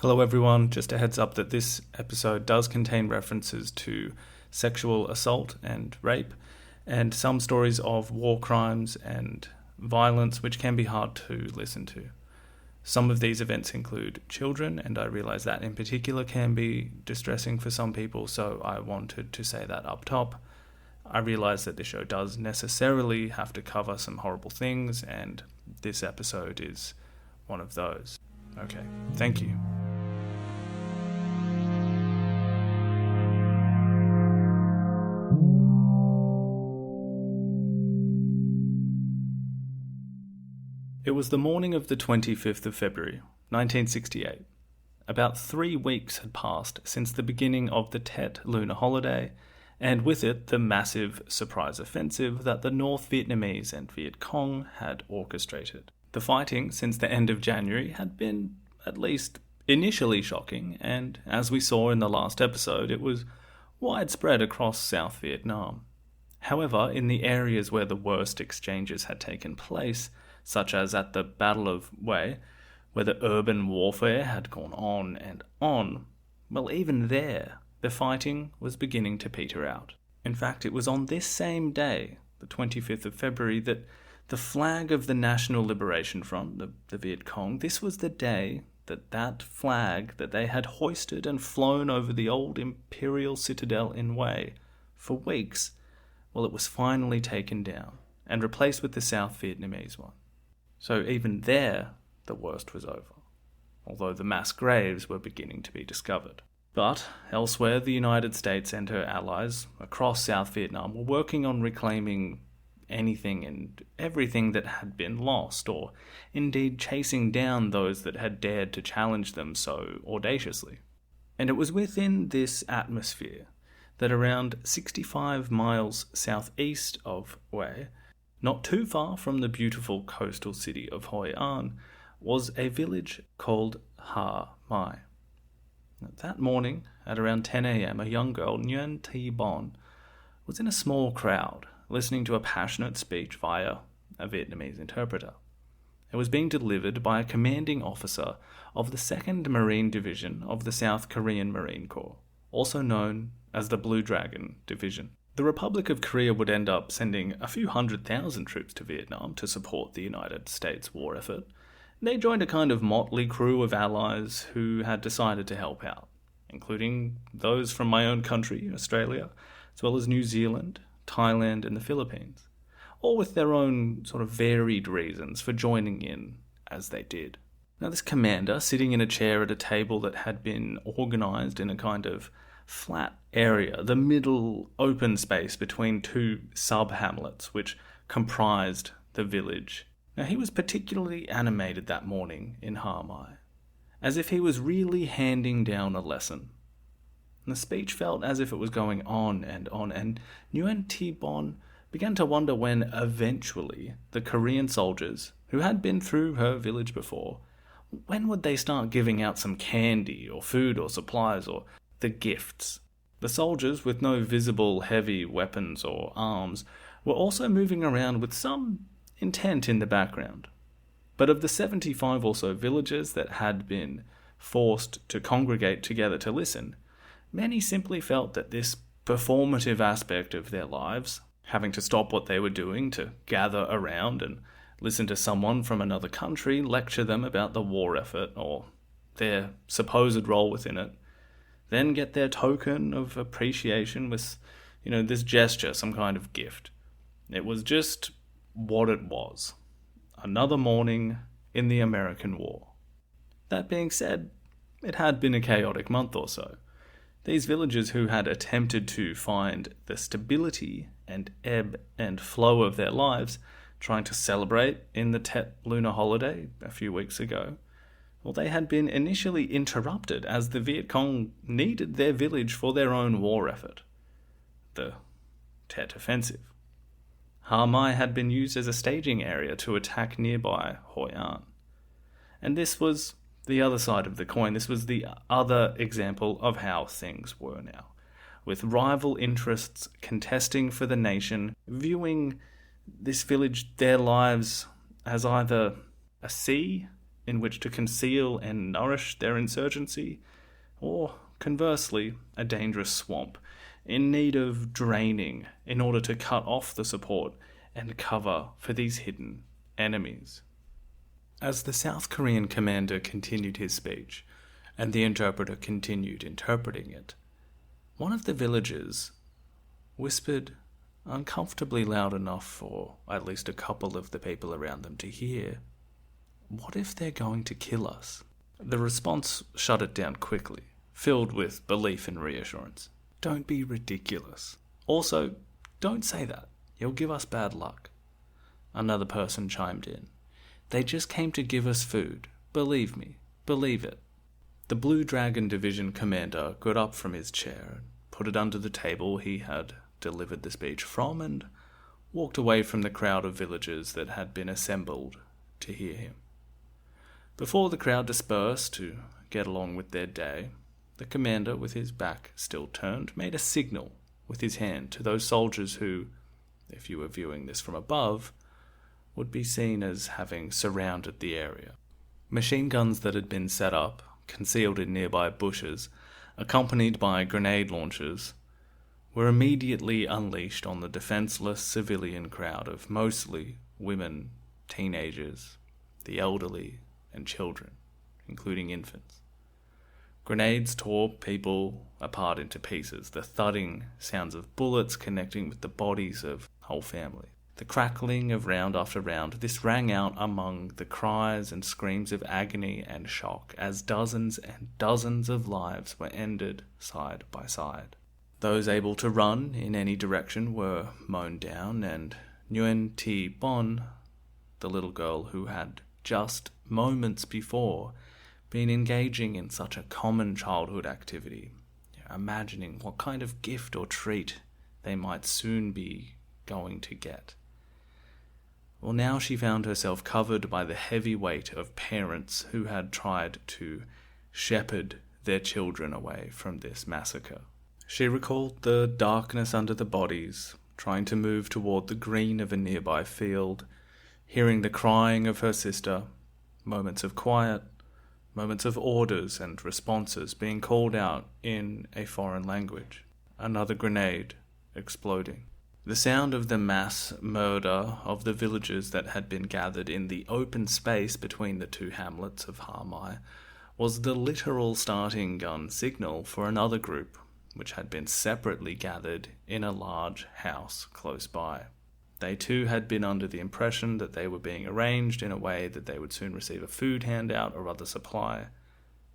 Hello everyone, just a heads up that this episode does contain references to sexual assault and rape, and some stories of war crimes and violence which can be hard to listen to. Some of these events include children, and I realise that in particular can be distressing for some people, so I wanted to say that up top. I realise that this show does necessarily have to cover some horrible things, and this episode is one of those. Okay, thank you. It was the morning of the 25th of February, 1968. About 3 weeks had passed since the beginning of the Tet lunar holiday, and with it the massive surprise offensive that the North Vietnamese and Viet Cong had orchestrated. The fighting since the end of January had been, at least initially, shocking, and as we saw in the last episode, it was widespread across South Vietnam. However, in the areas where the worst exchanges had taken place, such as at the Battle of Hue, where the urban warfare had gone on and on, well, even there, the fighting was beginning to peter out. In fact, it was on this same day, the 25th of February, that the flag of the National Liberation Front, the Viet Cong, this was the day that flag that they had hoisted and flown over the old imperial citadel in Hue for weeks, well, it was finally taken down and replaced with the South Vietnamese one. So even there, the worst was over, although the mass graves were beginning to be discovered. But elsewhere, the United States and her allies across South Vietnam were working on reclaiming anything and everything that had been lost, or indeed chasing down those that had dared to challenge them so audaciously. And it was within this atmosphere that around 65 miles southeast of Hue, not too far from the beautiful coastal city of Hoi An, was a village called Ha Mai. That morning, at around 10 a.m., a young girl, Nguyen Thi Bon, was in a small crowd, listening to a passionate speech via a Vietnamese interpreter. It was being delivered by a commanding officer of the 2nd Marine Division of the South Korean Marine Corps, also known as the Blue Dragon Division. The Republic of Korea would end up sending a few 100,000 troops to Vietnam to support the United States war effort. They joined a kind of motley crew of allies who had decided to help out, including those from my own country, Australia, as well as New Zealand, Thailand, and the Philippines, all with their own sort of varied reasons for joining in as they did. Now, this commander, sitting in a chair at a table that had been organised in a kind of flat area, the middle open space between two sub-hamlets which comprised the village. Now, he was particularly animated that morning in Ha Mai, as if he was really handing down a lesson. And the speech felt as if it was going on, and Nguyen Thi Bon began to wonder when, eventually, the Korean soldiers, who had been through her village before, when would they start giving out some candy or food or supplies or the gifts? The soldiers, with no visible heavy weapons or arms, were also moving around with some intent in the background. But of the 75 or so villagers that had been forced to congregate together to listen, many simply felt that this performative aspect of their lives, having to stop what they were doing to gather around and listen to someone from another country lecture them about the war effort or their supposed role within it, then get their token of appreciation with, this gesture, some kind of gift. It was just what it was. Another morning in the American War. That being said, it had been a chaotic month or so. These villagers who had attempted to find the stability and ebb and flow of their lives, trying to celebrate in the Tet lunar holiday a few weeks ago, well, they had been initially interrupted as the Viet Cong needed their village for their own war effort, the Tet Offensive. Ha Mai had been used as a staging area to attack nearby Hoi An. And this was the other side of the coin. This was the other example of how things were now, with rival interests contesting for the nation, viewing this village, their lives, as either a C in which to conceal and nourish their insurgency, or, conversely, a dangerous swamp in need of draining in order to cut off the support and cover for these hidden enemies. As the South Korean commander continued his speech, and the interpreter continued interpreting it, one of the villagers whispered uncomfortably loud enough for at least a couple of the people around them to hear, "What if they're going to kill us?" The response shut it down quickly, filled with belief and reassurance. "Don't be ridiculous. Also, don't say that. You'll give us bad luck." Another person chimed in. "They just came to give us food. Believe me. Believe it." The Blue Dragon Division commander got up from his chair, put it under the table he had delivered the speech from, and walked away from the crowd of villagers that had been assembled to hear him. Before the crowd dispersed to get along with their day, the commander, with his back still turned, made a signal with his hand to those soldiers who, if you were viewing this from above, would be seen as having surrounded the area. Machine guns that had been set up, concealed in nearby bushes, accompanied by grenade launchers, were immediately unleashed on the defenseless civilian crowd of mostly women, teenagers, the elderly, and children, including infants. Grenades tore people apart into pieces, the thudding sounds of bullets connecting with the bodies of whole families. The crackling of round after round, this rang out among the cries and screams of agony and shock as dozens and dozens of lives were ended side by side. Those able to run in any direction were mown down, and Nguyen Thi Bon, the little girl who had just moments before been engaging in such a common childhood activity, imagining what kind of gift or treat they might soon be going to get. Well, now she found herself covered by the heavy weight of parents who had tried to shepherd their children away from this massacre. She recalled the darkness under the bodies, trying to move toward the green of a nearby field, hearing the crying of her sister, moments of quiet, moments of orders and responses being called out in a foreign language, another grenade exploding. The sound of the mass murder of the villagers that had been gathered in the open space between the two hamlets of Ha Mai was the literal starting gun signal for another group, which had been separately gathered in a large house close by. They too had been under the impression that they were being arranged in a way that they would soon receive a food handout or other supply,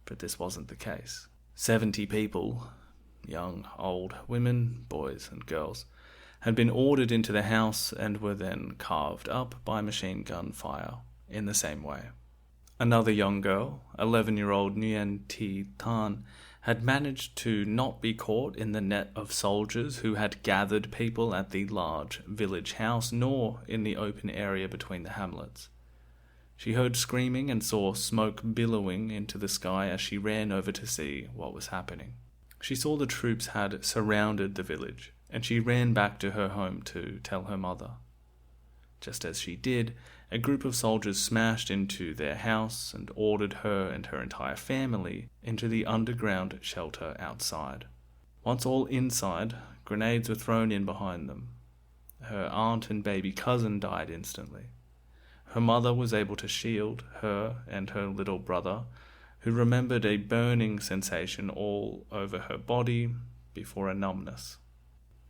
but this wasn't the case. 70 people, young, old, women, boys and girls, had been ordered into the house and were then carved up by machine gun fire in the same way. Another young girl, 11-year-old Nguyen Thi Tan, had managed to not be caught in the net of soldiers who had gathered people at the large village house, nor in the open area between the hamlets. She heard screaming and saw smoke billowing into the sky as she ran over to see what was happening. She saw the troops had surrounded the village, and she ran back to her home to tell her mother. Just as she did, a group of soldiers smashed into their house and ordered her and her entire family into the underground shelter outside. Once all inside, grenades were thrown in behind them. Her aunt and baby cousin died instantly. Her mother was able to shield her and her little brother, who remembered a burning sensation all over her body before a numbness.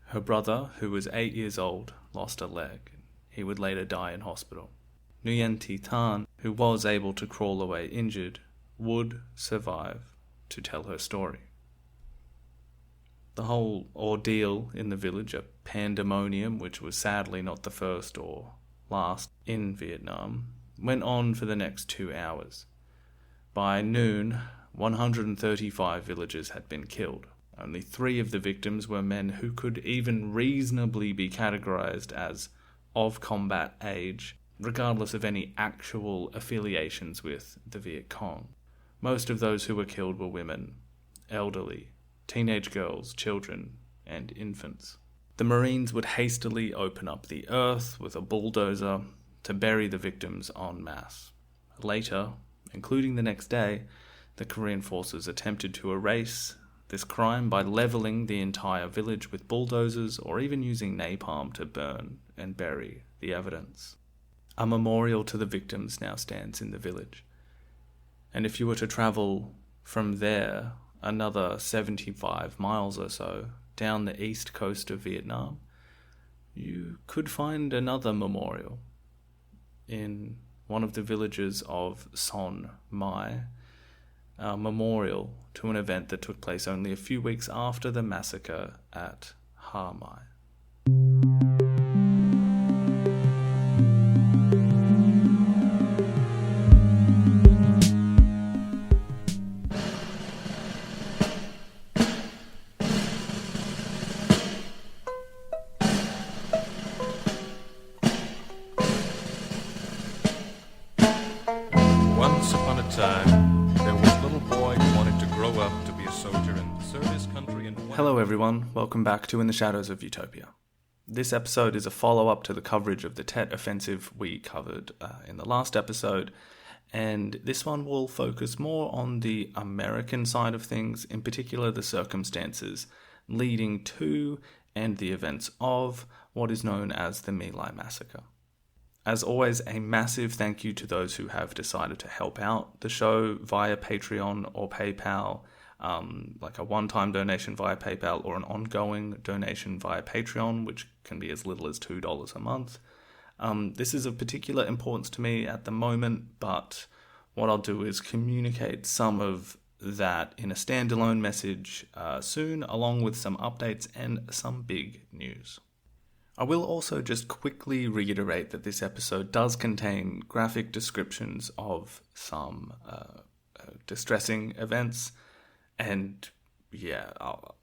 Her brother, who was 8 years old, lost a leg. He would later die in hospital. Nguyen Thi Tan, who was able to crawl away injured, would survive to tell her story. The whole ordeal in the village, a pandemonium which was sadly not the first or last in Vietnam, went on for the next 2 hours. By noon, 135 villagers had been killed. Only 3 of the victims were men who could even reasonably be categorized as of combat age, regardless of any actual affiliations with the Viet Cong. Most of those who were killed were women, elderly, teenage girls, children, and infants. The Marines would hastily open up the earth with a bulldozer to bury the victims en masse. Later, including the next day, the Korean forces attempted to erase this crime by levelling the entire village with bulldozers or even using napalm to burn and bury the evidence. A memorial to the victims now stands in the village. And if you were to travel from there another 75 miles or so down the east coast of Vietnam, you could find another memorial in one of the villages of Son Mai, a memorial to an event that took place only a few weeks after the massacre at Ha Mai. Once upon a time, there was a little boy who wanted to grow up to be a soldier and serve his country in... Hello everyone, welcome back to In the Shadows of Utopia. This episode is a follow-up to the coverage of the Tet Offensive we covered in the last episode, and this one will focus more on the American side of things, in particular the circumstances leading to and the events of what is known as the My Lai Massacre. As always, a massive thank you to those who have decided to help out the show via Patreon or PayPal, like a one-time donation via PayPal or an ongoing donation via Patreon, which can be as little as $2 a month. This is of particular importance to me at the moment, but what I'll do is communicate some of that in a standalone message soon, along with some updates and some big news. I will also just quickly reiterate that this episode does contain graphic descriptions of some distressing events, and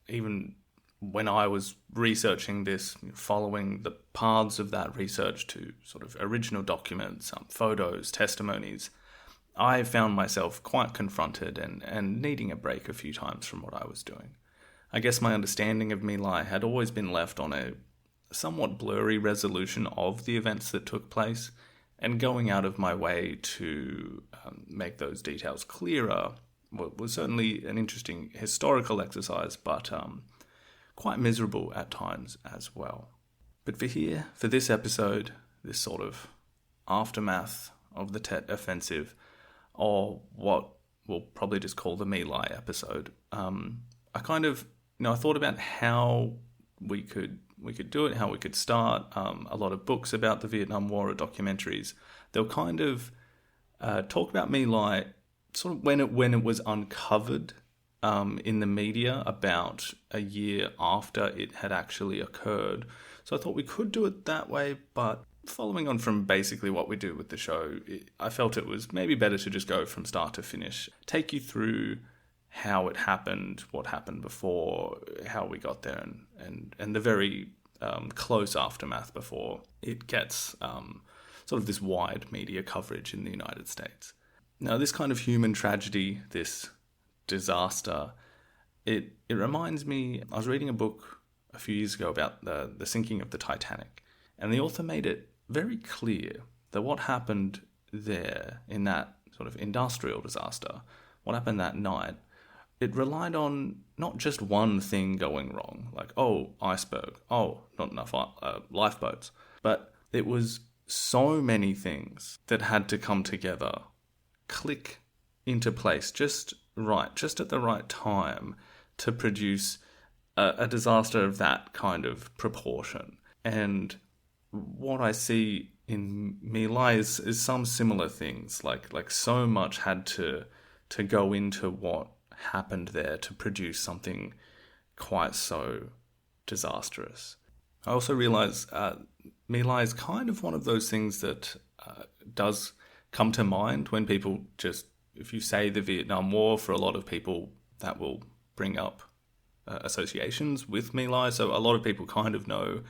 even when I was researching this, following the paths of that research to sort of original documents, photos, testimonies, I found myself quite confronted and needing a break a few times from what I was doing. I guess my understanding of My Lai had always been left on a somewhat blurry resolution of the events that took place, and going out of my way to make those details clearer was certainly an interesting historical exercise, but quite miserable at times as well. But for this episode, this sort of aftermath of the Tet Offensive, or what we'll probably just call the My Lai episode, I thought about how we could do it, how we could start. A lot of books about the Vietnam War or documentaries, they'll kind of talk about My Lai sort of when it was uncovered in the media about a year after it had actually occurred. So I thought we could do it that way, but following on from basically what we do with the show, I felt it was maybe better to just go from start to finish, take you through how it happened, what happened before, how we got there, and the very close aftermath before it gets sort of this wide media coverage in the United States. Now, this kind of human tragedy, this disaster, it reminds me, I was reading a book a few years ago about the sinking of the Titanic, and the author made it very clear that what happened there in that sort of industrial disaster, what happened that night, it relied on not just one thing going wrong, like, iceberg, not enough lifeboats, but it was so many things that had to come together, click into place just at the right time to produce a disaster of that kind of proportion. And what I see in My Lai is some similar things, like so much had to go into what happened there to produce something quite so disastrous. I also realize My Lai is kind of one of those things that does come to mind when people if you say the Vietnam War, for a lot of people that will bring up associations with My Lai, so a lot of people kind of know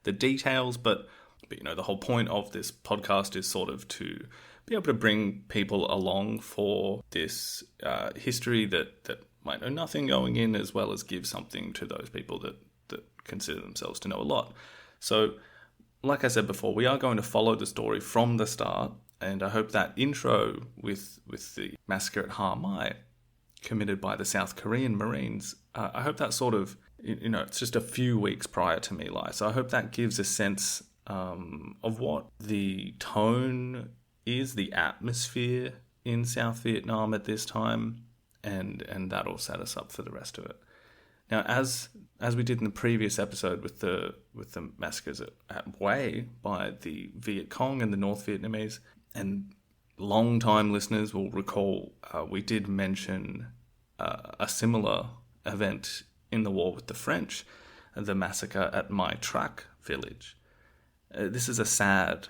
the details, but the whole point of this podcast is sort of to be able to bring people along for this history that might know nothing going in, as well as give something to those people that consider themselves to know a lot. So, like I said before, we are going to follow the story from the start, And I hope that intro with the massacre at Ha Mai, committed by the South Korean Marines, I hope that sort of, it's just a few weeks prior to My Lai. So I hope that gives a sense of what the tone is, the atmosphere in South Vietnam at this time, and that'll set us up for the rest of it. Now, as we did in the previous episode with the massacres at Hue by the Viet Cong and the North Vietnamese, and long-time listeners will recall we did mention a similar event in the war with the French, the massacre at My Trac village. This is a sad,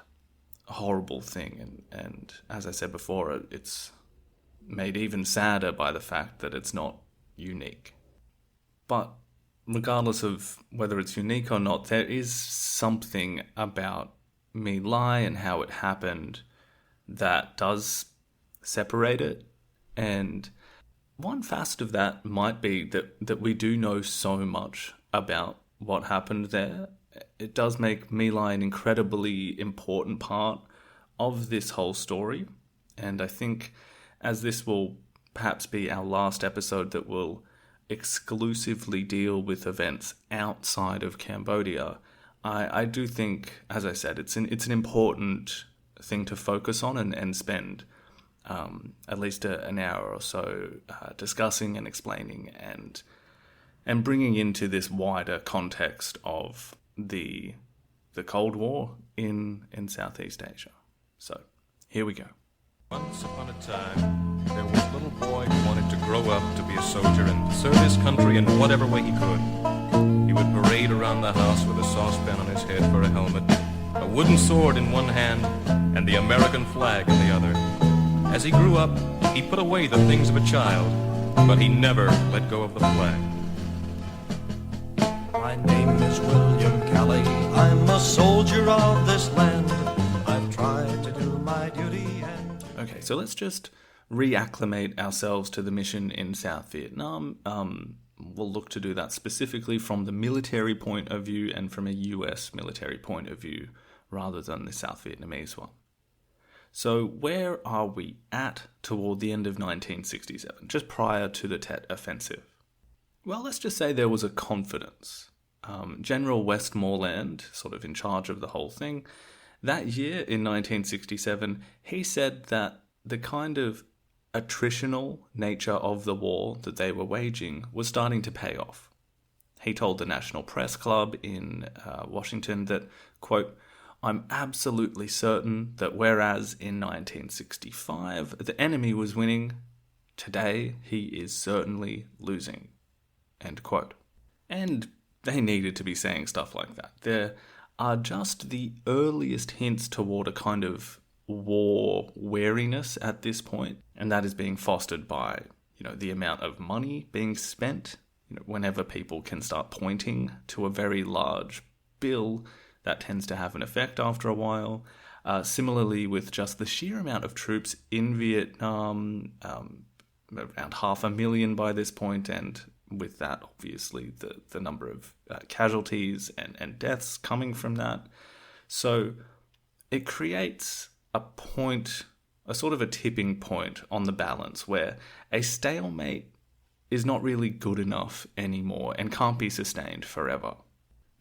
horrible thing, and as I said before, it's made even sadder by the fact that it's not unique. But regardless of whether it's unique or not, there is something about My Lai and how it happened that does separate it. And one facet of that might be that we do know so much about what happened there. It does make My Lai an incredibly important part of this whole story. And I think as this will perhaps be our last episode that will exclusively deal with events outside of Cambodia, I do think, as I said, it's an important thing to focus on and spend at least an hour or so discussing and explaining and bringing into this wider context of the Cold War in Southeast Asia. So here we go. Once upon a time, there was a little boy who wanted to grow up to be a soldier and serve his country in whatever way he could. He would parade around the house with a saucepan on his head for a helmet, a wooden sword in one hand, and the American flag in the other. As he grew up, he put away the things of a child, but he never let go of the flag. My name is William Calley. I'm a soldier of this land. I've tried to do my duty and... Okay, so let's just reacclimate ourselves to the mission in South Vietnam. We'll look to do that specifically from the military point of view and from a US military point of view rather than the South Vietnamese one. So where are we at toward the end of 1967, just prior to the Tet Offensive? Well, let's just say there was a confidence. General Westmoreland, sort of in charge of the whole thing, that year in 1967, he said that the kind of attritional nature of the war that they were waging was starting to pay off. He told the National Press Club in Washington that, quote, "I'm absolutely certain that whereas in 1965 the enemy was winning, today he is certainly losing," end quote. And they needed to be saying stuff like that. There are just the earliest hints toward a kind of war wariness at this point, and that is being fostered by, the amount of money being spent. Whenever people can start pointing to a very large bill, that tends to have an effect after a while. Similarly, with just the sheer amount of troops in Vietnam, around 500,000 by this point, and with that, obviously, the number of casualties and deaths coming from that. So it creates a point, a sort of a tipping point on the balance where a stalemate is not really good enough anymore and can't be sustained forever.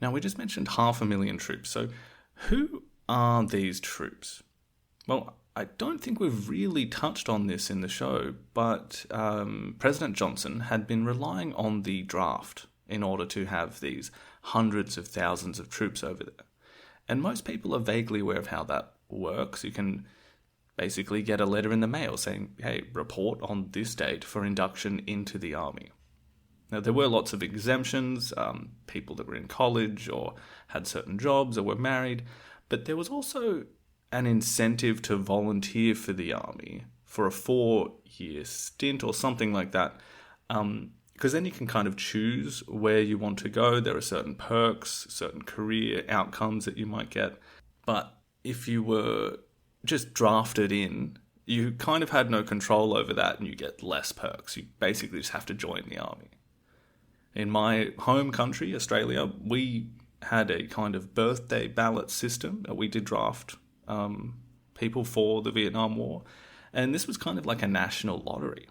Now, we just mentioned 500,000 troops. So who are these troops? Well, I don't think we've really touched on this in the show, but President Johnson had been relying on the draft in order to have these hundreds of thousands of troops over there. And most people are vaguely aware of how that works. You can basically get a letter in the mail saying, hey, report on this date for induction into the army. Now, there were lots of exemptions, people that were in college or had certain jobs or were married, but there was also an incentive to volunteer for the army for a 4-year stint or something like that, because then you can kind of choose where you want to go. There are certain perks, certain career outcomes that you might get. But if you were just drafted in, you kind of had no control over that and you get less perks. You basically just have to join the army. In my home country, Australia, we had a kind of birthday ballot system. We did draft people for the Vietnam War. And this was kind of like a national lottery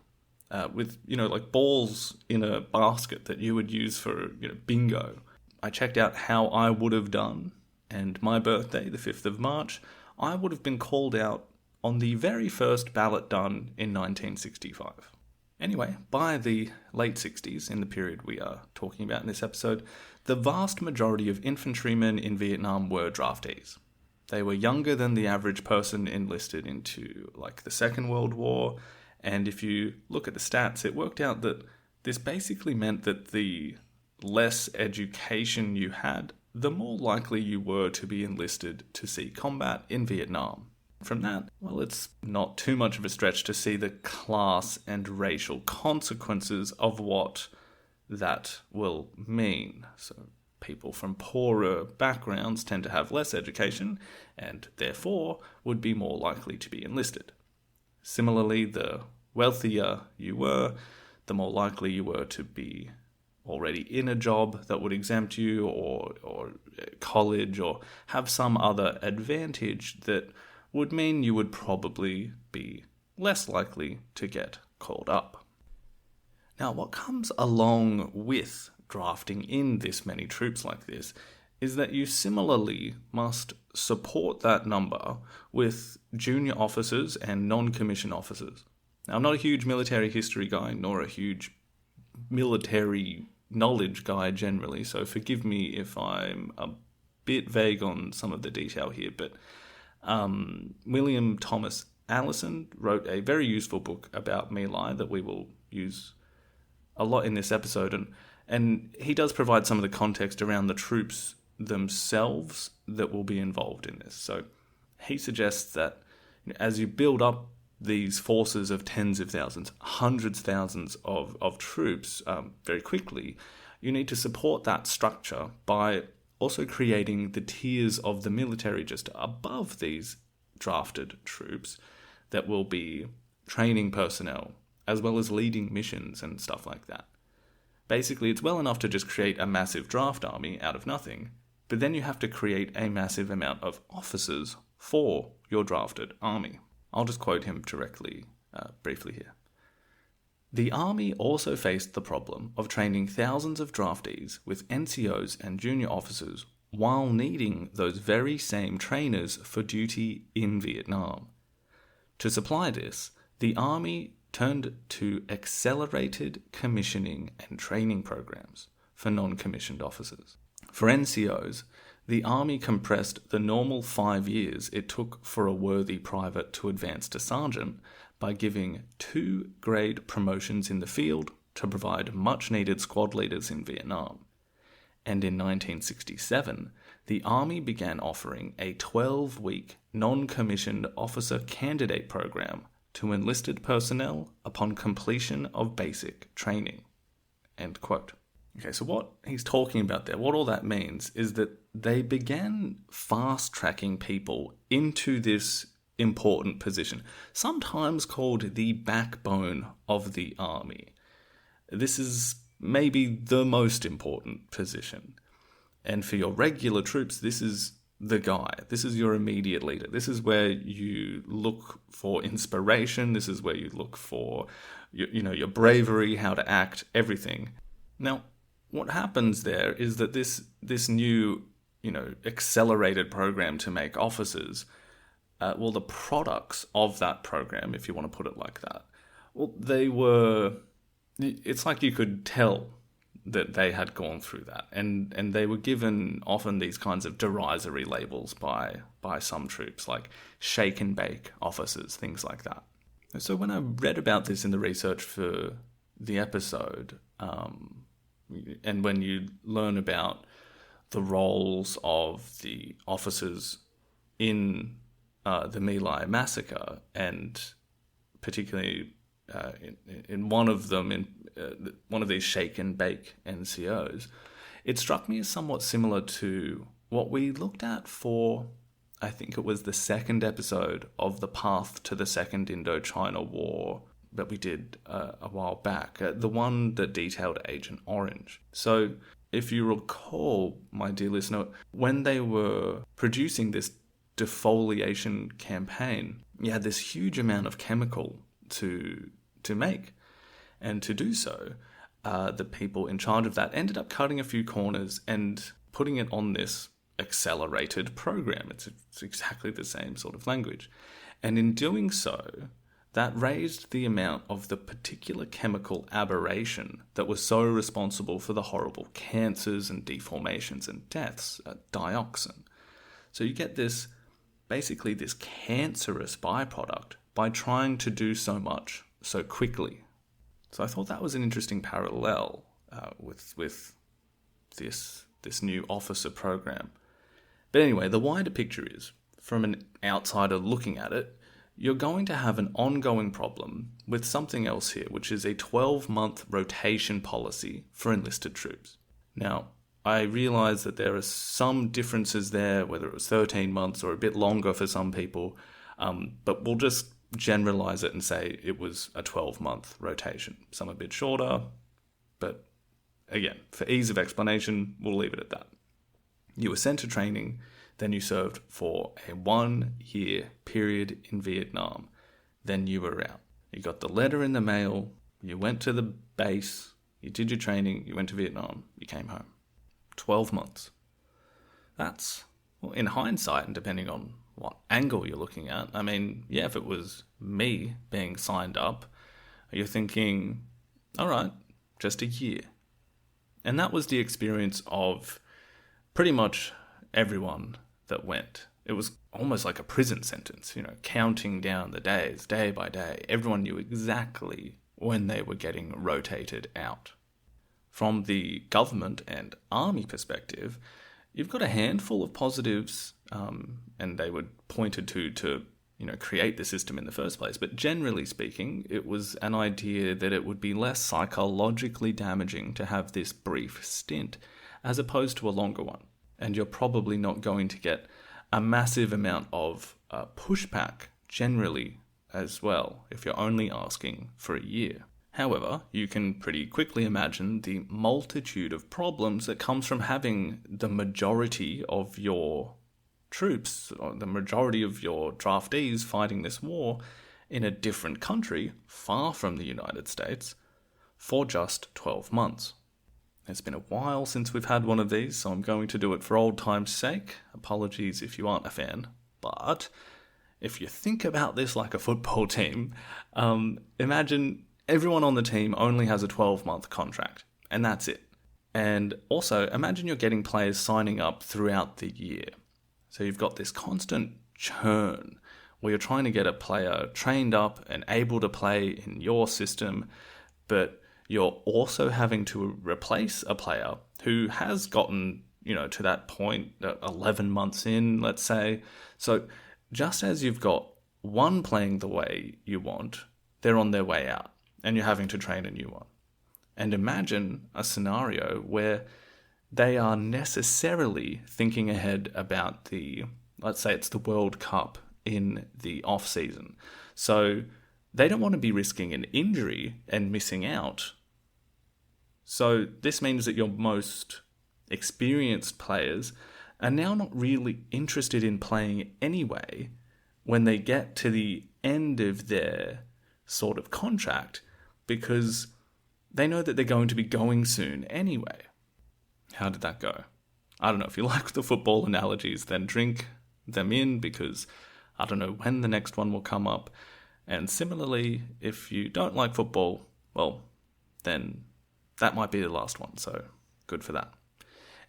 with, like balls in a basket that you would use for, bingo. I checked out how I would have done, and my birthday, the 5th of March, I would have been called out on the very first ballot done in 1965. Anyway, by the late 60s, in the period we are talking about in this episode, the vast majority of infantrymen in Vietnam were draftees. They were younger than the average person enlisted into, the Second World War, and if you look at the stats, it worked out that this basically meant that the less education you had, the more likely you were to be enlisted to see combat in Vietnam. From that, it's not too much of a stretch to see the class and racial consequences of what that will mean. So people from poorer backgrounds tend to have less education and therefore would be more likely to be enlisted. Similarly, the wealthier you were, the more likely you were to be already in a job that would exempt you or college or have some other advantage that would mean you would probably be less likely to get called up. Now, what comes along with drafting in this many troops like this is that you similarly must support that number with junior officers and non-commissioned officers. Now, I'm not a huge military history guy, nor a huge military knowledge guy generally, so forgive me if I'm a bit vague on some of the detail here, but William Thomas Allison wrote a very useful book about My Lai that we will use a lot in this episode, and he does provide some of the context around the troops themselves that will be involved in this. So he suggests that as you build up these forces of tens of thousands, hundreds of thousands of troops very quickly, you need to support that structure by also creating the tiers of the military just above these drafted troops that will be training personnel, as well as leading missions and stuff like that. Basically, it's well enough to just create a massive draft army out of nothing, but then you have to create a massive amount of officers for your drafted army. I'll just quote him directly, briefly here. The army also faced the problem of training thousands of draftees with NCOs and junior officers while needing those very same trainers for duty in Vietnam. To supply this, the army turned to accelerated commissioning and training programs for non-commissioned officers. For NCOs, the army compressed the normal 5 years it took for a worthy private to advance to sergeant by giving 2 grade promotions in the field to provide much-needed squad leaders in Vietnam. And in 1967, the Army began offering a 12-week non-commissioned officer candidate program to enlisted personnel upon completion of basic training. End quote. Okay, so what he's talking about there, what all that means is that they began fast-tracking people into this important position, sometimes called the backbone of the army. This is maybe the most important position. And for your regular troops, this is the guy. This is your immediate leader. This is where you look for inspiration. This is where you look for, your bravery, how to act, everything. Now, what happens there is that this new, accelerated program to make officers, the products of that program, if you want to put it like that, it's like you could tell that they had gone through that, and they were given often these kinds of derisory labels by some troops, like shake and bake officers, things like that. So when I read about this in the research for the episode, and when you learn about the roles of the officers in the My Lai Massacre, and particularly in one of them, in one of these shake and bake NCOs, it struck me as somewhat similar to what we looked at for, I think it was the second episode of The Path to the Second Indochina War that we did a while back, the one that detailed Agent Orange. So if you recall, my dear listener, when they were producing this defoliation campaign. You had this huge amount of chemical to make. And to do so, the people in charge of that ended up cutting a few corners and putting it on this accelerated program. It's exactly the same sort of language. And in doing so, that raised the amount of the particular chemical aberration that was so responsible for the horrible cancers and deformations and deaths, dioxin. So you get this, basically this cancerous byproduct by trying to do so much so quickly. So I thought that was an interesting parallel with this new officer program. But anyway, the wider picture is, from an outsider looking at it, you're going to have an ongoing problem with something else here, which is a 12-month rotation policy for enlisted troops. Now, I realise that there are some differences there, whether it was 13 months or a bit longer for some people, but we'll just generalise it and say it was a 12-month rotation. Some a bit shorter, but again, for ease of explanation, we'll leave it at that. You were sent to training, then you served for a 1-year period in Vietnam. Then you were out. You got the letter in the mail, you went to the base, you did your training, you went to Vietnam, you came home. 12 months. That's, well, in hindsight, and depending on what angle you're looking at, I mean, yeah, if it was me being signed up, you're thinking, all right, just a year. And that was the experience of pretty much everyone that went. It was almost like a prison sentence, counting down the days, day by day. Everyone knew exactly when they were getting rotated out. From the government and army perspective, you've got a handful of positives, and they were pointed to create the system in the first place. But generally speaking, it was an idea that it would be less psychologically damaging to have this brief stint as opposed to a longer one. And you're probably not going to get a massive amount of pushback generally as well if you're only asking for a year. However, you can pretty quickly imagine the multitude of problems that comes from having the majority of your troops, or the majority of your draftees fighting this war in a different country, far from the United States, for just 12 months. It's been a while since we've had one of these, so I'm going to do it for old time's sake. Apologies if you aren't a fan. But if you think about this like a football team, imagine everyone on the team only has a 12-month contract, and that's it. And also, imagine you're getting players signing up throughout the year. So you've got this constant churn where you're trying to get a player trained up and able to play in your system, but you're also having to replace a player who has gotten, to that point, 11 months in, let's say. So just as you've got one playing the way you want, they're on their way out, and you're having to train a new one. And imagine a scenario where they are necessarily thinking ahead about let's say it's the World Cup in the off-season. So they don't want to be risking an injury and missing out. So this means that your most experienced players are now not really interested in playing anyway when they get to the end of their sort of contract, because they know that they're going to be going soon anyway. How did that go? I don't know. If you like the football analogies, then drink them in, because I don't know when the next one will come up. And similarly, if you don't like football, well, then that might be the last one, so good for that.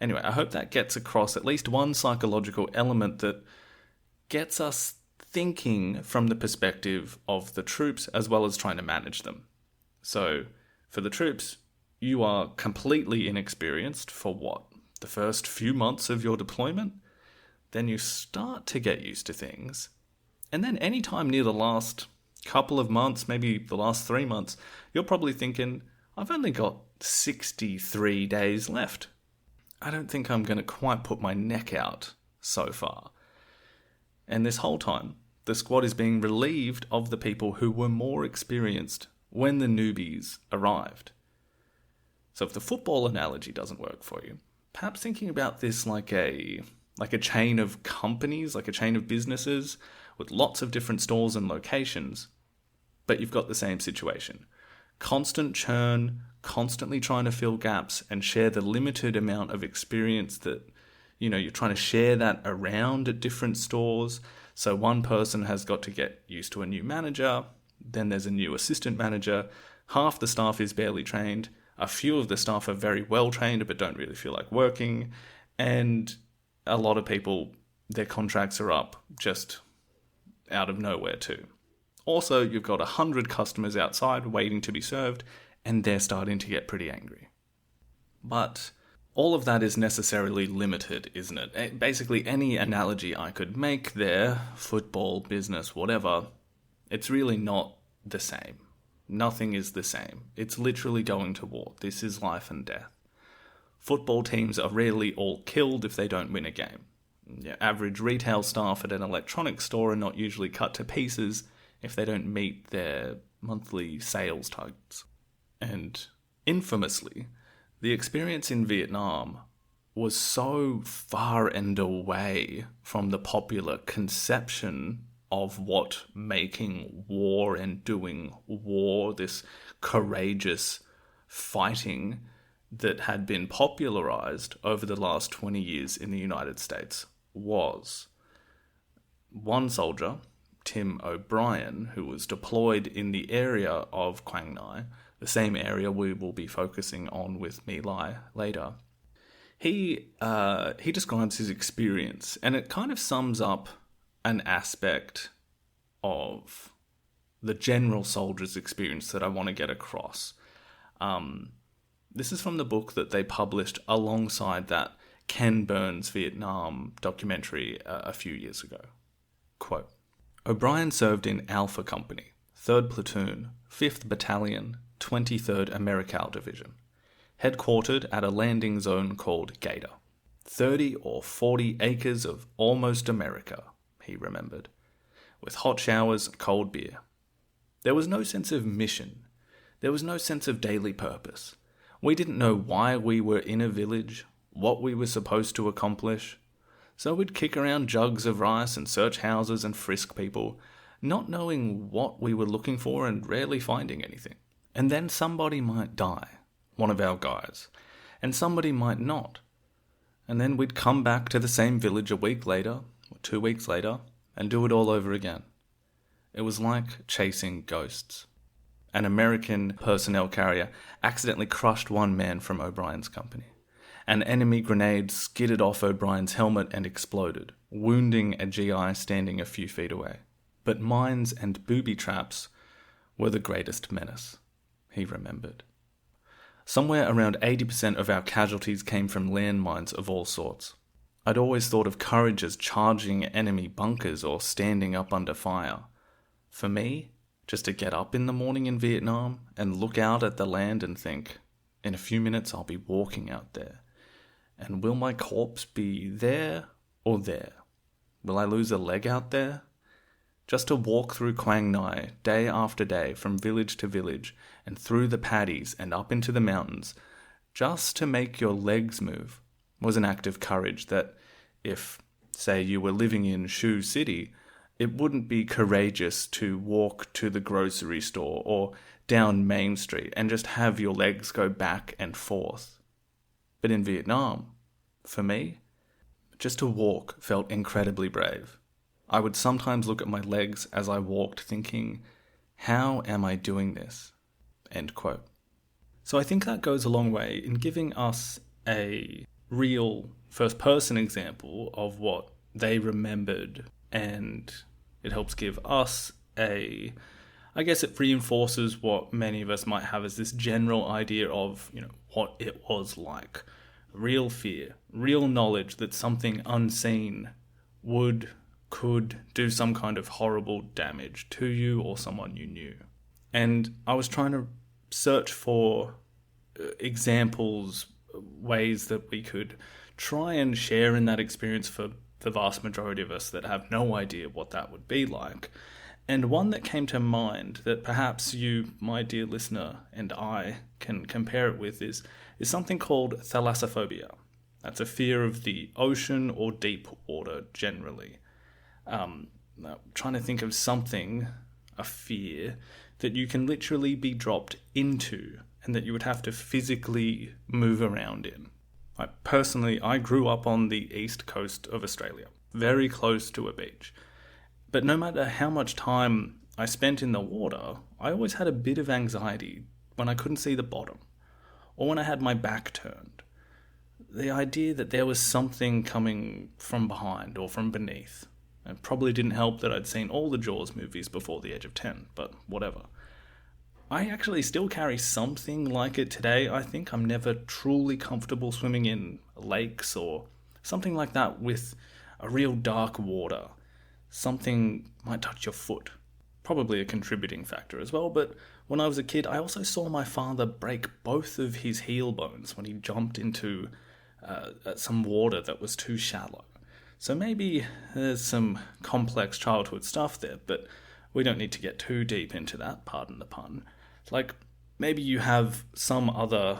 Anyway, I hope that gets across at least one psychological element that gets us thinking from the perspective of the troops as well as trying to manage them. So, for the troops, you are completely inexperienced for the first few months of your deployment? Then you start to get used to things. And then any time near the last couple of months, maybe the last 3 months, you're probably thinking, I've only got 63 days left. I don't think I'm going to quite put my neck out so far. And this whole time, the squad is being relieved of the people who were more experienced when the newbies arrived. So if the football analogy doesn't work for you, perhaps thinking about this like a like a chain of companies, like a chain of businesses with lots of different stores and locations, but you've got the same situation. Constant churn, constantly trying to fill gaps and share the limited amount of experience that, you're trying to share that around at different stores. So one person has got to get used to a new manager, then there's a new assistant manager, half the staff is barely trained, a few of the staff are very well trained but don't really feel like working, and a lot of people, their contracts are up just out of nowhere too. Also, you've got 100 customers outside waiting to be served, and they're starting to get pretty angry. But all of that is necessarily limited, isn't it? Basically, any analogy I could make there, football, business, whatever, it's really not the same. Nothing is the same. It's literally going to war. This is life and death. Football teams are rarely all killed if they don't win a game. Average retail staff at an electronics store are not usually cut to pieces if they don't meet their monthly sales targets. And infamously, the experience in Vietnam was so far and away from the popular conception of what making war and doing war, this courageous fighting that had been popularized over the last 20 years in the United States was. One soldier, Tim O'Brien, who was deployed in the area of Quang Ngai, the same area we will be focusing on with My Lai later, he describes his experience, and it kind of sums up an aspect of the general soldier's experience that I want to get across. This is from the book that they published alongside that Ken Burns Vietnam documentary a few years ago. Quote, O'Brien served in Alpha Company, 3rd Platoon, 5th Battalion, 23rd Americal Division, headquartered at a landing zone called Gator. 30 or 40 acres of almost America, he remembered, with hot showers and cold beer. There was no sense of mission. There was no sense of daily purpose. We didn't know why we were in a village, what we were supposed to accomplish. So we'd kick around jugs of rice and search houses and frisk people, not knowing what we were looking for and rarely finding anything. And then somebody might die, one of our guys, and somebody might not. And then we'd come back to the same village a week later, or 2 weeks later, and do it all over again. It was like chasing ghosts. An American personnel carrier accidentally crushed one man from O'Brien's company. An enemy grenade skidded off O'Brien's helmet and exploded, wounding a GI standing a few feet away. But mines and booby traps were the greatest menace, he remembered. Somewhere around 80% of our casualties came from landmines of all sorts. I'd always thought of courage as charging enemy bunkers or standing up under fire. For me, just to get up in the morning in Vietnam and look out at the land and think, in a few minutes I'll be walking out there. And will my corpse be there or there? Will I lose a leg out there? Just to walk through Quang Ngai day after day from village to village and through the paddies and up into the mountains, just to make your legs move, was an act of courage that if, say, you were living in Shu City, it wouldn't be courageous to walk to the grocery store or down Main Street and just have your legs go back and forth. But in Vietnam, for me, just to walk felt incredibly brave. I would sometimes look at my legs as I walked thinking, how am I doing this? End quote. So I think that goes a long way in giving us a real first-person example of what they remembered, and it helps give us I guess it reinforces what many of us might have as this general idea of, what it was like. Real fear, real knowledge that something unseen could do some kind of horrible damage to you or someone you knew. And I was trying to search for examples, ways that we could try and share in that experience for the vast majority of us that have no idea what that would be like. And one that came to mind that perhaps you, my dear listener, and I can compare it with is something called thalassophobia. That's a fear of the ocean or deep water generally. Trying to think of something, a fear, that you can literally be dropped into and that you would have to physically move around in. I grew up on the east coast of Australia, very close to a beach. But no matter how much time I spent in the water, I always had a bit of anxiety when I couldn't see the bottom, or when I had my back turned. The idea that there was something coming from behind or from beneath. It probably didn't help that I'd seen all the Jaws movies before the age of 10, but whatever. I actually still carry something like it today. I think I'm never truly comfortable swimming in lakes or something like that with a real dark water. Something might touch your foot. Probably a contributing factor as well, but when I was a kid, I also saw my father break both of his heel bones when he jumped into some water that was too shallow. So maybe there's some complex childhood stuff there, but we don't need to get too deep into that, pardon the pun. Like, maybe you have some other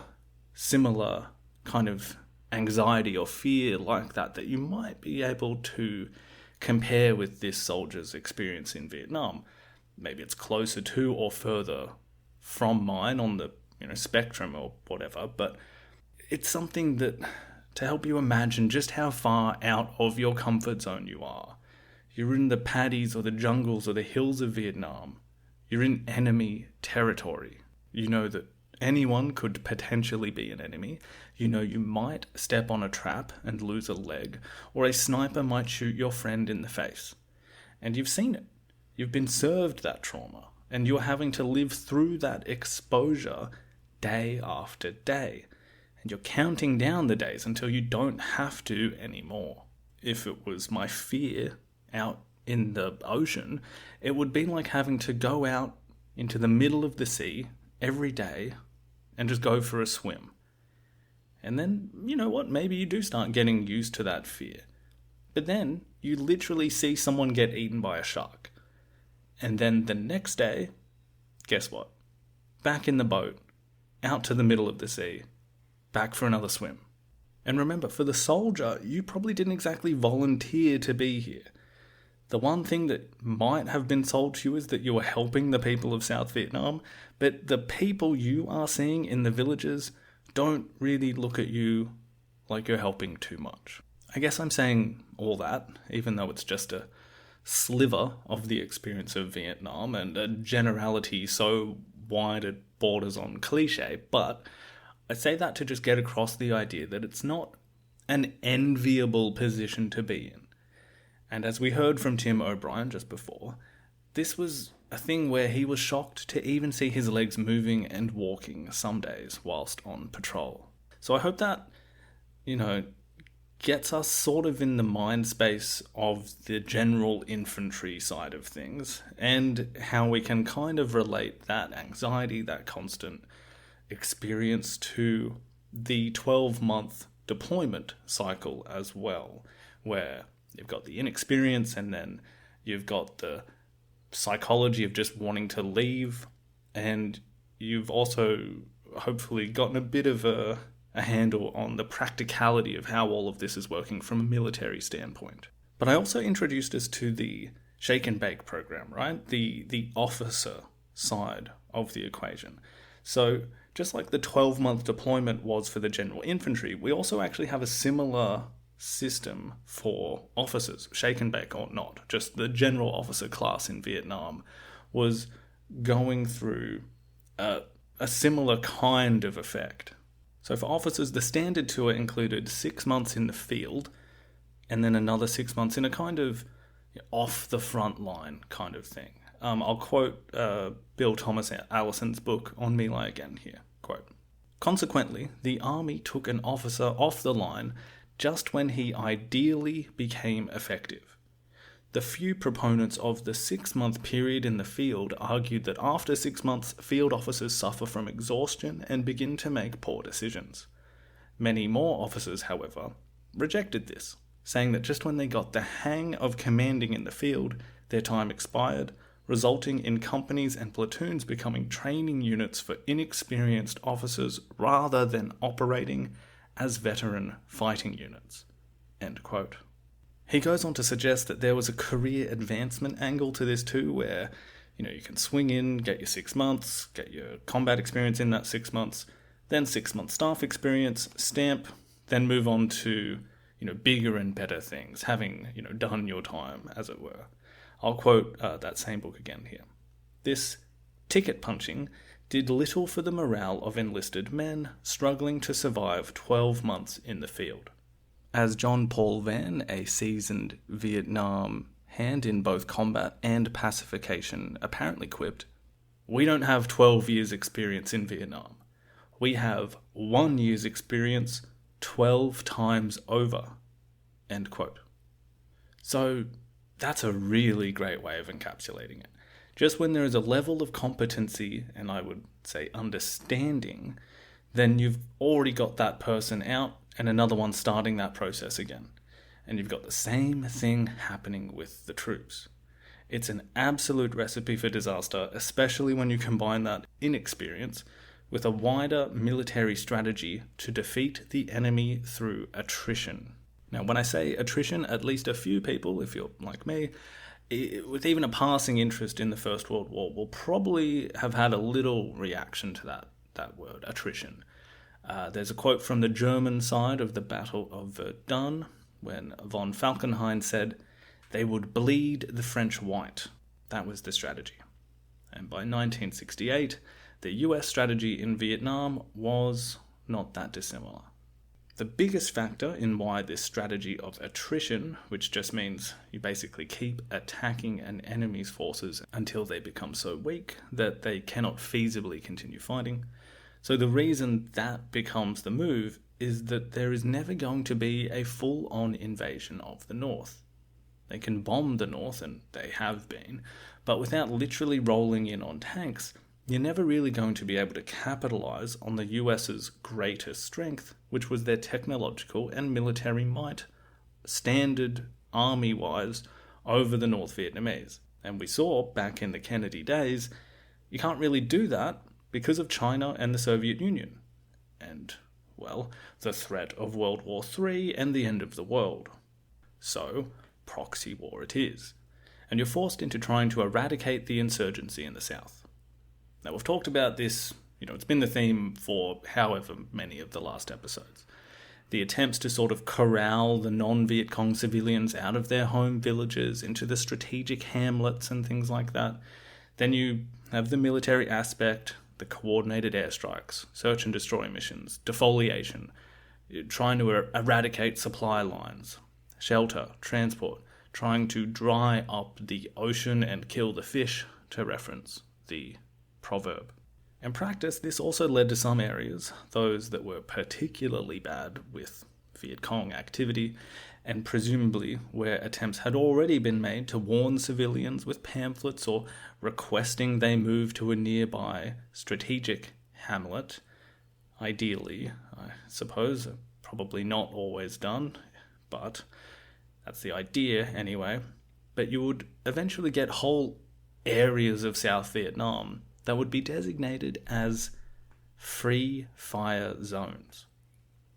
similar kind of anxiety or fear like that you might be able to compare with this soldier's experience in Vietnam. Maybe it's closer to or further from mine on the spectrum or whatever, but it's something that to help you imagine just how far out of your comfort zone you are. You're in the paddies or the jungles or the hills of Vietnam. You're in enemy territory. You know that anyone could potentially be an enemy. You know you might step on a trap and lose a leg, or a sniper might shoot your friend in the face. And you've seen it. You've been served that trauma, and you're having to live through that exposure day after day. And you're counting down the days until you don't have to anymore. If it was my fear out in the ocean, it would be like having to go out into the middle of the sea every day and just go for a swim. And then, you know what, maybe you do start getting used to that fear. But then you literally see someone get eaten by a shark. And then the next day, guess what? Back in the boat, out to the middle of the sea, back for another swim. And remember, for the soldier, you probably didn't exactly volunteer to be here. The one thing that might have been sold to you is that you were helping the people of South Vietnam, but the people you are seeing in the villages don't really look at you like you're helping too much. I guess I'm saying all that, even though it's just a sliver of the experience of Vietnam and a generality so wide it borders on cliche, but I say that to just get across the idea that it's not an enviable position to be in. And as we heard from Tim O'Brien just before, this was a thing where he was shocked to even see his legs moving and walking some days whilst on patrol. So I hope that, gets us sort of in the mind space of the general infantry side of things and how we can kind of relate that anxiety, that constant experience to the 12-month deployment cycle as well, where you've got the inexperience and then you've got the psychology of just wanting to leave, and you've also hopefully gotten a bit of a handle on the practicality of how all of this is working from a military standpoint. But I also introduced us to the shake and bake program, right? The officer side of the equation. So just like the 12-month deployment was for the general infantry, we also actually have a similar system for officers, shake and bake or not. Just the general officer class in Vietnam was going through a similar kind of effect. So for officers, the standard tour included 6 months in the field and then another 6 months in a kind of off the front line kind of thing. I'll quote Bill Thomas Allison's book on My Lai again here. Quote, "Consequently, the army took an officer off the line just when he ideally became effective. The few proponents of the 6-month period in the field argued that after 6 months, field officers suffer from exhaustion and begin to make poor decisions. Many more officers, however, rejected this, saying that just when they got the hang of commanding in the field, their time expired, resulting in companies and platoons becoming training units for inexperienced officers rather than operating as veteran fighting units." End quote. He goes on to suggest that there was a career advancement angle to this too, where you can swing in, get your 6 months, get your combat experience in that 6 months, then 6 months staff experience, stamp, then move on to bigger and better things, having done your time, as it were. I'll quote that same book again here. "This ticket punching did little for the morale of enlisted men struggling to survive 12 months in the field." As John Paul Vann, a seasoned Vietnam hand in both combat and pacification, apparently quipped, "We don't have 12 years experience in Vietnam. We have 1 year's experience 12 times over." End quote. So that's a really great way of encapsulating it. Just when there is a level of competency, and I would say understanding, then you've already got that person out and another one starting that process again. And you've got the same thing happening with the troops. It's an absolute recipe for disaster, especially when you combine that inexperience with a wider military strategy to defeat the enemy through attrition. Now, when I say attrition, at least a few people, if you're like me, with even a passing interest in the First World War, will probably have had a little reaction to that word, attrition. There's a quote from the German side of the Battle of Verdun, when von Falkenhayn said, "They would bleed the French white." That was the strategy. And by 1968, the US strategy in Vietnam was not that dissimilar. The biggest factor in why this strategy of attrition, which just means you basically keep attacking an enemy's forces until they become so weak that they cannot feasibly continue fighting. So the reason that becomes the move is that there is never going to be a full-on invasion of the North. They can bomb the North, and they have been, but without literally rolling in on tanks, you're never really going to be able to capitalize on the US's greatest strength, which was their technological and military might, standard army-wise, over the North Vietnamese. And we saw, back in the Kennedy days, you can't really do that because of China and the Soviet Union. And, well, the threat of World War III and the end of the world. So, proxy war it is. And you're forced into trying to eradicate the insurgency in the South. Now, we've talked about this, it's been the theme for however many of the last episodes. The attempts to sort of corral the non-Viet Cong civilians out of their home villages into the strategic hamlets and things like that. Then you have the military aspect, the coordinated airstrikes, search and destroy missions, defoliation, trying to eradicate supply lines, shelter, transport, trying to dry up the ocean and kill the fish, to reference the proverb. In practice, this also led to some areas, those that were particularly bad with Viet Cong activity, and presumably where attempts had already been made to warn civilians with pamphlets or requesting they move to a nearby strategic hamlet. Ideally, I suppose, probably not always done, but that's the idea anyway. But you would eventually get whole areas of South Vietnam that would be designated as free fire zones.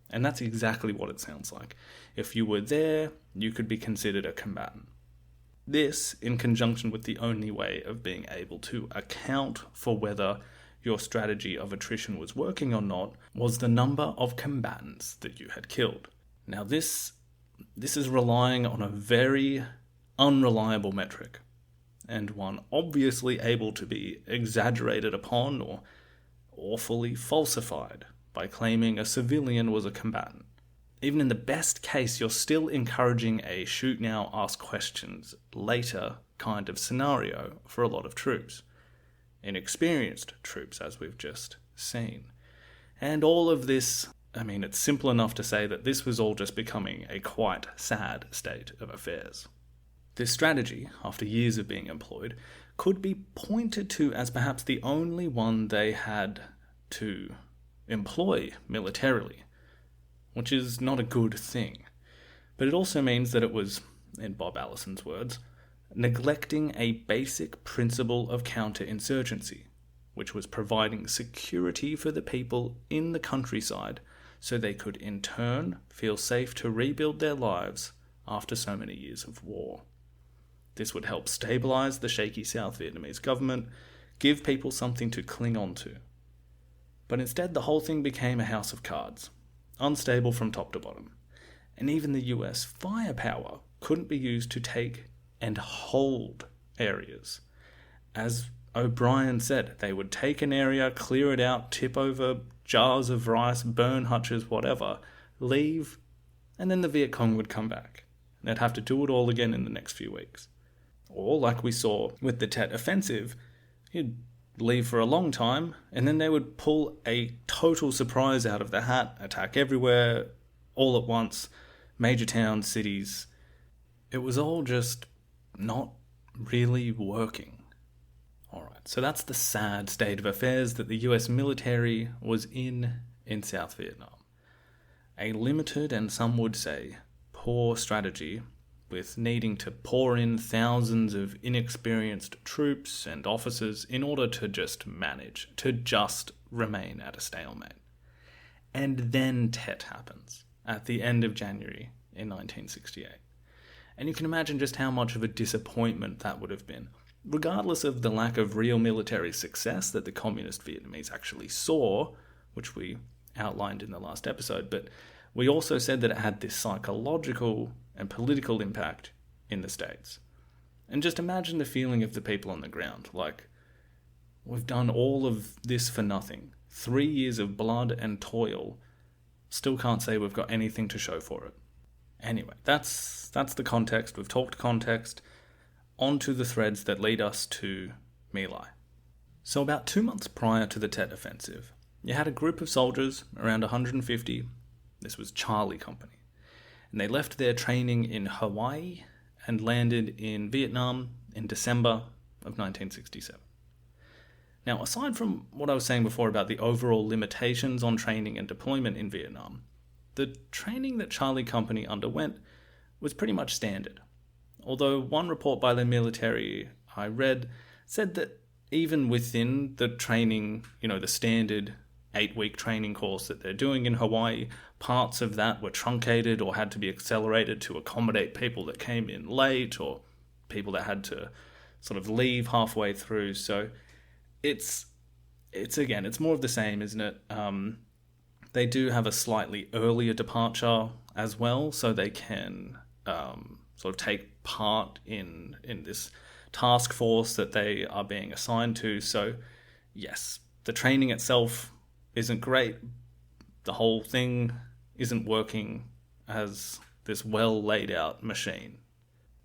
And that's exactly what it sounds like. If you were there, you could be considered a combatant. This, in conjunction with the only way of being able to account for whether your strategy of attrition was working or not, was the number of combatants that you had killed. Now this is relying on a very unreliable metric, and one obviously able to be exaggerated upon or awfully falsified by claiming a civilian was a combatant. Even in the best case, you're still encouraging a shoot now, ask questions later kind of scenario for a lot of troops. Inexperienced troops, as we've just seen. And all of this, it's simple enough to say that this was all just becoming a quite sad state of affairs. This strategy, after years of being employed, could be pointed to as perhaps the only one they had to employ militarily, which is not a good thing. But it also means that it was, in Bob Allison's words, neglecting a basic principle of counterinsurgency, which was providing security for the people in the countryside so they could in turn feel safe to rebuild their lives after so many years of war. This would help stabilise the shaky South Vietnamese government, give people something to cling on to. But instead, the whole thing became a house of cards, unstable from top to bottom. And even the US firepower couldn't be used to take and hold areas. As O'Brien said, they would take an area, clear it out, tip over jars of rice, burn hutches, whatever, leave, and then the Viet Cong would come back. They'd have to do it all again in the next few weeks. Or, like we saw with the Tet Offensive, you'd leave for a long time, and then they would pull a total surprise out of the hat, attack everywhere, all at once, major towns, cities. It was all just not really working. Alright, so that's the sad state of affairs that the US military was in South Vietnam. A limited, and some would say, poor strategy, with needing to pour in thousands of inexperienced troops and officers in order to just manage, to just remain at a stalemate. And then Tet happens, at the end of January in 1968. And you can imagine just how much of a disappointment that would have been, regardless of the lack of real military success that the Communist Vietnamese actually saw, which we outlined in the last episode, but we also said that it had this psychological and political impact in the States. And just imagine the feeling of the people on the ground, like, we've done all of this for nothing. 3 years of blood and toil, still can't say we've got anything to show for it. Anyway, that's the context. We've talked context. On to the threads that lead us to My Lai. So about 2 months prior to the Tet Offensive, you had a group of soldiers, around 150, this was Charlie Company, and they left their training in Hawaii and landed in Vietnam in December of 1967. Now, aside from what I was saying before about the overall limitations on training and deployment in Vietnam, the training that Charlie Company underwent was pretty much standard. Although one report by the military I read said that even within the training, the standard 8-week training course that they're doing in Hawaii, parts of that were truncated or had to be accelerated to accommodate people that came in late or people that had to sort of leave halfway through. So it's more of the same, isn't it? They do have a slightly earlier departure as well, so they can sort of take part in this task force that they are being assigned to. So yes, the training itself isn't great. The whole thing isn't working as this well laid out machine.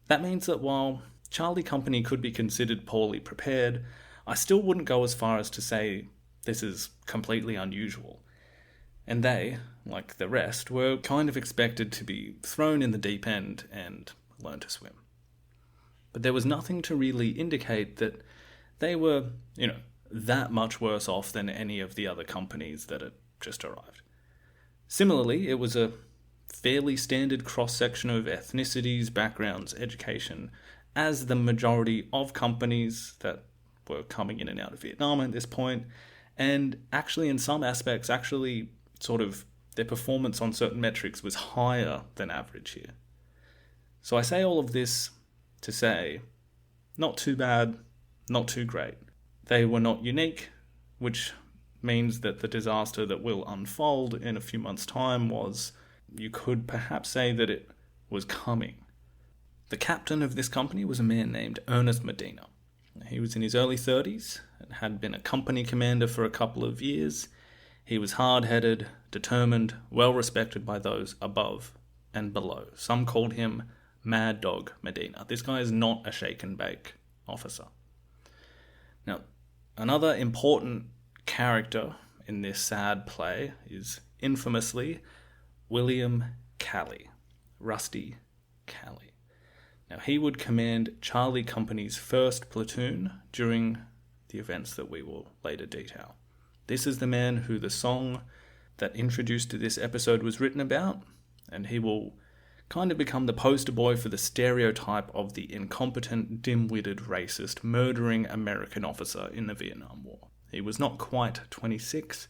That means that while Charlie Company could be considered poorly prepared, I still wouldn't go as far as to say this is completely unusual. And they, like the rest, were kind of expected to be thrown in the deep end and learn to swim. But there was nothing to really indicate that they were, that much worse off than any of the other companies that had just arrived. Similarly, it was a fairly standard cross-section of ethnicities, backgrounds, education, as the majority of companies that were coming in and out of Vietnam at this point, and actually in some aspects, sort of their performance on certain metrics was higher than average here. So I say all of this to say, not too bad, not too great. They were not unique, which means that the disaster that will unfold in a few months' time was, you could perhaps say that it was coming. The captain of this company was a man named Ernest Medina. He was in his early 30s and had been a company commander for a couple of years. He was hard-headed, determined, well-respected by those above and below. Some called him Mad Dog Medina. This guy is not a shake-and-bake officer. Now, another important character in this sad play is infamously William Calley, Rusty Calley. Now, he would command Charlie Company's 1st platoon during the events that we will later detail. This is the man who the song that introduced to this episode was written about, and he will kind of become the poster boy for the stereotype of the incompetent, dim-witted, racist, murdering American officer in the Vietnam War. He was not quite 26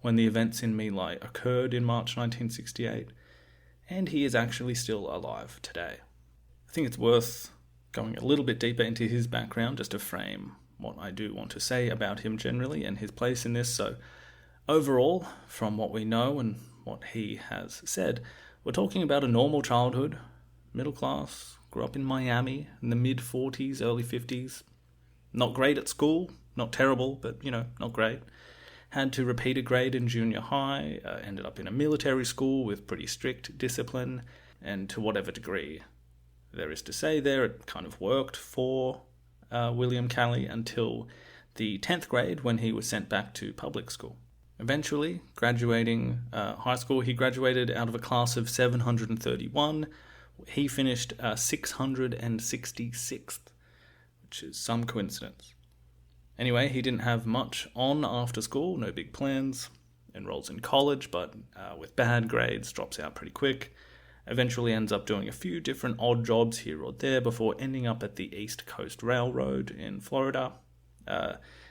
when the events in My Lai occurred in March 1968, and he is actually still alive today. I think it's worth going a little bit deeper into his background just to frame what I do want to say about him generally and his place in this. So overall, from what we know and what he has said, we're talking about a normal childhood, middle class, grew up in Miami in the mid-40s, early 50s. Not great at school, not terrible, but, not great. Had to repeat a grade in junior high, ended up in a military school with pretty strict discipline, and to whatever degree there is to say there, it kind of worked for William Calley until the 10th grade when he was sent back to public school. Eventually, graduating high school, he graduated out of a class of 731. He finished 666th, which is some coincidence. Anyway, he didn't have much on after school, no big plans. Enrolls in college, but with bad grades, drops out pretty quick. Eventually ends up doing a few different odd jobs here or there before ending up at the East Coast Railroad in Florida.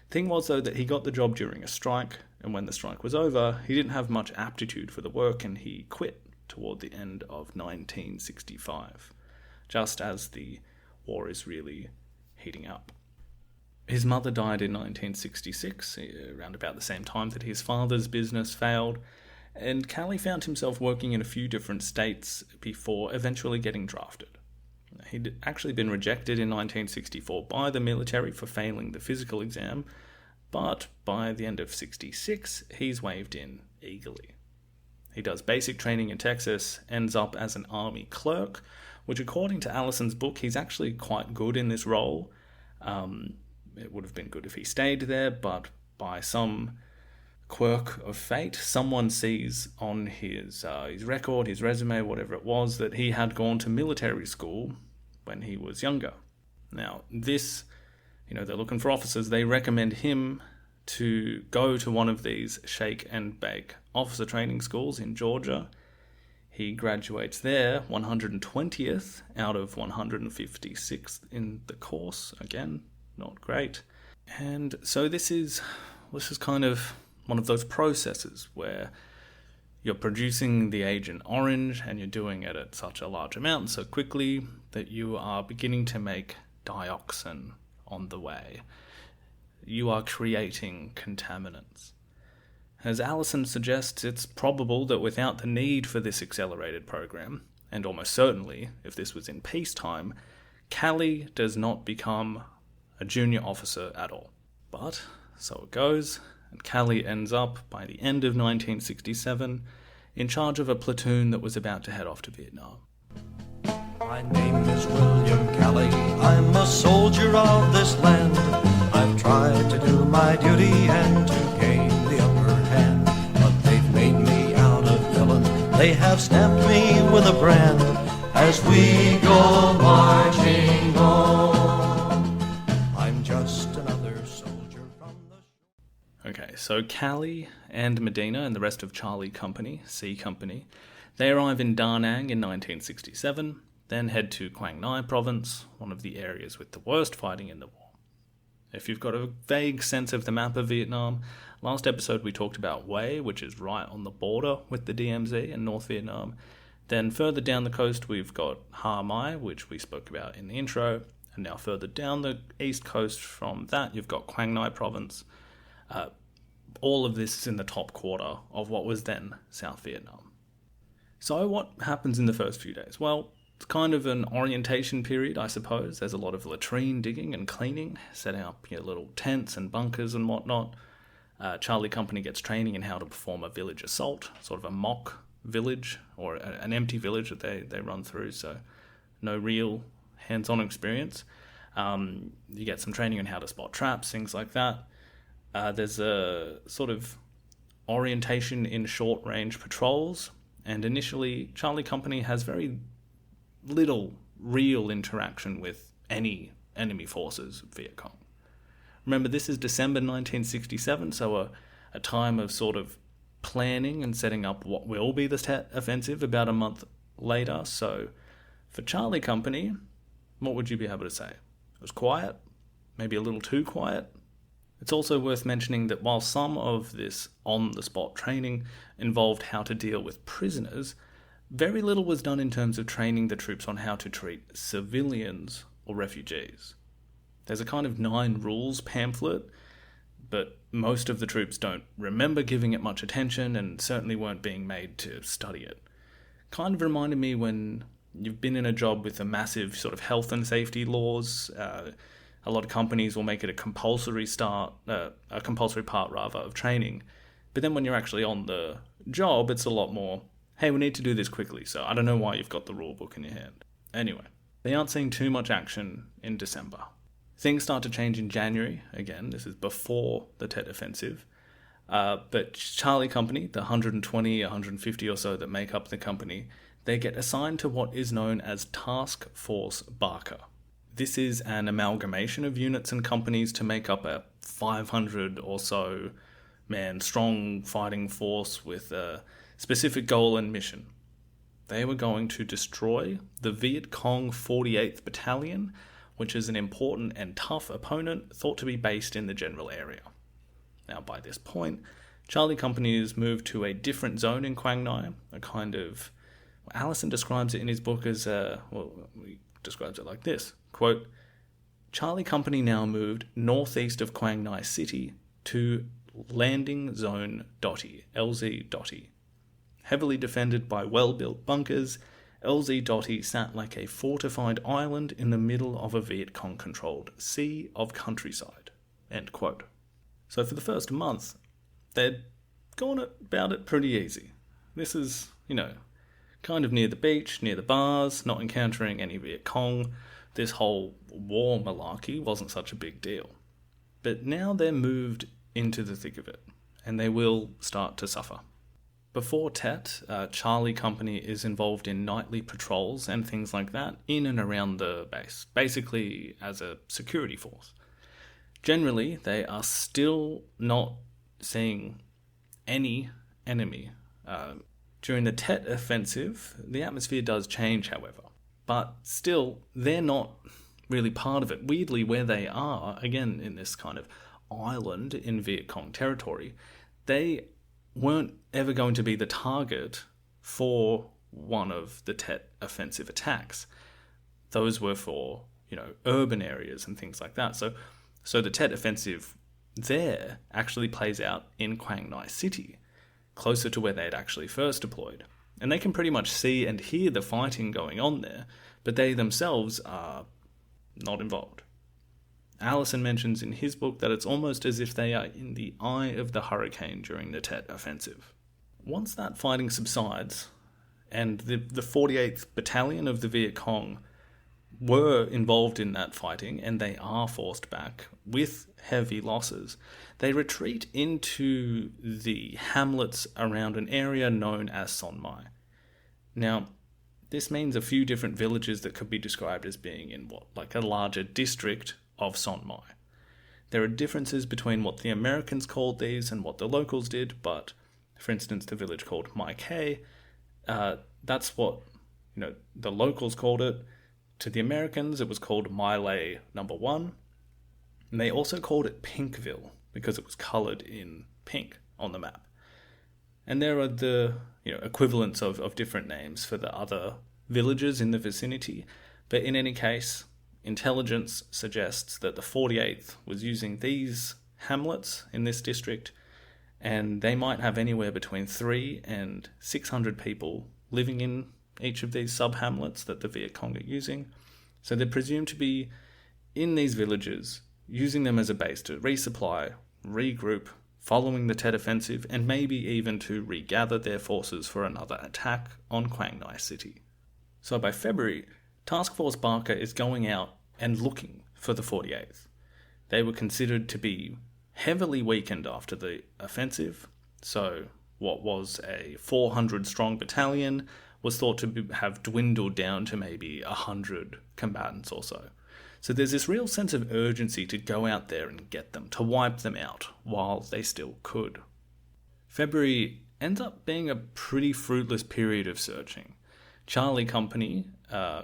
Thing was, though, that he got the job during a strike, and when the strike was over, he didn't have much aptitude for the work, and he quit toward the end of 1965, just as the war is really heating up. His mother died in 1966, around about the same time that his father's business failed, and Calley found himself working in a few different states before eventually getting drafted. He'd actually been rejected in 1964 by the military for failing the physical exam, but by the end of 66, he's waved in eagerly. He does basic training in Texas, ends up as an army clerk, which according to Allison's book, he's actually quite good in this role. It would have been good if he stayed there, but by some quirk of fate, someone sees on his record, his resume, whatever it was, that he had gone to military school when he was younger. Now, this, they're looking for officers. They recommend him to go to one of these shake and bake officer training schools in Georgia. He graduates there 120th out of 156th in the course. Again, not great. And so this is kind of one of those processes where you're producing the Agent Orange and you're doing it at such a large amount so quickly that you are beginning to make dioxin on the way. You are creating contaminants. As Allison suggests, it's probable that without the need for this accelerated program, and almost certainly if this was in peacetime, Calley does not become a junior officer at all. But so it goes, and Calley ends up, by the end of 1967, in charge of a platoon that was about to head off to Vietnam. My name is William Calley, I'm a soldier of this land. I've tried to do my duty and to gain the upper hand, but they've made me out a villain, they have stamped me with a brand. As we go marching home, I'm just another soldier from the shore. Okay, so Calley and Medina and the rest of Charlie Company, C Company, they arrive in Da Nang in 1967, then head to Quang Ngai province, one of the areas with the worst fighting in the war. If you've got a vague sense of the map of Vietnam, last episode we talked about Hue, which is right on the border with the DMZ and North Vietnam. Then further down the coast we've got Ha Mai, which we spoke about in the intro, and now further down the east coast from that you've got Quang Ngai province. All of this is in the top quarter of what was then South Vietnam. So what happens in the first few days? Well, it's kind of an orientation period, I suppose. There's a lot of latrine digging and cleaning, setting up little tents and bunkers and whatnot. Charlie Company gets training in how to perform a village assault, sort of a mock village, or an empty village that they run through, so no real hands-on experience. You get some training on how to spot traps, things like that. There's a sort of orientation in short-range patrols, and initially Charlie Company has very little real interaction with any enemy forces of Viet Cong. Remember, this is December 1967, so a time of sort of planning and setting up what will be the Tet Offensive about a month later. So for Charlie Company, what would you be able to say? It was quiet, maybe a little too quiet. It's also worth mentioning that while some of this on-the-spot training involved how to deal with prisoners, very little was done in terms of training the troops on how to treat civilians or refugees. There's a kind of 9 rules pamphlet, but most of the troops don't remember giving it much attention and certainly weren't being made to study it. Kind of reminded me when you've been in a job with a massive sort of health and safety laws. A lot of companies will make it a compulsory part of training. But then when you're actually on the job, it's a lot more, hey, we need to do this quickly, so I don't know why you've got the rule book in your hand. Anyway, they aren't seeing too much action in December. Things start to change in January. Again, this is before the Tet Offensive. But Charlie Company, the 120, 150 or so that make up the company, they get assigned to what is known as Task Force Barker. This is an amalgamation of units and companies to make up a 500 or so man strong fighting force with a specific goal and mission. They were going to destroy the Viet Cong 48th Battalion, which is an important and tough opponent thought to be based in the general area. Now, by this point, Charlie Company has moved to a different zone in Quang Ngai, a kind of... Allison describes it in his book as he describes it like this, quote, Charlie Company now moved northeast of Quang Ngai City to Landing Zone Dotty, LZ Dotty. Heavily defended by well-built bunkers, LZ Dotty sat like a fortified island in the middle of a Viet Cong-controlled sea of countryside. End quote. So for the first month, they'd gone about it pretty easy. This is, kind of near the beach, near the bars, not encountering any Viet Cong. This whole war malarkey wasn't such a big deal. But now they're moved into the thick of it, and they will start to suffer. Before Tet, Charlie Company is involved in nightly patrols and things like that in and around the base, basically as a security force. Generally, they are still not seeing any enemy. During the Tet Offensive, the atmosphere does change, however. But still, they're not really part of it. Weirdly, where they are, again, in this kind of island in Viet Cong territory, they weren't ever going to be the target for one of the Tet Offensive attacks. Those were for, urban areas and things like that. So the Tet Offensive there actually plays out in Quang Ngai City, closer to where they had actually first deployed. And they can pretty much see and hear the fighting going on there, but they themselves are not involved. Allison mentions in his book that it's almost as if they are in the eye of the hurricane during the Tet Offensive. Once that fighting subsides, and the 48th Battalion of the Viet Cong were involved in that fighting, and they are forced back with heavy losses, they retreat into the hamlets around an area known as Son Mai. Now, this means a few different villages that could be described as being in a larger district of Son Mai. There are differences between what the Americans called these and what the locals did, but for instance, the village called My Lai, that's what the locals called it. To the Americans, it was called My Lai No. 1, and they also called it Pinkville because it was coloured in pink on the map. And there are the equivalents of different names for the other villages in the vicinity, but in any case, intelligence suggests that the 48th was using these hamlets in this district, and they might have anywhere between 300 and 600 people living in each of these sub-hamlets that the Viet Cong are using. So they're presumed to be in these villages, using them as a base to resupply, regroup, following the Tet Offensive, and maybe even to regather their forces for another attack on Quang Ngai City. So by February, Task Force Barker is going out and looking for the 48th. They were considered to be heavily weakened after the offensive, so what was a 400-strong battalion was thought to have dwindled down to maybe 100 combatants or so. So there's this real sense of urgency to go out there and get them, to wipe them out while they still could. February ends up being a pretty fruitless period of searching. Charlie Company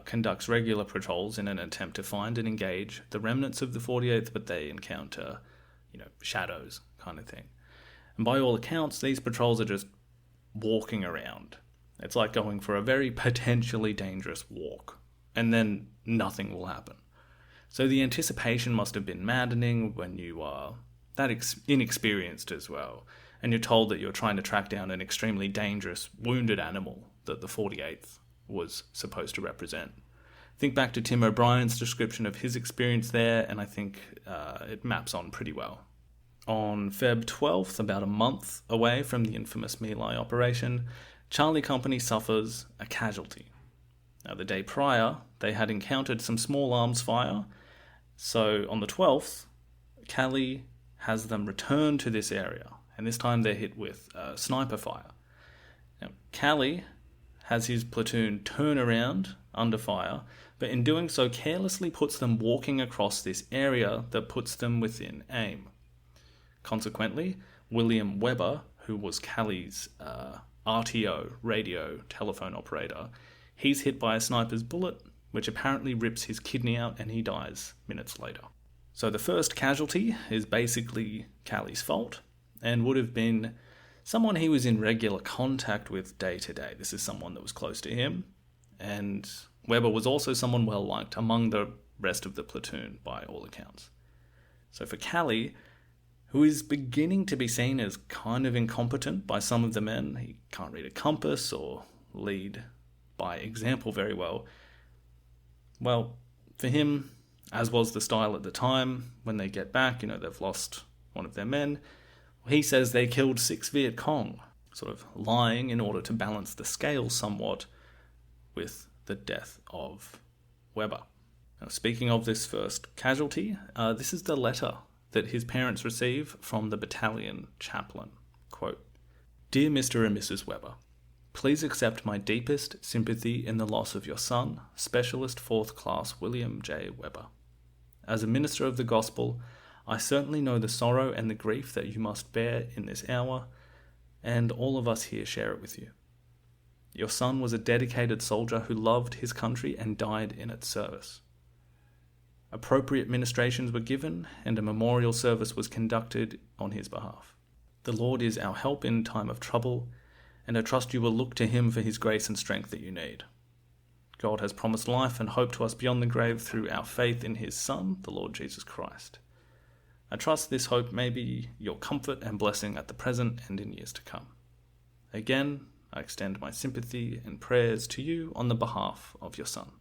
conducts regular patrols in an attempt to find and engage the remnants of the 48th, but they encounter shadows kind of thing. And by all accounts, these patrols are just walking around. It's like going for a very potentially dangerous walk, and then nothing will happen. So the anticipation must have been maddening when you are that inexperienced as well, and you're told that you're trying to track down an extremely dangerous, wounded animal that the 48th was supposed to represent. Think back to Tim O'Brien's description of his experience there, and I think it maps on pretty well. On Feb 12th, about a month away from the infamous My Lai operation, Charlie Company suffers a casualty. Now, the day prior, they had encountered some small arms fire, so on the 12th, Calley has them return to this area, and this time they're hit with sniper fire. Now, Calley has his platoon turn around under fire, but in doing so carelessly puts them walking across this area that puts them within aim. Consequently, William Webber, who was Calley's RTO, radio telephone operator, he's hit by a sniper's bullet, which apparently rips his kidney out, and he dies minutes later. So the first casualty is basically Calley's fault, and would have been someone he was in regular contact with day to day. This is someone that was close to him, and Webber was also someone well liked among the rest of the platoon by all accounts. So for Calley, who is beginning to be seen as kind of incompetent by some of the men, he can't read a compass or lead by example very well. Well, for him, as was the style at the time, when they get back, they've lost one of their men, he says they killed 6 Viet Cong, sort of lying in order to balance the scale somewhat with the death of Webber. Now, speaking of this first casualty, this is the letter that his parents receive from the battalion chaplain. Quote, "Dear Mr. and Mrs. Webber, please accept my deepest sympathy in the loss of your son, Specialist 4th Class William J. Webber. As a minister of the gospel, I certainly know the sorrow and the grief that you must bear in this hour, and all of us here share it with you. Your son was a dedicated soldier who loved his country and died in its service. Appropriate ministrations were given, and a memorial service was conducted on his behalf. The Lord is our help in time of trouble, and I trust you will look to him for his grace and strength that you need. God has promised life and hope to us beyond the grave through our faith in his Son, the Lord Jesus Christ. I trust this hope may be your comfort and blessing at the present and in years to come. Again, I extend my sympathy and prayers to you on the behalf of your son."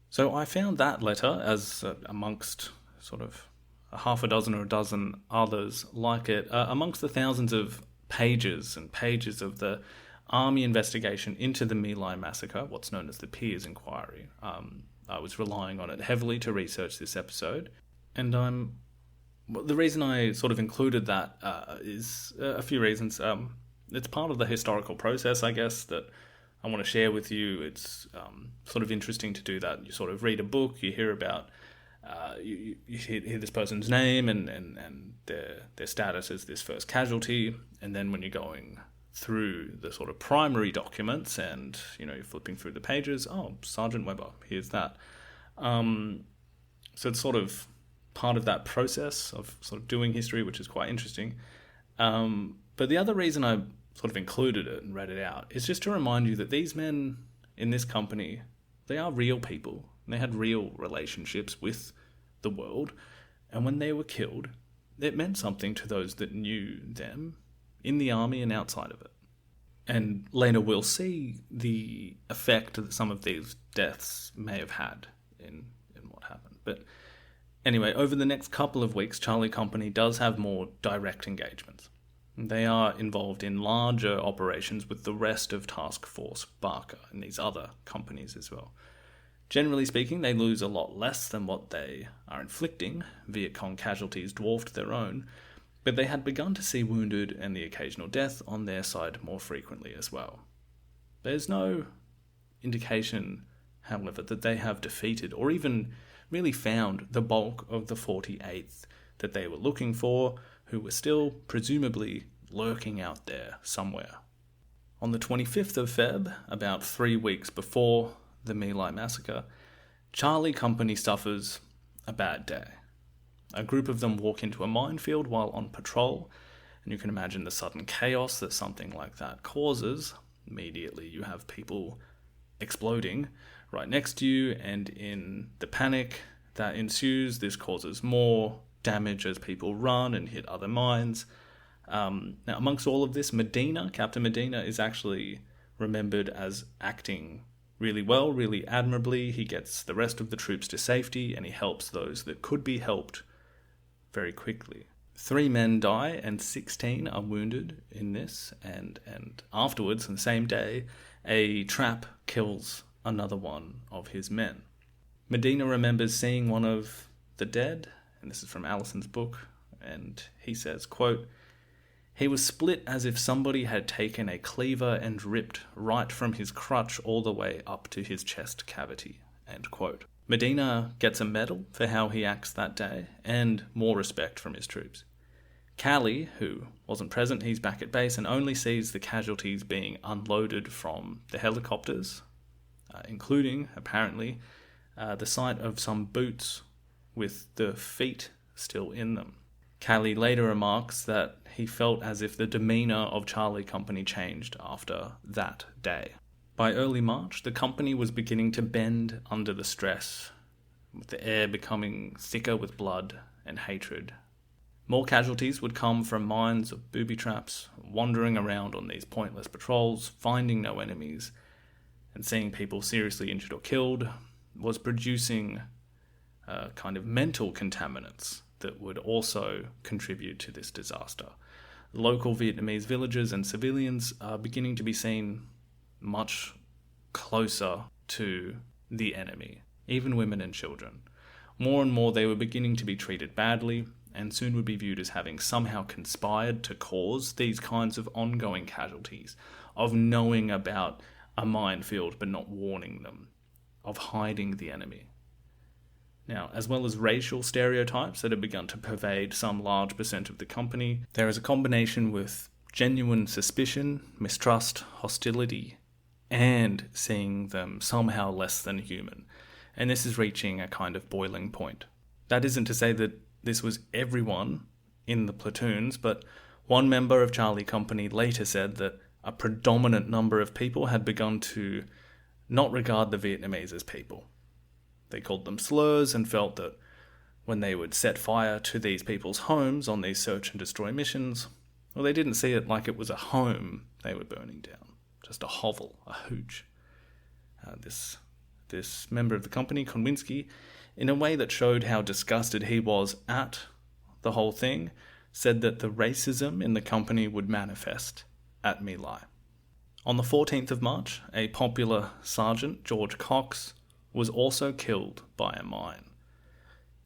So I found that letter, as amongst sort of a half a dozen or a dozen others like it, amongst the thousands of pages and pages of the Army investigation into the My Lai Massacre, what's known as the Peers Inquiry. I was relying on it heavily to research this episode, and the reason I sort of included that is a few reasons. It's part of the historical process, I guess, that I want to share with you. It's sort of interesting to do that. You sort of read a book, you hear about, you hear this person's name and their status as this first casualty, and then when you're going through the sort of primary documents and, you're flipping through the pages, oh, Sergeant Webber, here's that. So it's sort of part of that process of sort of doing history, which is quite interesting. But the other reason I sort of included it and read it out is just to remind you that these men in this company, they are real people. They had real relationships with the world. And when they were killed, it meant something to those that knew them in the army and outside of it. And later we'll see the effect that some of these deaths may have had in what happened. But anyway, over the next couple of weeks, Charlie Company does have more direct engagements. They are involved in larger operations with the rest of Task Force Barker and these other companies as well. Generally speaking, they lose a lot less than what they are inflicting. Viet Cong casualties dwarfed their own, but they had begun to see wounded and the occasional death on their side more frequently as well. There's no indication, however, that they have defeated or even really found the bulk of the 48th that they were looking for, who were still presumably lurking out there somewhere. On the 25th of Feb, about 3 weeks before the My Lai Massacre, Charlie Company suffers a bad day. A group of them walk into a minefield while on patrol, and you can imagine the sudden chaos that something like that causes. Immediately you have people exploding right next to you, and in the panic that ensues, this causes more damage as people run and hit other mines. Now, amongst all of this, Captain Medina, is actually remembered as acting really well, really admirably. He gets the rest of the troops to safety, and he helps those that could be helped very quickly. 3 men die and 16 are wounded in this, and afterwards, on the same day, a trap kills another one of his men. Medina remembers seeing one of the dead, and this is from Allison's book, and he says, quote, "He was split as if somebody had taken a cleaver and ripped right from his crutch all the way up to his chest cavity." End quote. Medina gets a medal for how he acts that day, and more respect from his troops. Calley, who wasn't present, he's back at base and only sees the casualties being unloaded from the helicopters, including, apparently, the sight of some boots with the feet still in them. Calley later remarks that he felt as if the demeanour of Charlie Company changed after that day. By early March, the company was beginning to bend under the stress, with the air becoming thicker with blood and hatred. More casualties would come from mines of booby traps, wandering around on these pointless patrols, finding no enemies, and seeing people seriously injured or killed was producing kind of mental contaminants that would also contribute to this disaster. Local Vietnamese villagers and civilians are beginning to be seen much closer to the enemy, even women and children. More and more they were beginning to be treated badly, and soon would be viewed as having somehow conspired to cause these kinds of ongoing casualties, of knowing about a minefield but not warning them, of hiding the enemy. Now, as well as racial stereotypes that have begun to pervade some large percent of the company, there is a combination with genuine suspicion, mistrust, hostility, and seeing them somehow less than human. And this is reaching a kind of boiling point. That isn't to say that this was everyone in the platoons, but one member of Charlie Company later said that a predominant number of people had begun to not regard the Vietnamese as people. They called them slurs and felt that when they would set fire to these people's homes on these search and destroy missions, well, they didn't see it like it was a home they were burning down, just a hovel, a hooch. This member of the company, Konwinski, in a way that showed how disgusted he was at the whole thing, said that the racism in the company would manifest at My Lai. On the 14th of March, a popular sergeant, George Cox, was also killed by a mine.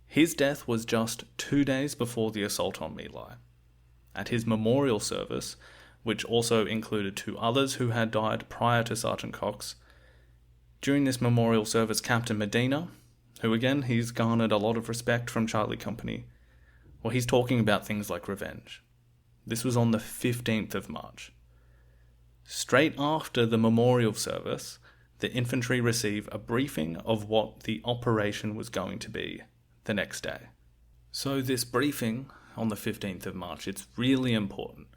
His death was just 2 days before the assault on My Lai. At his memorial service, which also included 2 others who had died prior to Sergeant Cox, during this memorial service, Captain Medina, who again, he's garnered a lot of respect from Charlie Company, well, he's talking about things like revenge. This was on the 15th of March. Straight after the memorial service, the infantry receive a briefing of what the operation was going to be the next day. So this briefing on the 15th of March, it's really important.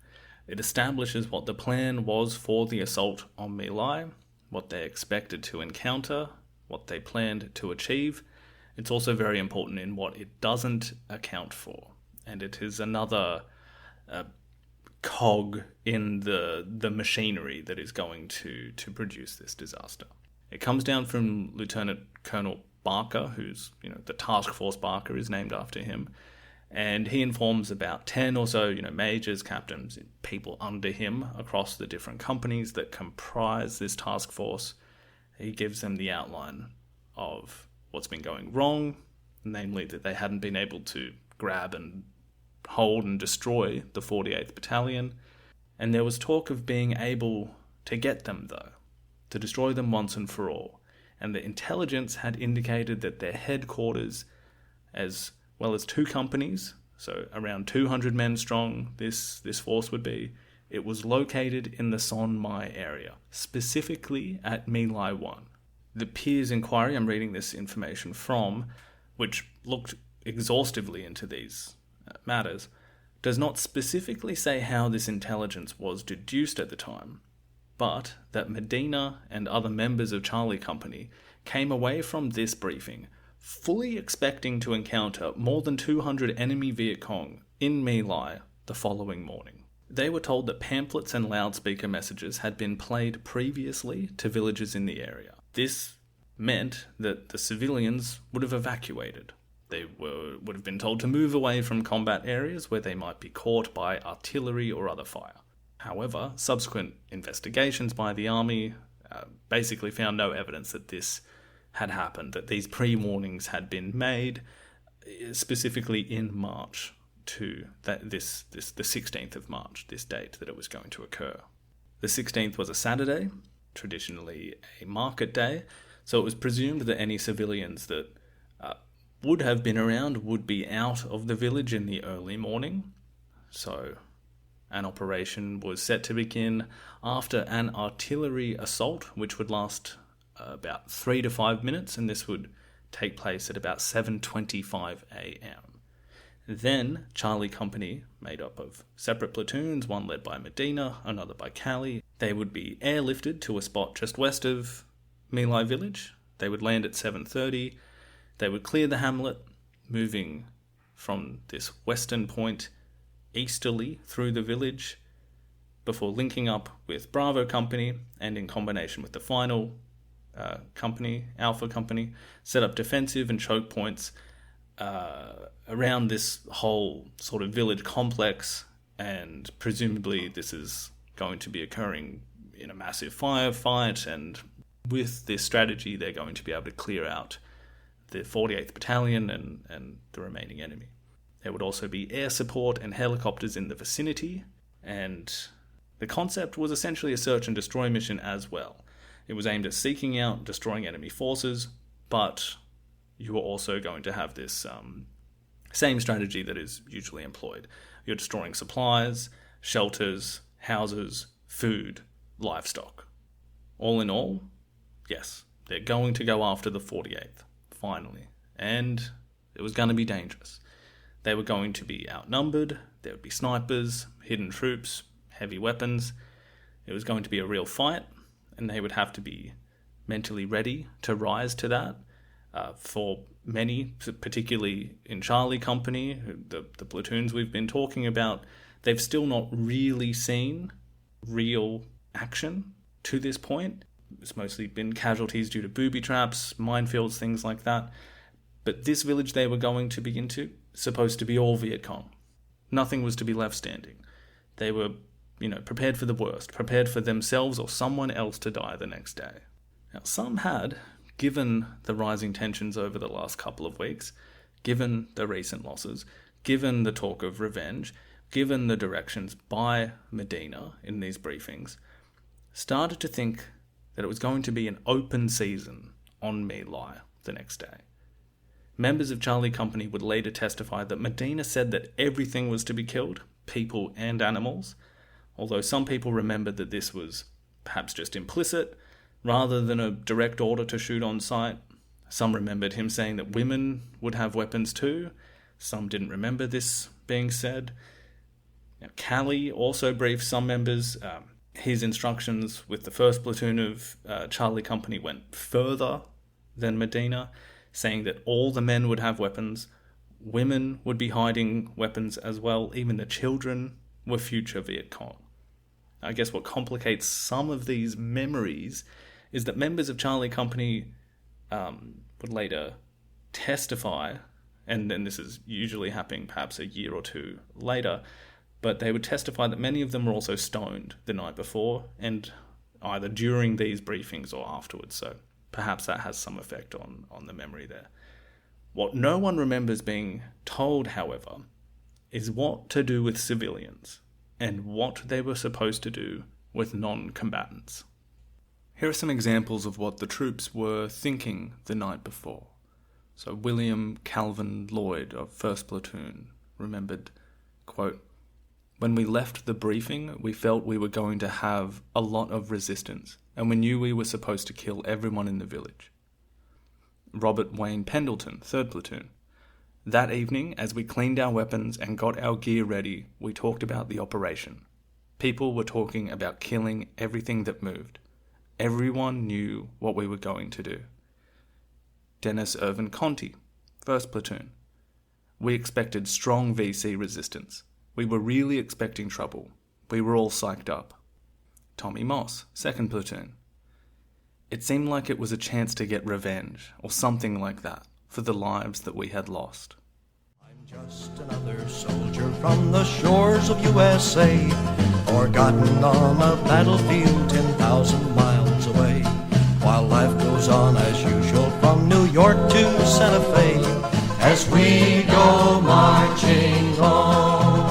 It establishes what the plan was for the assault on My Lai, what they expected to encounter, what they planned to achieve. It's also very important in what it doesn't account for. And it is another cog in the machinery that is going to produce this disaster. It comes down from Lieutenant Colonel Barker, who's, the Task Force Barker is named after him, and he informs about 10 or so, majors, captains, people under him across the different companies that comprise this task force. He gives them the outline of what's been going wrong, namely that they hadn't been able to grab and hold and destroy the 48th Battalion, and there was talk of being able to get them, though, to destroy them once and for all, and the intelligence had indicated that their headquarters, as well as 2 companies, so around 200 men strong this force would be, it was located in the Son Mai area, specifically at My Lai 1. The Peers Inquiry I'm reading this information from, which looked exhaustively into these matters, does not specifically say how this intelligence was deduced at the time, but that Medina and other members of Charlie Company came away from this briefing fully expecting to encounter more than 200 enemy Viet Cong in My Lai the following morning. They were told that pamphlets and loudspeaker messages had been played previously to villagers in the area. This meant that the civilians would have evacuated. They would have been told to move away from combat areas where they might be caught by artillery or other fire. However, subsequent investigations by the army basically found no evidence that this had happened, that these pre-warnings had been made specifically in March to the 16th of March, this date that it was going to occur. The 16th was a Saturday, traditionally a market day, so it was presumed that any civilians that would have been around would be out of the village in the early morning. So an operation was set to begin after an artillery assault, which would last about 3 to 5 minutes, and this would take place at about 7:25 a.m. Then Charlie Company, made up of separate platoons, one led by Medina, another by Calley, they would be airlifted to a spot just west of My Lai village. They would land at 7:30. They would clear the hamlet, moving from this western point easterly through the village before linking up with Bravo Company and, in combination with the final company, Alpha Company, set up defensive and choke points around this whole sort of village complex, and presumably this is going to be occurring in a massive firefight, and with this strategy they're going to be able to clear out the 48th Battalion and the remaining enemy. There would also be air support and helicopters in the vicinity, and the concept was essentially a search and destroy mission as well. It was aimed at seeking out, destroying enemy forces, but you were also going to have this same strategy that is usually employed. You're destroying supplies, shelters, houses, food, livestock. All in all, yes, they're going to go after the 48th, finally. And it was going to be dangerous. They were going to be outnumbered, there would be snipers, hidden troops, heavy weapons. It was going to be a real fight, and they would have to be mentally ready to rise to that. For many, particularly in Charlie Company, the platoons we've been talking about, they've still not really seen real action to this point. It's mostly been casualties due to booby traps, minefields, things like that. But this village they were going to be into, supposed to be all Viet Cong. Nothing was to be left standing. They were, prepared for the worst, prepared for themselves or someone else to die the next day. Now, some had, given the rising tensions over the last couple of weeks, given the recent losses, given the talk of revenge, given the directions by Medina in these briefings, started to think that it was going to be an open season on My Lai the next day. Members of Charlie Company would later testify that Medina said that everything was to be killed, people and animals, although some people remembered that this was perhaps just implicit, rather than a direct order to shoot on sight. Some remembered him saying that women would have weapons too. Some didn't remember this being said. Now, Calley also briefed some members. His instructions with the 1st platoon of Charlie Company went further than Medina, saying that all the men would have weapons, women would be hiding weapons as well, even the children were future Viet Cong. I guess what complicates some of these memories is that members of Charlie Company would later testify, and then this is usually happening perhaps a year or two later, but they would testify that many of them were also stoned the night before, and either during these briefings or afterwards, so perhaps that has some effect on the memory there. What no one remembers being told, however, is what to do with civilians, and what they were supposed to do with non-combatants. Here are some examples of what the troops were thinking the night before. So William Calvin Lloyd of 1st Platoon remembered, quote, "When we left the briefing, we felt we were going to have a lot of resistance, and we knew we were supposed to kill everyone in the village." Robert Wayne Pendleton, 3rd Platoon. That evening, as we cleaned our weapons and got our gear ready, we talked about the operation. People were talking about killing everything that moved. Everyone knew what we were going to do. Dennis Irvin Conti, 1st Platoon. We expected strong VC resistance. We were really expecting trouble. We were all psyched up. Tommy Moss, 2nd Platoon. It seemed like it was a chance to get revenge, or something like that, for the lives that we had lost. I'm just another soldier from the shores of USA, forgotten on a battlefield 10,000 miles away. While life goes on as usual from New York to Santa Fe, as we go marching on.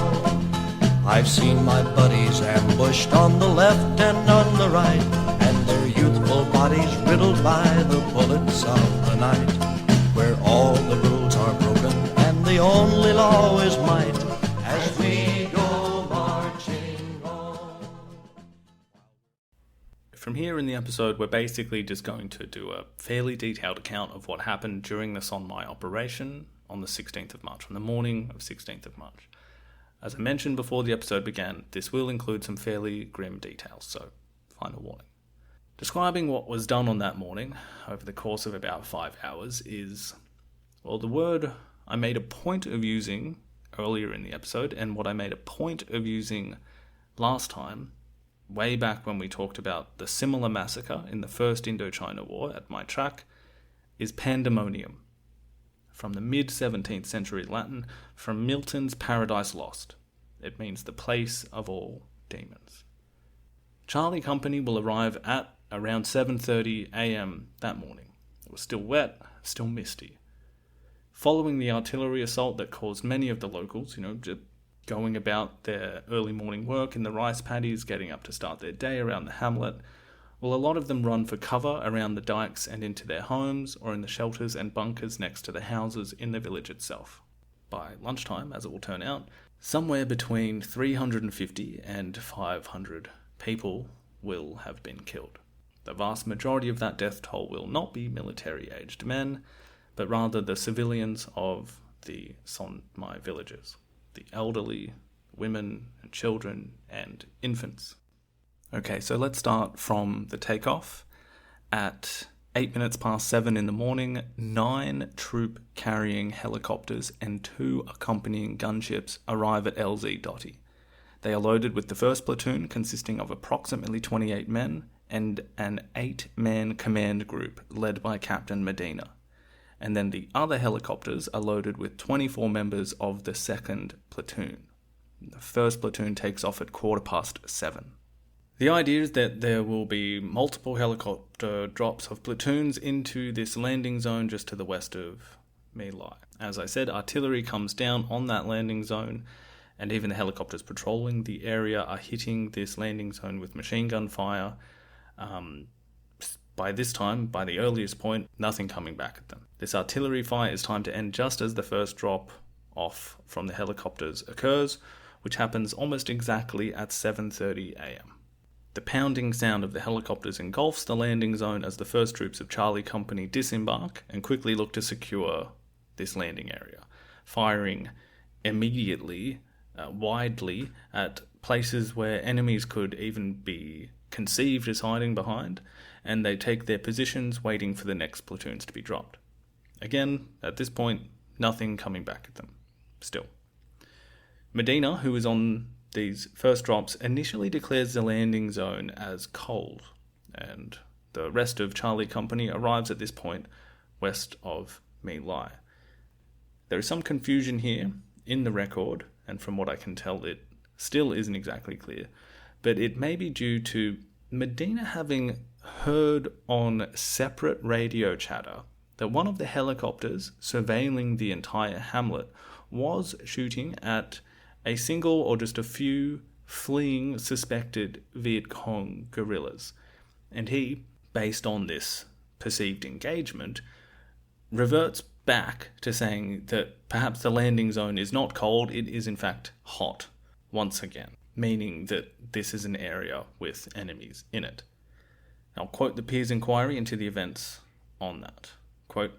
I've seen my buddies ambushed on the left and on the right, and their youthful bodies riddled by the bullets of the night, where all the rules are broken and the only law is might, as we go marching on. From here in the episode, we're basically just going to do a fairly detailed account of what happened during the Son Mai operation on the 16th of March, on the morning of 16th of March. As I mentioned before the episode began, this will include some fairly grim details, so final warning. Describing what was done on that morning, over the course of about 5 hours, is, well, the word I made a point of using earlier in the episode, and what I made a point of using last time, way back when we talked about the similar massacre in the First Indochina War at My Track, is pandemonium. From the mid-17th century Latin, from Milton's Paradise Lost. It means the place of all demons. Charlie Company will arrive at around 7:30 a.m. that morning. It was still wet, still misty. Following the artillery assault that caused many of the locals, just going about their early morning work in the rice paddies, getting up to start their day around the hamlet, well, a lot of them run for cover around the dikes and into their homes or in the shelters and bunkers next to the houses in the village itself. By lunchtime, as it will turn out, somewhere between 350 and 500 people will have been killed. The vast majority of that death toll will not be military-aged men, but rather the civilians of the Son Mai villages, the elderly, women and children and infants. Okay, so let's start from the takeoff. At 7:08 in the morning, 9 troop-carrying helicopters and 2 accompanying gunships arrive at LZ Dotty. They are loaded with the 1st platoon, consisting of approximately 28 men, and an 8-man command group led by Captain Medina. And then the other helicopters are loaded with 24 members of the 2nd platoon. The 1st platoon takes off at 7:15. The idea is that there will be multiple helicopter drops of platoons into this landing zone just to the west of My Lai. As I said, artillery comes down on that landing zone, and even the helicopters patrolling the area are hitting this landing zone with machine gun fire. By this time, by the earliest point, nothing coming back at them. This artillery fire is timed to end just as the first drop off from the helicopters occurs, which happens almost exactly at 7:30 a.m. The pounding sound of the helicopters engulfs the landing zone as the first troops of Charlie Company disembark and quickly look to secure this landing area, firing immediately, widely, at places where enemies could even be conceived as hiding behind, and they take their positions waiting for the next platoons to be dropped. Again, at this point, nothing coming back at them. Still. Medina, who is on these first drops, initially declares the landing zone as cold, and the rest of Charlie Company arrives at this point west of My Lai. There is some confusion here in the record, and from what I can tell it still isn't exactly clear, but it may be due to Medina having heard on separate radio chatter that one of the helicopters surveilling the entire hamlet was shooting at a single or just a few fleeing suspected Viet Cong guerrillas. And he, based on this perceived engagement, reverts back to saying that perhaps the landing zone is not cold, it is in fact hot, once again, meaning that this is an area with enemies in it. I'll quote the Peers' inquiry into the events on that. Quote,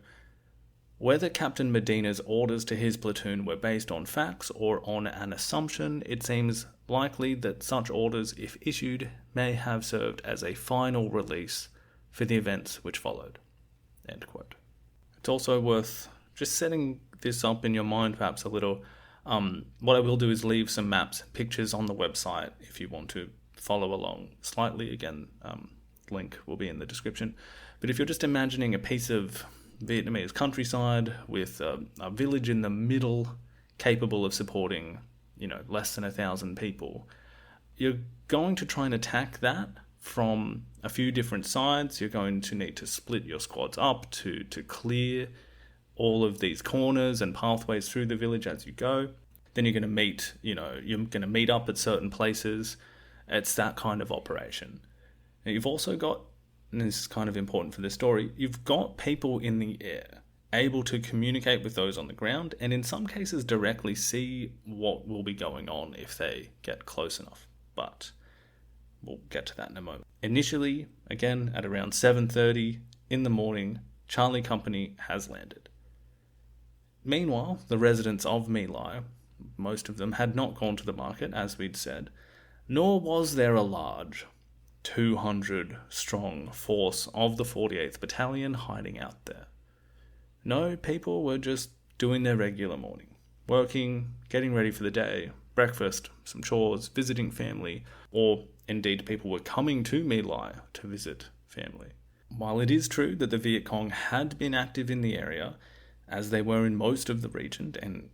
Whether Captain Medina's orders to his platoon were based on facts or on an assumption, it seems likely that such orders, if issued, may have served as a final release for the events which followed." End quote. It's also worth just setting this up in your mind perhaps a little. What I will do is leave some maps, pictures on the website if you want to follow along slightly. Again, link will be in the description. But if you're just imagining a piece of Vietnamese countryside with a village in the middle capable of supporting, less than 1,000 people, you're going to try and attack that from a few different sides. You're going to need to split your squads up to clear all of these corners and pathways through the village as you go. Then you're going to meet up at certain places. It's that kind of operation. Now you've also got, and this is kind of important for this story, you've got people in the air able to communicate with those on the ground and in some cases directly see what will be going on if they get close enough. But we'll get to that in a moment. Initially, again, at around 7:30 in the morning, Charlie Company has landed. Meanwhile, the residents of My Lai, most of them had not gone to the market, as we'd said, nor was there a large 200-strong force of the 48th Battalion hiding out there. No, people were just doing their regular morning, working, getting ready for the day, breakfast, some chores, visiting family, or indeed people were coming to My Lai to visit family. While it is true that the Viet Cong had been active in the area, as they were in most of the region, and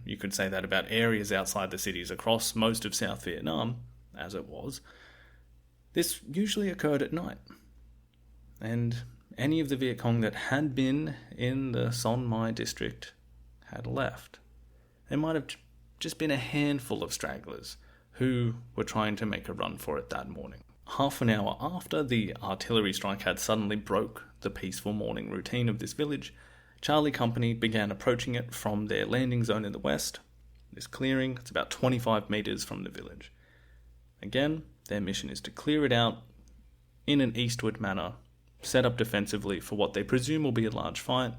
you could say that about areas outside the cities across most of South Vietnam, as it was, this usually occurred at night. And any of the Viet Cong that had been in the Son Mai district had left. There might have just been a handful of stragglers who were trying to make a run for it that morning. Half an hour after the artillery strike had suddenly broke the peaceful morning routine of this village, Charlie Company began approaching it from their landing zone in the west. This clearing, it's about 25 meters from the village. Again, their mission is to clear it out in an eastward manner, set up defensively for what they presume will be a large fight,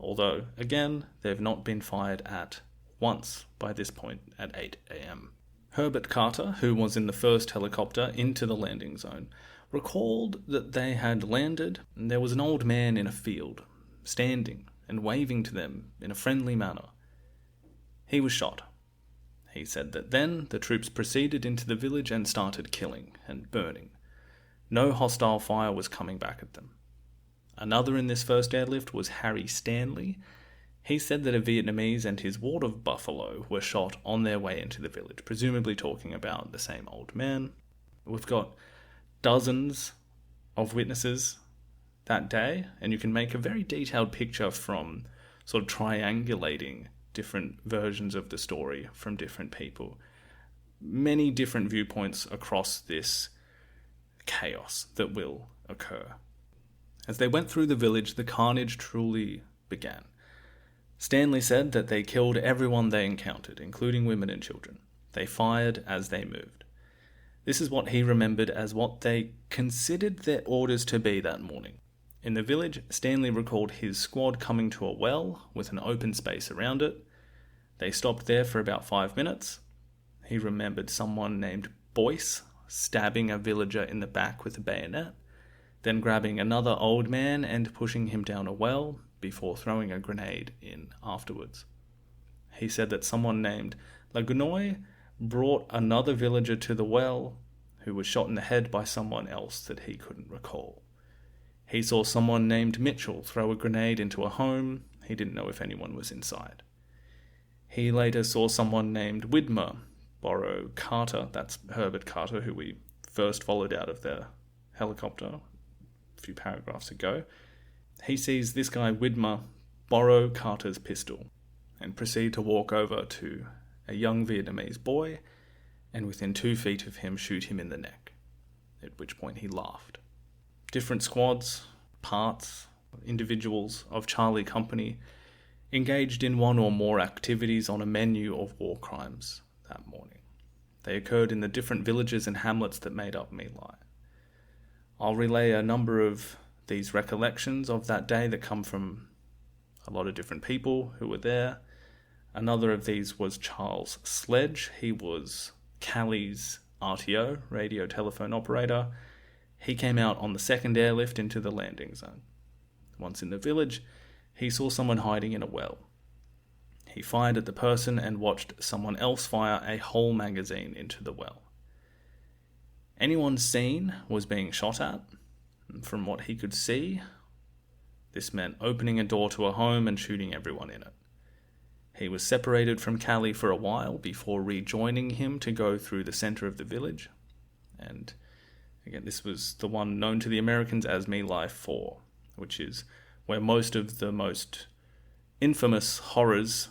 although, again, they've not been fired at once by this point at 8 a.m. Herbert Carter, who was in the first helicopter into the landing zone, recalled that they had landed and there was an old man in a field, standing and waving to them in a friendly manner. He was shot. He said that then the troops proceeded into the village and started killing and burning. No hostile fire was coming back at them. Another in this first airlift was Harry Stanley. He said that a Vietnamese and his ward of buffalo were shot on their way into the village, presumably talking about the same old man. We've got dozens of witnesses that day, and you can make a very detailed picture from sort of triangulating different versions of the story from different people. Many different viewpoints across this chaos that will occur. As they went through the village, the carnage truly began. Stanley said that they killed everyone they encountered, including women and children. They fired as they moved. This is what he remembered as what they considered their orders to be that morning. In the village, Stanley recalled his squad coming to a well with an open space around it. They stopped there for about 5 minutes. He remembered someone named Boyce stabbing a villager in the back with a bayonet, then grabbing another old man and pushing him down a well before throwing a grenade in afterwards. He said that someone named Lachlan brought another villager to the well who was shot in the head by someone else that he couldn't recall. He saw someone named Mitchell throw a grenade into a home. He didn't know if anyone was inside. He later saw someone named Widmer borrow Carter, that's Herbert Carter, who we first followed out of the helicopter a few paragraphs ago. He sees this guy Widmer borrow Carter's pistol and proceed to walk over to a young Vietnamese boy and within 2 feet of him shoot him in the neck, at which point he laughed. Different squads, parts, individuals of Charlie Company engaged in one or more activities on a menu of war crimes that morning. They occurred in the different villages and hamlets that made up My Lai. I'll relay a number of these recollections of that day that come from a lot of different people who were there. Another of these was Charles Sledge. He was Calley's RTO, radio telephone operator. He came out on the second airlift into the landing zone. Once in the village, he saw someone hiding in a well. He fired at the person and watched someone else fire a whole magazine into the well. Anyone seen was being shot at. From what he could see, this meant opening a door to a home and shooting everyone in it. He was separated from Calley for a while before rejoining him to go through the centre of the village. And again, this was the one known to the Americans as My Lai 4, which is where most of the most infamous horrors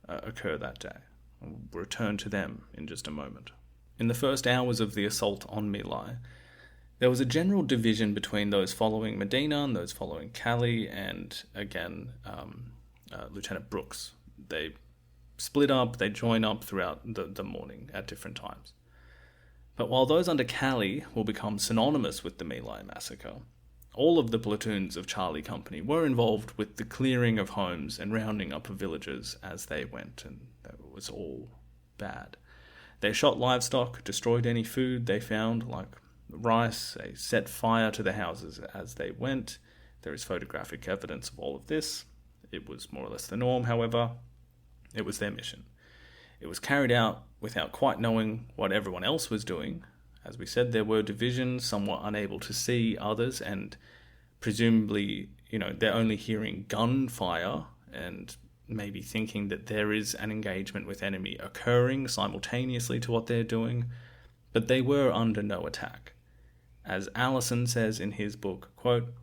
occur that day. We'll return to them in just a moment. In the first hours of the assault on My Lai, there was a general division between those following Medina and those following Calley and, again, Lieutenant Brooks. They split up, they join up throughout the morning at different times. But while those under Calley will become synonymous with the My Lai Massacre, all of the platoons of Charlie Company were involved with the clearing of homes and rounding up of villagers as they went, and that was all bad. They shot livestock, destroyed any food they found, like rice. They set fire to the houses as they went. There is photographic evidence of all of this. It was more or less the norm, however. It was their mission. It was carried out without quite knowing what everyone else was doing. As we said, there were divisions. Some were unable to see others, and presumably, they're only hearing gunfire and maybe thinking that there is an engagement with enemy occurring simultaneously to what they're doing, but they were under no attack. As Allison says in his book, quote,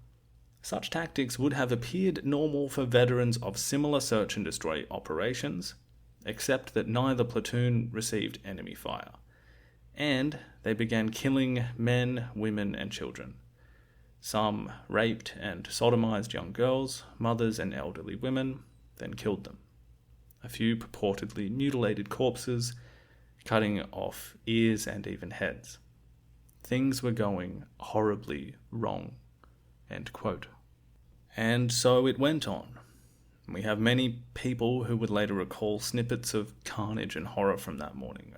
"Such tactics would have appeared normal for veterans of similar search and destroy operations, except that neither platoon received enemy fire. And they began killing men, women, and children. Some raped and sodomized young girls, mothers, and elderly women, then killed them. A few purportedly mutilated corpses, cutting off ears and even heads. Things were going horribly wrong." End quote. And so it went on. We have many people who would later recall snippets of carnage and horror from that morning.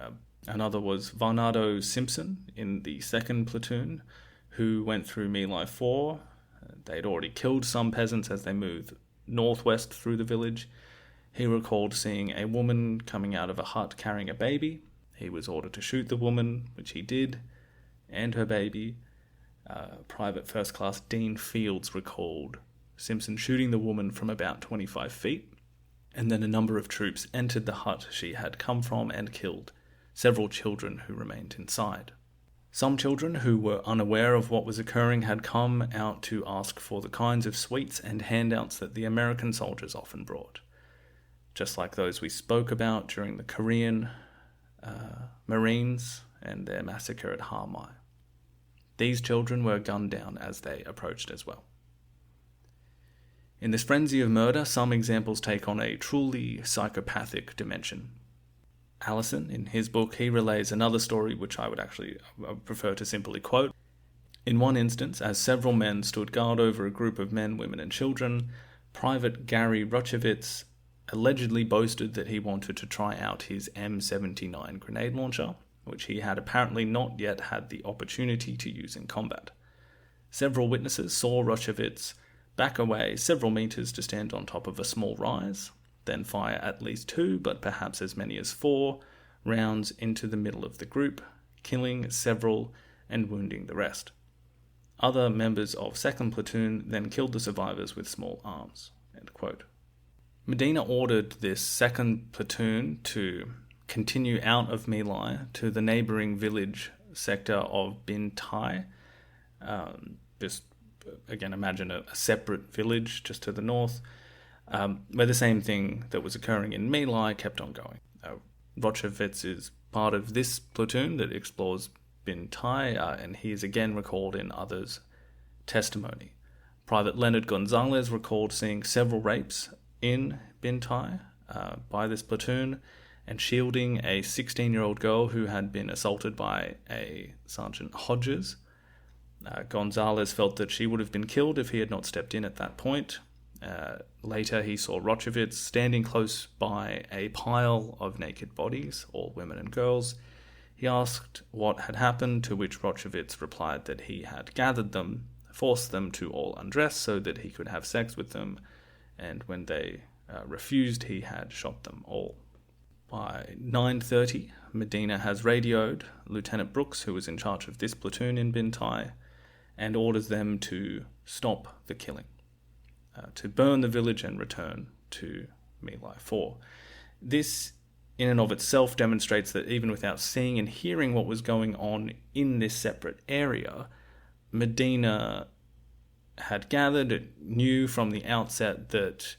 Another was Varnado Simpson in the 2nd platoon, who went through My Lai 4. They'd already killed some peasants as they moved northwest through the village. He recalled seeing a woman coming out of a hut carrying a baby. He was ordered to shoot the woman, which he did, and her baby. Private First Class Dean Fields recalled Simpson shooting the woman from about 25 feet, and then a number of troops entered the hut she had come from and killed several children who remained inside. Some children who were unaware of what was occurring had come out to ask for the kinds of sweets and handouts that the American soldiers often brought, just like those we spoke about during the Korean Marines and their massacre at Hamai. These children were gunned down as they approached as well. In this frenzy of murder, some examples take on a truly psychopathic dimension. Allison, in his book, he relays another story which I would prefer to simply quote. In one instance, as several men stood guard over a group of men, women, and children, Private Gary Ruchevitz allegedly boasted that he wanted to try out his M79 grenade launcher, which he had apparently not yet had the opportunity to use in combat. Several witnesses saw Ruchevitz back away several meters to stand on top of a small rise, then fire at least 2, but perhaps as many as 4, rounds into the middle of the group, killing several and wounding the rest. Other members of 2nd Platoon then killed the survivors with small arms. End quote. Medina ordered this 2nd Platoon to continue out of My Lai to the neighbouring village sector of Bin Tai. Just, again, imagine a separate village just to the north, where the same thing that was occurring in My Lai kept on going. Rochevitz is part of this platoon that explores Bin Tai, and he is again recalled in others' testimony. Private Leonard Gonzalez recalled seeing several rapes in Bin Tai by this platoon, and shielding a 16-year-old girl who had been assaulted by a Sergeant Hodges. Gonzalez felt that she would have been killed if he had not stepped in at that point. Later, he saw Rochevitz standing close by a pile of naked bodies, all women and girls. He asked what had happened, to which Rochevitz replied that he had gathered them, forced them to all undress so that he could have sex with them, and when they refused, he had shot them all. By 9:30, Medina has radioed Lieutenant Brooks, who was in charge of this platoon in Bintai, and orders them to stop the killing, to burn the village and return to My Lai 4. This, in and of itself, demonstrates that even without seeing and hearing what was going on in this separate area, Medina had gathered, knew from the outset that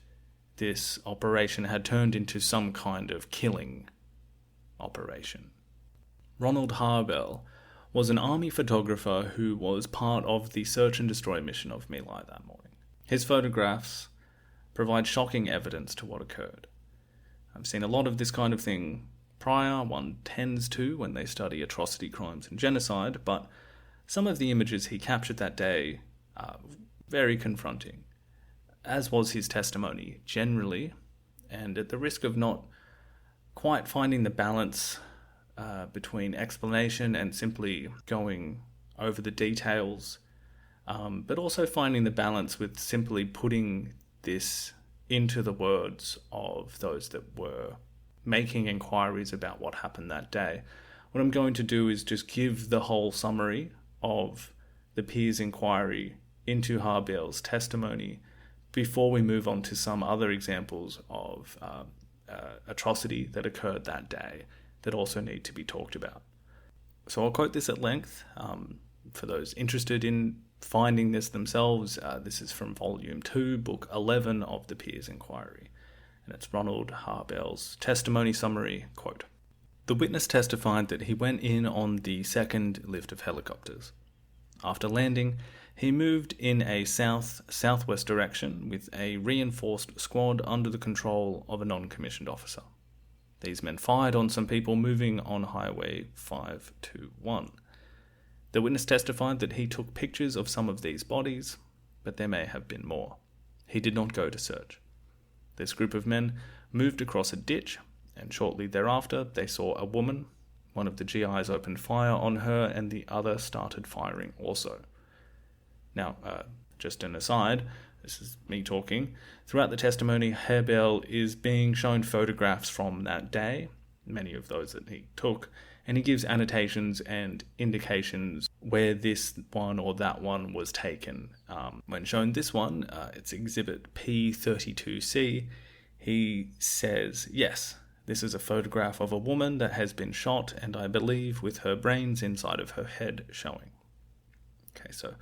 this operation had turned into some kind of killing operation. Ronald Harbell was an army photographer who was part of the search and destroy mission of My Lai that morning. His photographs provide shocking evidence to what occurred. I've seen a lot of this kind of thing prior, one tends to when they study atrocity crimes and genocide, but some of the images he captured that day are very confronting, as was his testimony generally, and at the risk of not quite finding the balance between explanation and simply going over the details, but also finding the balance with simply putting this into the words of those that were making inquiries about what happened that day. What I'm going to do is just give the whole summary of the peers' inquiry into Harbell's testimony before we move on to some other examples of atrocity that occurred that day that also need to be talked about. So I'll quote this at length for those interested in finding this themselves. This is from Volume 2, Book 11 of the Peers' Inquiry, and it's Ronald Harbell's testimony summary, quote, "The witness testified that he went in on the second lift of helicopters. After landing, he moved in a south-southwest direction with a reinforced squad under the control of a non-commissioned officer. These men fired on some people moving on Highway 521. The witness testified that he took pictures of some of these bodies, but there may have been more. He did not go to search. This group of men moved across a ditch, and shortly thereafter they saw a woman. One of the GIs opened fire on her, and the other started firing also." Now, just an aside, this is me talking. Throughout the testimony, Harbell is being shown photographs from that day, many of those that he took, and he gives annotations and indications where this one or that one was taken. When shown this one, it's Exhibit P32C, he says, "Yes, this is a photograph of a woman that has been shot, and I believe with her brains inside of her head showing." Okay, so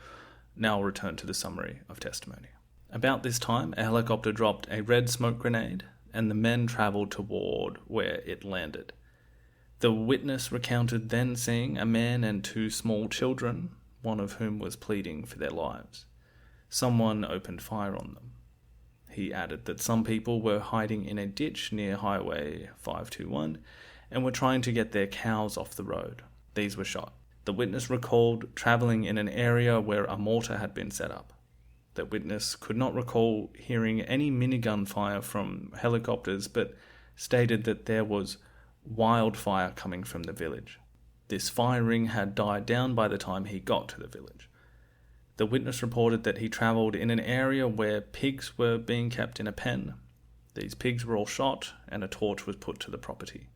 now I'll return to the summary of testimony. "About this time, a helicopter dropped a red smoke grenade, and the men travelled toward where it landed. The witness recounted then seeing a man and two small children, one of whom was pleading for their lives. Someone opened fire on them. He added that some people were hiding in a ditch near Highway 521 and were trying to get their cows off the road. These were shot. The witness recalled travelling in an area where a mortar had been set up. The witness could not recall hearing any minigun fire from helicopters, but stated that there was wildfire coming from the village. This firing had died down by the time he got to the village. The witness reported that he travelled in an area where pigs were being kept in a pen. These pigs were all shot, and a torch was put to the property.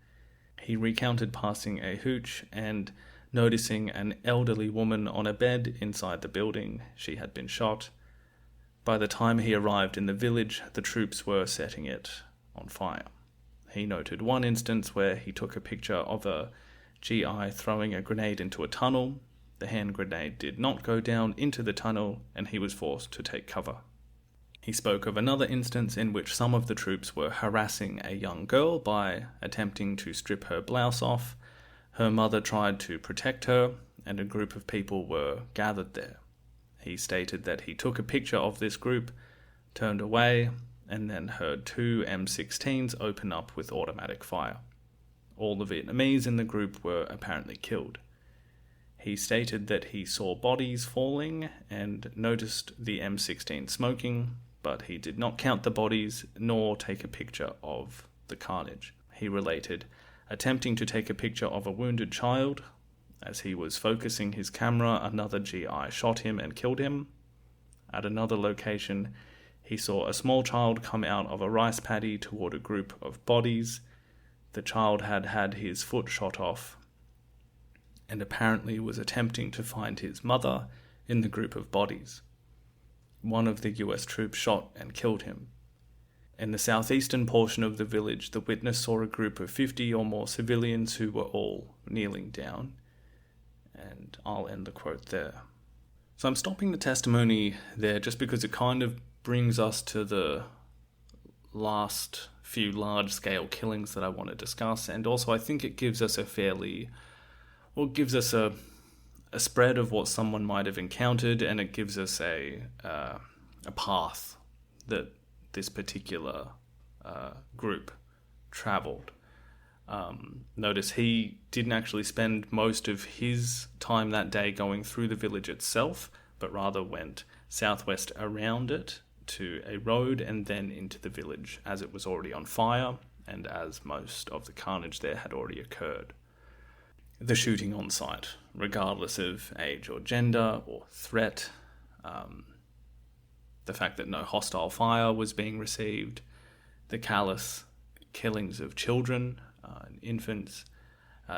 He recounted passing a hooch and noticing an elderly woman on a bed inside the building. She had been shot. By the time he arrived in the village, the troops were setting it on fire. He noted one instance where he took a picture of a GI throwing a grenade into a tunnel. The hand grenade did not go down into the tunnel, and he was forced to take cover. He spoke of another instance in which some of the troops were harassing a young girl by attempting to strip her blouse off. Her mother tried to protect her, and a group of people were gathered there. He stated that he took a picture of this group, turned away, and then heard two M16s open up with automatic fire. All the Vietnamese in the group were apparently killed. He stated that he saw bodies falling and noticed the M16 smoking, but he did not count the bodies nor take a picture of the carnage. He related, attempting to take a picture of a wounded child. As he was focusing his camera, another GI shot him and killed him. At another location, he saw a small child come out of a rice paddy toward a group of bodies. The child had had his foot shot off and apparently was attempting to find his mother in the group of bodies. One of the US troops shot and killed him. In the southeastern portion of the village, the witness saw a group of 50 or more civilians who were all kneeling down. And I'll end the quote there. So I'm stopping the testimony there just because it kind of brings us to the last few large-scale killings that I want to discuss, and also I think it gives us a spread of what someone might have encountered, and it gives us a path that this particular group travelled. Notice he didn't actually spend most of his time that day going through the village itself, but rather went southwest around it to a road and then into the village, as it was already on fire and as most of the carnage there had already occurred. The shooting on site, regardless of age or gender or threat, the fact that no hostile fire was being received, the callous killings of children and infants,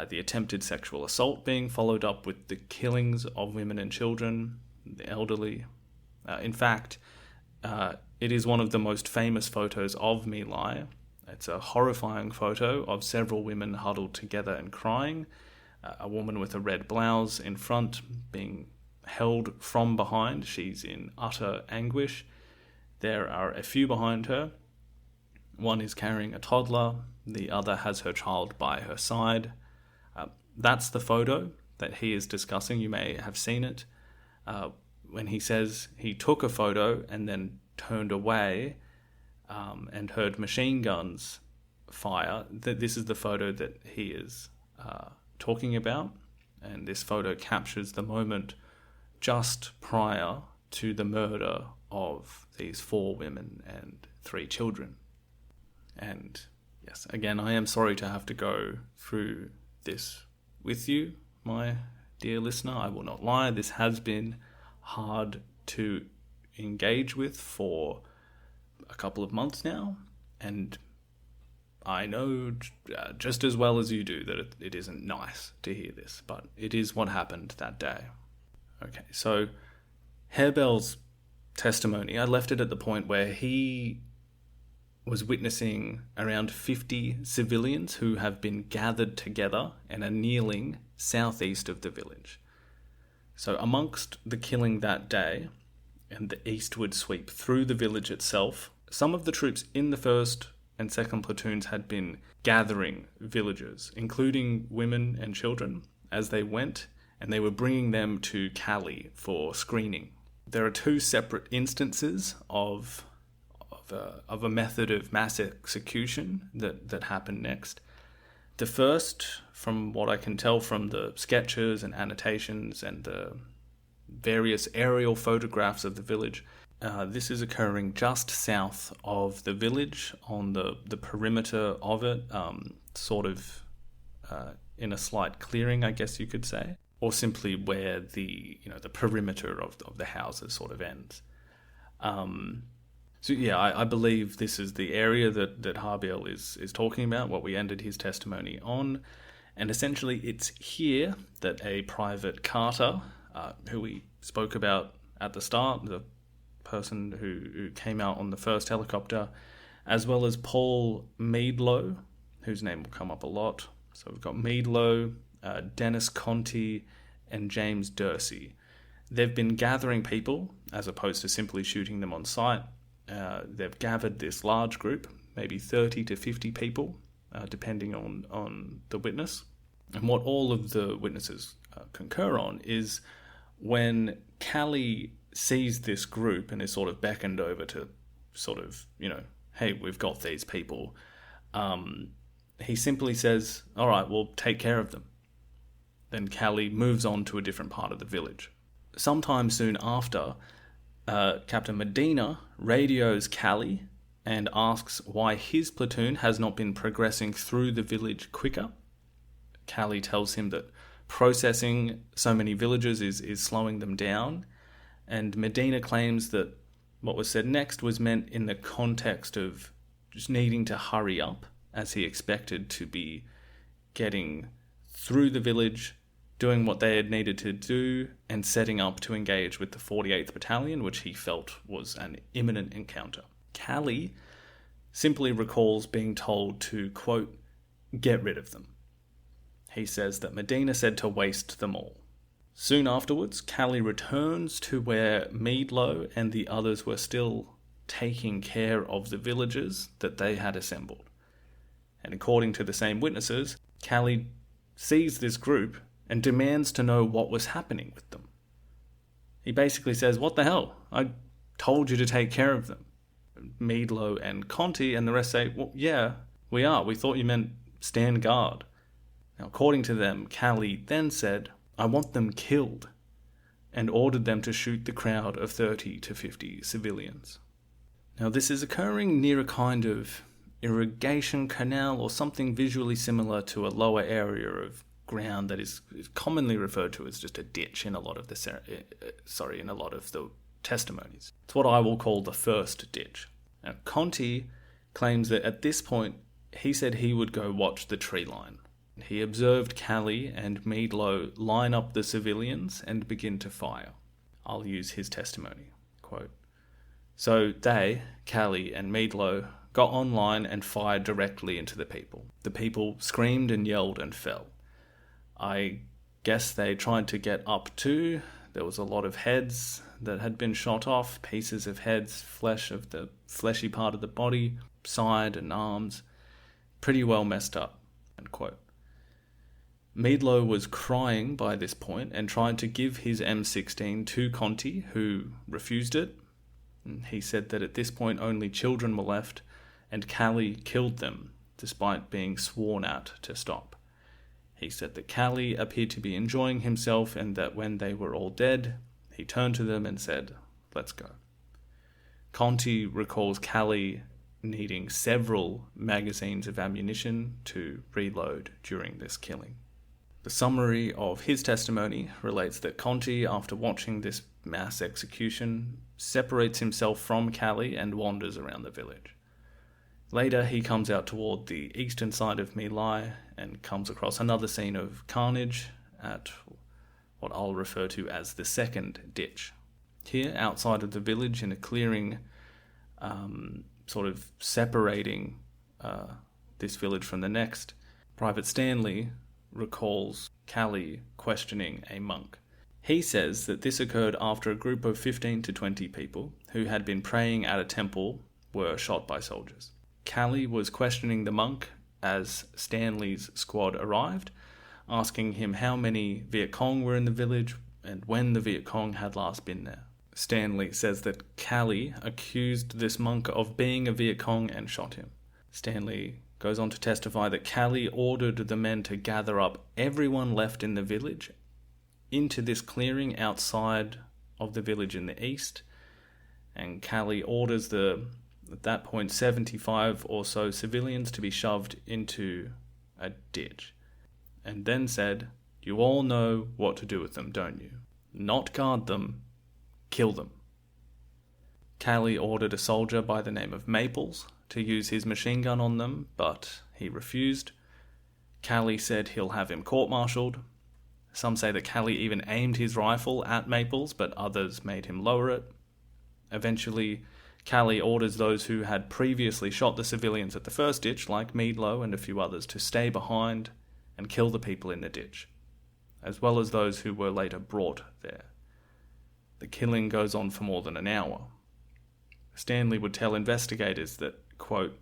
the attempted sexual assault being followed up with the killings of women and children, the elderly. In fact, it is one of the most famous photos of My Lai. It's a horrifying photo of several women huddled together and crying, a woman with a red blouse in front being held from behind. She's in utter anguish. There are a few behind her. One is carrying a toddler. The other has her child by her side. That's the photo that he is discussing. You may have seen it. When he says he took a photo and then turned away and heard machine guns fire, this is the photo that he is talking about. And this photo captures the moment just prior to the murder of these 4 women and 3 children. And yes, again, I am sorry to have to go through this with you, my dear listener. I will not lie, this has been hard to engage with for a couple of months now, and I know just as well as you do that it isn't nice to hear this, but it is what happened that day. Okay, so Harebell's testimony, I left it at the point where he was witnessing around 50 civilians who have been gathered together and are kneeling southeast of the village. So amongst the killing that day and the eastward sweep through the village itself, some of the troops in the 1st and 2nd platoons had been gathering villagers, including women and children, as they went, and they were bringing them to Calley for screening. There are 2 separate instances of a method of mass execution that happened next. The first, from what I can tell from the sketches and annotations and the various aerial photographs of the village, this is occurring just south of the village on the perimeter of it, in a slight clearing, I guess you could say, or simply where the perimeter of the houses sort of ends. So yeah, I believe this is the area that Harebell is talking about, what we ended his testimony on. And essentially it's here that a Private Carter, who we spoke about at the start, the person who came out on the first helicopter, as well as Paul Meadlow, whose name will come up a lot. So we've got Meadlow, Dennis Conti, and James Dursey. They've been gathering people as opposed to simply shooting them on sight. They've gathered this large group, maybe 30 to 50 people, depending on the witness. And what all of the witnesses concur on is when Calley sees this group and is sort of beckoned over to sort of, hey, we've got these people, he simply says, all right, well, take care of them. Then Calley moves on to a different part of the village. Sometime soon after, Captain Medina radios Calley and asks why his platoon has not been progressing through the village quicker. Calley tells him that processing so many villages is slowing them down, and Medina claims that what was said next was meant in the context of just needing to hurry up, as he expected to be getting through the village, doing what they had needed to do, and setting up to engage with the 48th Battalion, which he felt was an imminent encounter. Calley simply recalls being told to, quote, get rid of them. He says that Medina said to waste them all. Soon afterwards, Calley returns to where Meadlow and the others were still taking care of the villages that they had assembled. And according to the same witnesses, Calley sees this group and demands to know what was happening with them. He basically says, what the hell? I told you to take care of them. Meadlow and Conti and the rest say, well, yeah, we are. We thought you meant stand guard. Now, according to them, Calley then said, I want them killed, and ordered them to shoot the crowd of 30 to 50 civilians. Now, this is occurring near a kind of irrigation canal or something visually similar to a lower area of ground that is commonly referred to as just a ditch in a lot of the testimonies. It's what I will call the first ditch. Now, Conti claims that at this point he said he would go watch the tree line. He observed Calley and Meadlow line up the civilians and begin to fire. I'll use his testimony. Quote, so they, Calley and Meadlow, got online and fired directly into the people. The people screamed and yelled and fell. I guess they tried to get up too. There was a lot of heads that had been shot off, pieces of heads, flesh of the fleshy part of the body, side and arms. Pretty well messed up. End quote. Meadlow was crying by this point and tried to give his M16 to Conti, who refused it. He said that at this point only children were left, and Calley killed them, despite being sworn at to stop. He said that Calley appeared to be enjoying himself, and that when they were all dead, he turned to them and said, let's go. Conti recalls Calley needing several magazines of ammunition to reload during this killing. The summary of his testimony relates that Conti, after watching this mass execution, separates himself from Calley and wanders around the village. Later, he comes out toward the eastern side of My Lai and comes across another scene of carnage at what I'll refer to as the second ditch. Here, outside of the village, in a clearing, sort of separating this village from the next, Private Stanley recalls Calley questioning a monk. He says that this occurred after a group of 15 to 20 people who had been praying at a temple were shot by soldiers. Calley was questioning the monk as Stanley's squad arrived, asking him how many Viet Cong were in the village and when the Viet Cong had last been there. Stanley says that Calley accused this monk of being a Viet Cong and shot him. Stanley goes on to testify that Calley ordered the men to gather up everyone left in the village into this clearing outside of the village in the east, and Calley orders at that point 75 or so civilians to be shoved into a ditch, and then said, you all know what to do with them, don't you? Not guard them, kill them. Calley ordered a soldier by the name of Maples to use his machine gun on them, but he refused. Calley said he'll have him court-martialed. Some say that Calley even aimed his rifle at Maples, but others made him lower it. Eventually, Calley orders those who had previously shot the civilians at the first ditch, like Meadlow and a few others, to stay behind and kill the people in the ditch, as well as those who were later brought there. The killing goes on for more than an hour. Stanley would tell investigators that, quote,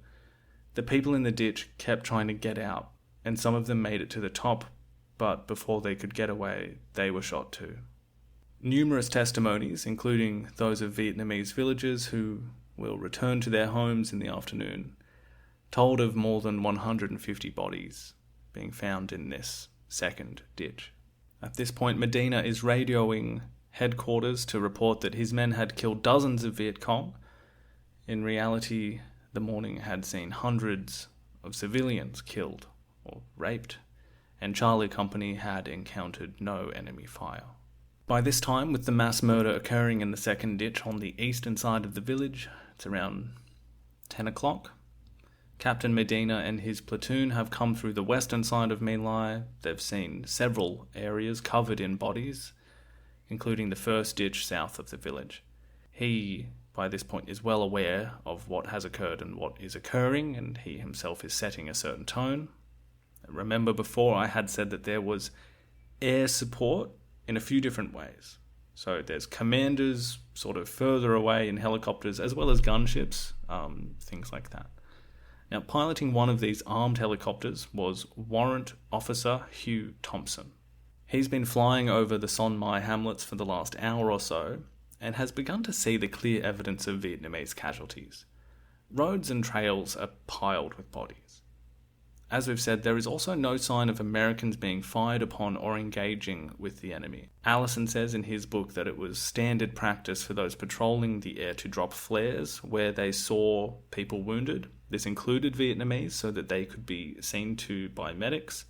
the people in the ditch kept trying to get out, and some of them made it to the top, but before they could get away, they were shot too. Numerous testimonies, including those of Vietnamese villagers who will return to their homes in the afternoon, told of more than 150 bodies being found in this second ditch. At this point, Medina is radioing headquarters to report that his men had killed dozens of Viet Cong. In reality, the morning had seen hundreds of civilians killed or raped, and Charlie Company had encountered no enemy fire. By this time, with the mass murder occurring in the second ditch on the eastern side of the village, it's around 10 o'clock. Captain Medina and his platoon have come through the western side of My Lai. They've seen several areas covered in bodies, including the first ditch south of the village. He, by this point, is well aware of what has occurred and what is occurring, and he himself is setting a certain tone. Remember before I had said that there was air support in a few different ways. So there's commanders sort of further away in helicopters, as well as gunships, things like that. Now, piloting one of these armed helicopters was Warrant Officer Hugh Thompson. He's been flying over the Son Mai hamlets for the last hour or so, and has begun to see the clear evidence of Vietnamese casualties. Roads and trails are piled with bodies. As we've said, there is also no sign of Americans being fired upon or engaging with the enemy. Allison says in his book that it was standard practice for those patrolling the air to drop flares where they saw people wounded. This included Vietnamese so that they could be seen to by medics.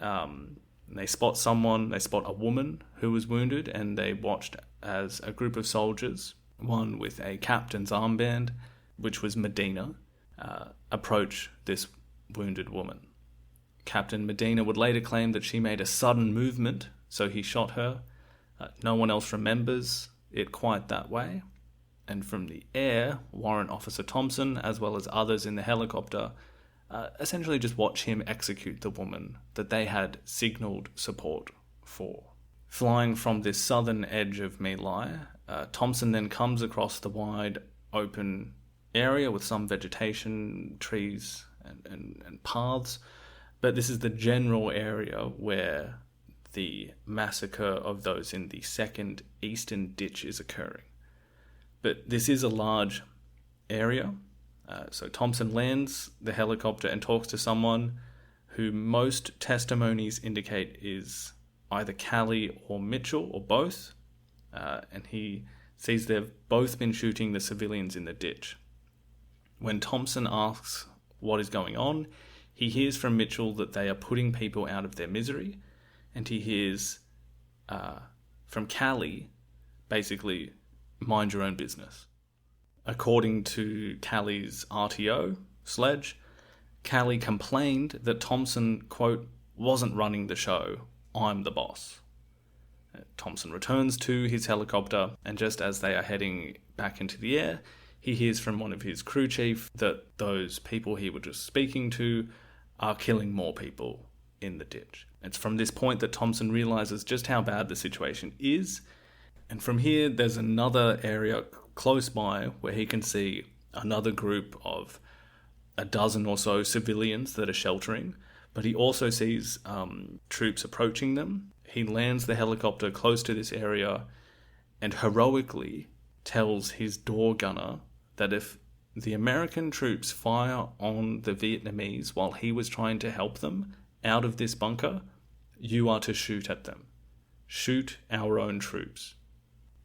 They spot a woman who was wounded, and they watched as a group of soldiers, one with a captain's armband, which was Medina, approach this wounded woman. Captain Medina would later claim that she made a sudden movement, so he shot her. No one else remembers it quite that way. And from the air, Warrant Officer Thompson, as well as others in the helicopter, essentially just watch him execute the woman that they had signalled support for. Flying from this southern edge of My Lai, Thompson then comes across the wide open area with some vegetation, trees, and paths, but this is the general area where the massacre of those in the second eastern ditch is occurring. But this is a large area, so Thompson lands the helicopter and talks to someone who most testimonies indicate is either Calley or Mitchell, or both, and he sees they've both been shooting the civilians in the ditch. When Thompson asks what is going on, he hears from Mitchell that they are putting people out of their misery, and he hears from Calley, basically, mind your own business. According to Calley's RTO, Sledge, Calley complained that Thompson, quote, wasn't running the show, I'm the boss. Thompson returns to his helicopter, and just as they are heading back into the air, he hears from one of his crew chief that those people he was just speaking to are killing more people in the ditch. It's from this point that Thompson realizes just how bad the situation is, and from here there's another area close by where he can see another group of a dozen or so civilians that are sheltering, but he also sees troops approaching them. He lands the helicopter close to this area and heroically tells his door gunner that if the American troops fire on the Vietnamese while he was trying to help them out of this bunker, you are to shoot at them. Shoot our own troops.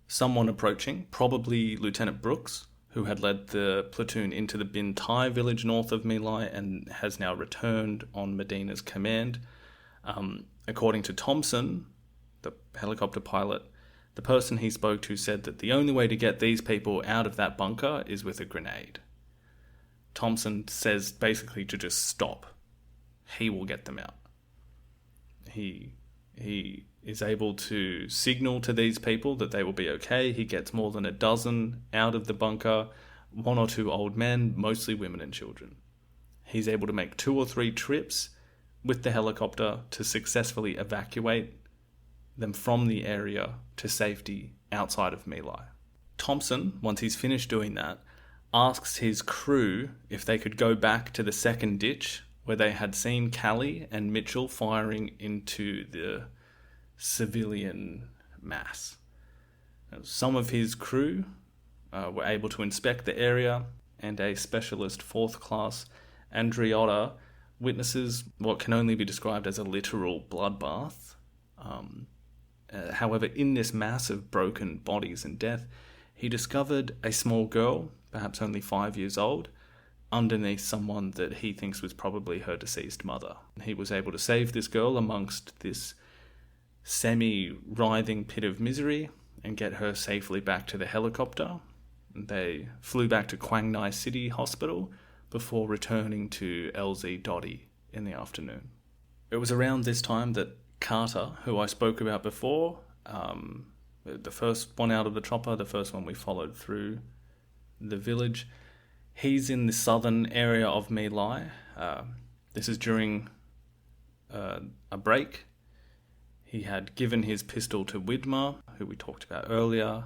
Someone approaching, probably Lieutenant Brooks, who had led the platoon into the Bin Tai village north of My Lai and has now returned on Medina's command. According to Thompson, the helicopter pilot, the person he spoke to said that the only way to get these people out of that bunker is with a grenade. Thompson says basically to just stop. He will get them out. He is able to signal to these people that they will be okay. He gets more than a dozen out of the bunker, one or two old men, mostly women and children. He's able to make 2 or 3 trips with the helicopter to successfully evacuate them from the area to safety outside of My Lai. Thompson, once he's finished doing that, asks his crew if they could go back to the second ditch where they had seen Calley and Mitchell firing into the civilian mass. Some of his crew were able to inspect the area, and a specialist 4th class Andriotta witnesses what can only be described as a literal bloodbath. However, in this mass of broken bodies and death, he discovered a small girl, perhaps only 5 years old, underneath someone that he thinks was probably her deceased mother. He was able to save this girl amongst this semi-writhing pit of misery and get her safely back to the helicopter. They flew back to Quang Ngai City Hospital before returning to LZ Dotty in the afternoon. It was around this time that Carter, who I spoke about before, the first one out of the chopper, the first one we followed through the village, he's in the southern area of My Lai. This is during a break. He had given his pistol to Widmer, who we talked about earlier.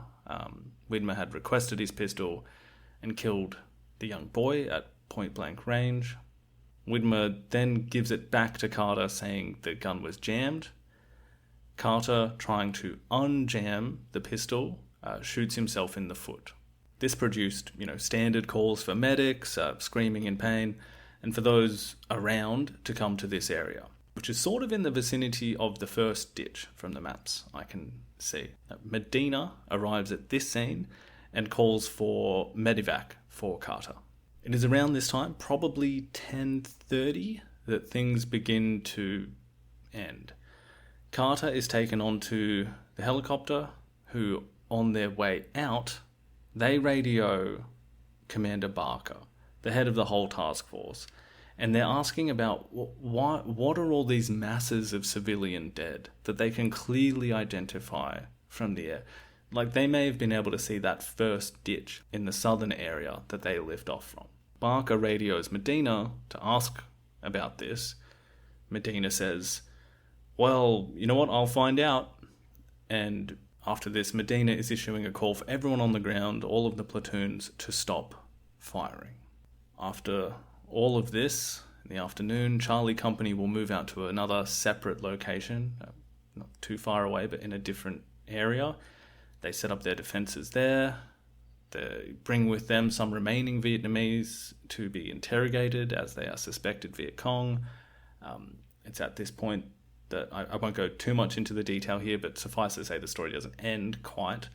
Widmer had requested his pistol and killed the young boy at point-blank range. Widmer then gives it back to Carter, saying the gun was jammed. Carter, trying to unjam the pistol, shoots himself in the foot. This produced, standard calls for medics, screaming in pain, and for those around to come to this area, which is sort of in the vicinity of the first ditch from the maps I can see. Medina arrives at this scene and calls for medevac for Carter. It is around this time, probably 10:30, that things begin to end. Carter is taken onto the helicopter, who, on their way out, they radio Commander Barker, the head of the whole task force, and they're asking about what are all these masses of civilian dead that they can clearly identify from the air. Like, they may have been able to see that first ditch in the southern area that they lift off from. Barker radios Medina to ask about this. Medina says, well, you know what, I'll find out. And after this, Medina is issuing a call for everyone on the ground, all of the platoons, to stop firing. After all of this, in the afternoon, Charlie Company will move out to another separate location, not too far away, but in a different area. They set up their defences there. They bring with them some remaining Vietnamese to be interrogated, as they are suspected Viet Cong. It's at this point that I won't go too much into the detail here, but suffice to say the story doesn't end quite.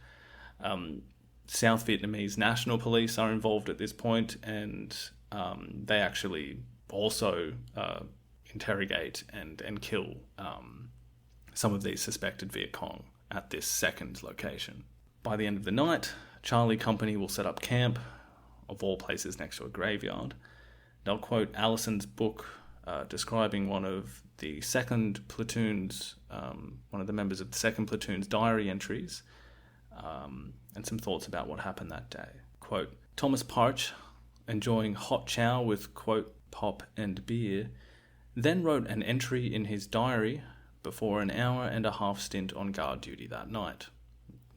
South Vietnamese National Police are involved at this point, and they actually also interrogate and kill some of these suspected Viet Cong at this second location. By the end of the night, Charlie Company will set up camp, of all places next to a graveyard. They'll quote Allison's book describing one of the second platoon's, one of the members of the second platoon's diary entries, and some thoughts about what happened that day. Quote, Thomas Parch, enjoying hot chow with, quote, pop and beer, then wrote an entry in his diary before an hour and a half stint on guard duty that night.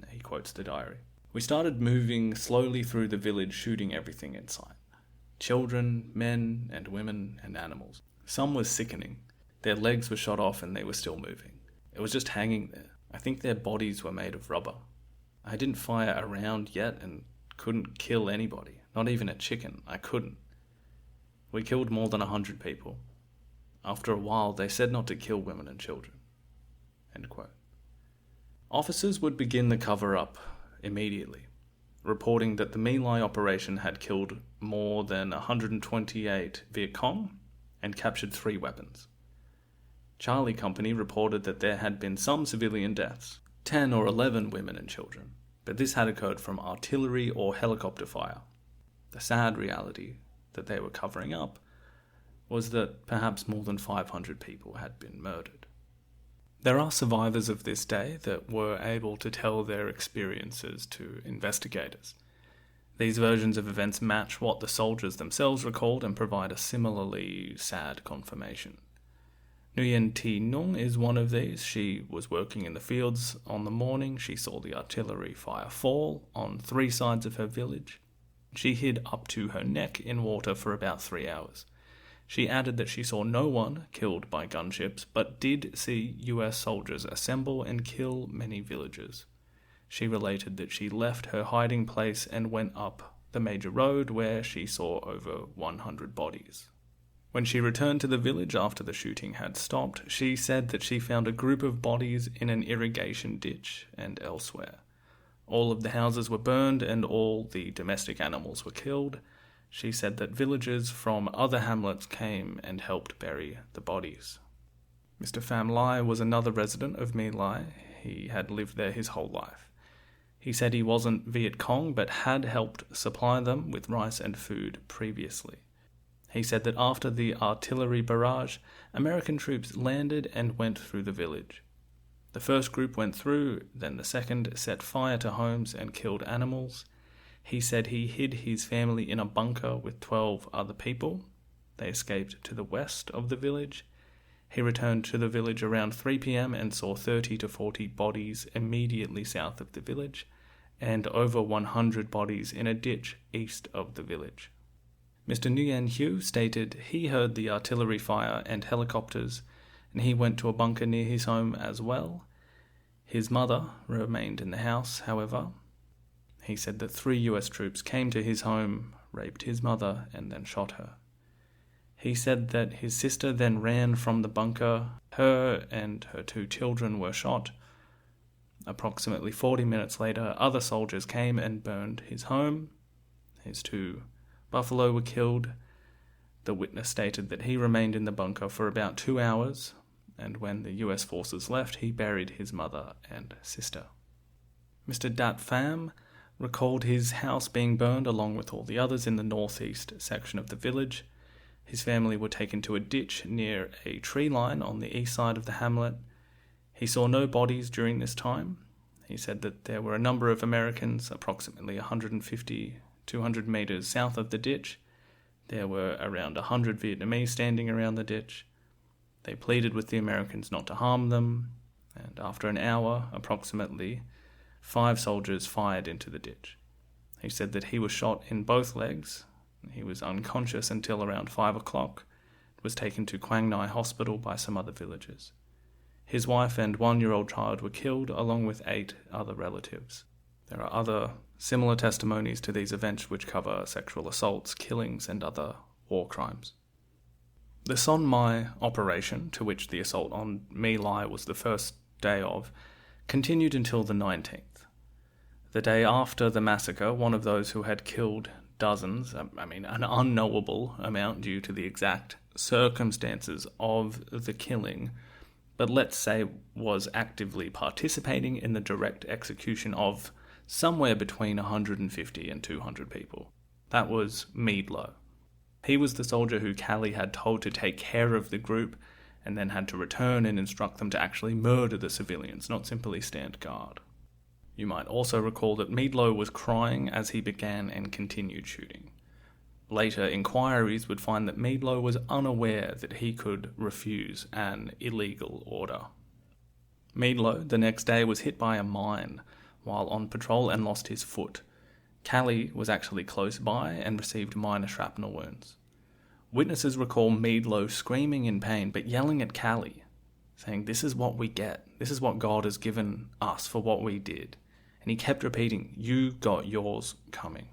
He quotes the diary. We started moving slowly through the village, shooting everything in sight. Children, men and women and animals. Some was sickening. Their legs were shot off and they were still moving. It was just hanging there. I think their bodies were made of rubber. I didn't fire a round yet and couldn't kill anybody. Not even a chicken. I couldn't. We killed more than 100 people. After a while, they said not to kill women and children. End quote. Officers would begin the cover-up immediately, reporting that the My Lai operation had killed more than 128 Viet Cong and captured 3 weapons. Charlie Company reported that there had been some civilian deaths, 10 or 11 women and children, but this had occurred from artillery or helicopter fire. The sad reality that they were covering up was that perhaps more than 500 people had been murdered. There are survivors of this day that were able to tell their experiences to investigators. These versions of events match what the soldiers themselves recalled and provide a similarly sad confirmation. Nguyen Thi Nung is one of these. She was working in the fields on the morning. She saw the artillery fire fall on 3 sides of her village. She hid up to her neck in water for about 3 hours. She added that she saw no one killed by gunships, but did see US soldiers assemble and kill many villagers. She related that she left her hiding place and went up the major road where she saw over 100 bodies. When she returned to the village after the shooting had stopped, she said that she found a group of bodies in an irrigation ditch and elsewhere. All of the houses were burned and all the domestic animals were killed. She said that villagers from other hamlets came and helped bury the bodies. Mr. Pham Lai was another resident of My Lai. He had lived there his whole life. He said he wasn't Viet Cong, but had helped supply them with rice and food previously. He said that after the artillery barrage, American troops landed and went through the village. The first group went through, then the second set fire to homes and killed animals. He said he hid his family in a bunker with 12 other people. They escaped to the west of the village. He returned to the village around 3 p.m. and saw 30 to 40 bodies immediately south of the village, and over 100 bodies in a ditch east of the village. Mr. Nguyen Hugh stated he heard the artillery fire and helicopters, and he went to a bunker near his home as well. His mother remained in the house, however. He said that 3 US troops came to his home, raped his mother, and then shot her. He said that his sister then ran from the bunker. Her and her 2 children were shot. Approximately 40 minutes later, other soldiers came and burned his home. His 2 buffalo were killed. The witness stated that he remained in the bunker for about 2 hours, and when the US forces left, he buried his mother and sister. Mr. Dat Pham recalled his house being burned along with all the others in the northeast section of the village. His family were taken to a ditch near a tree line on the east side of the hamlet. He saw no bodies during this time. He said that there were a number of Americans, approximately 150 200 meters south of the ditch. There were around 100 Vietnamese standing around the ditch. They pleaded with the Americans not to harm them, and after an hour, approximately, 5 soldiers fired into the ditch. He said that he was shot in both legs. He was unconscious until around 5 o'clock. Was taken to Quang Ngai Hospital by some other villagers. His wife and 1-year-old child were killed, along with 8 other relatives. There are other similar testimonies to these events which cover sexual assaults, killings, and other war crimes. The Son Mai operation, to which the assault on My Lai was the first day of, continued until the 19th. The day after the massacre, one of those who had killed dozens, an unknowable amount due to the exact circumstances of the killing, but let's say was actively participating in the direct execution of somewhere between 150 and 200 people. That was My Lai. He was the soldier who Calley had told to take care of the group and then had to return and instruct them to actually murder the civilians, not simply stand guard. You might also recall that My Lai was crying as he began and continued shooting. Later inquiries would find that My Lai was unaware that he could refuse an illegal order. My Lai, the next day, was hit by a mine while on patrol and lost his foot. Calley was actually close by and received minor shrapnel wounds. Witnesses recall My Lai screaming in pain but yelling at Calley, saying, "This is what we get. This is what God has given us for what we did." And he kept repeating, "You got yours coming."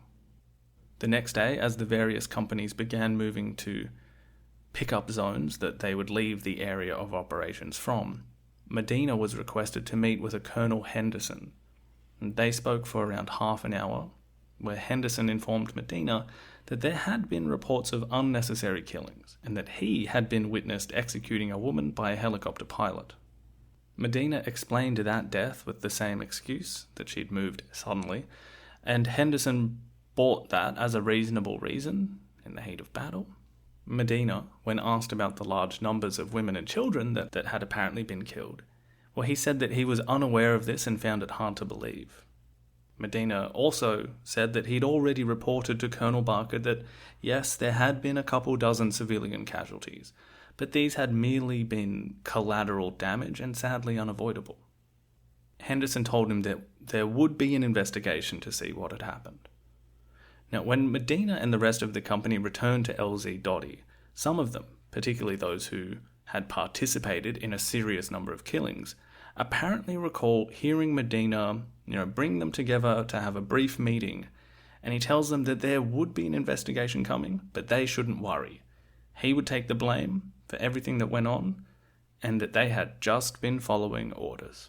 The next day, as the various companies began moving to pick up zones that they would leave the area of operations from, Medina was requested to meet with a Colonel Henderson. They spoke for around half an hour, where Henderson informed Medina that there had been reports of unnecessary killings, and that he had been witnessed executing a woman by a helicopter pilot. Medina explained that death with the same excuse, that she'd moved suddenly, and Henderson bought that as a reasonable reason in the heat of battle. Medina, when asked about the large numbers of women and children that had apparently been killed, well, he said that he was unaware of this and found it hard to believe. Medina also said that he'd already reported to Colonel Barker that, yes, there had been a couple dozen civilian casualties, but these had merely been collateral damage and sadly unavoidable. Henderson told him that there would be an investigation to see what had happened. Now, when Medina and the rest of the company returned to LZ Dotty, some of them, particularly those who had participated in a serious number of killings, apparently recall hearing Medina, bring them together to have a brief meeting, and he tells them that there would be an investigation coming, but they shouldn't worry. he would take the blame for everything that went on, and that they had just been following orders.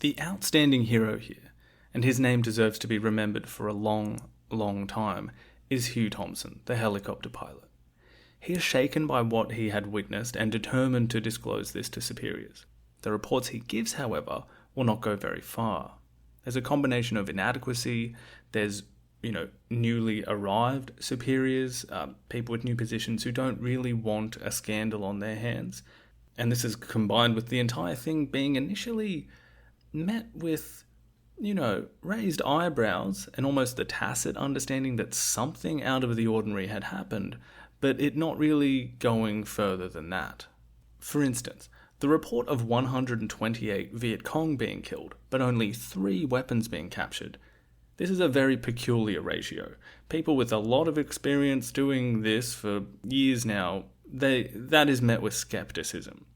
The outstanding hero here, and his name deserves to be remembered for a long, long time, is Hugh Thompson, the helicopter pilot. He is shaken by what he had witnessed and determined to disclose this to superiors. The reports he gives, however, will not go very far. There's a combination of inadequacy, there's newly arrived superiors, people with new positions who don't really want a scandal on their hands. And this is combined with the entire thing being initially met with, raised eyebrows and almost the tacit understanding that something out of the ordinary had happened, but it not really going further than that. For instance, the report of 128 Viet Cong being killed, but only 3 weapons being captured. This is a very peculiar ratio. People with a lot of experience doing this for years now, that is met with skepticism.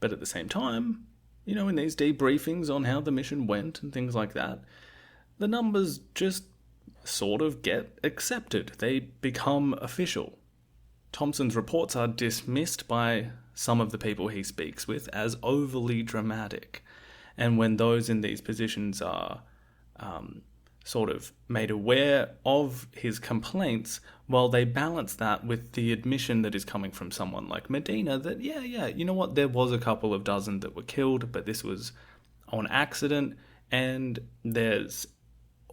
But at the same time, in these debriefings on how the mission went and things like that, the numbers just sort of get accepted. They become official. Thompson's reports are dismissed by some of the people he speaks with as overly dramatic. And when those in these positions are sort of made aware of his complaints, while they balance that with the admission that is coming from someone like Medina that, there was a couple of dozen that were killed, but this was on accident, and there's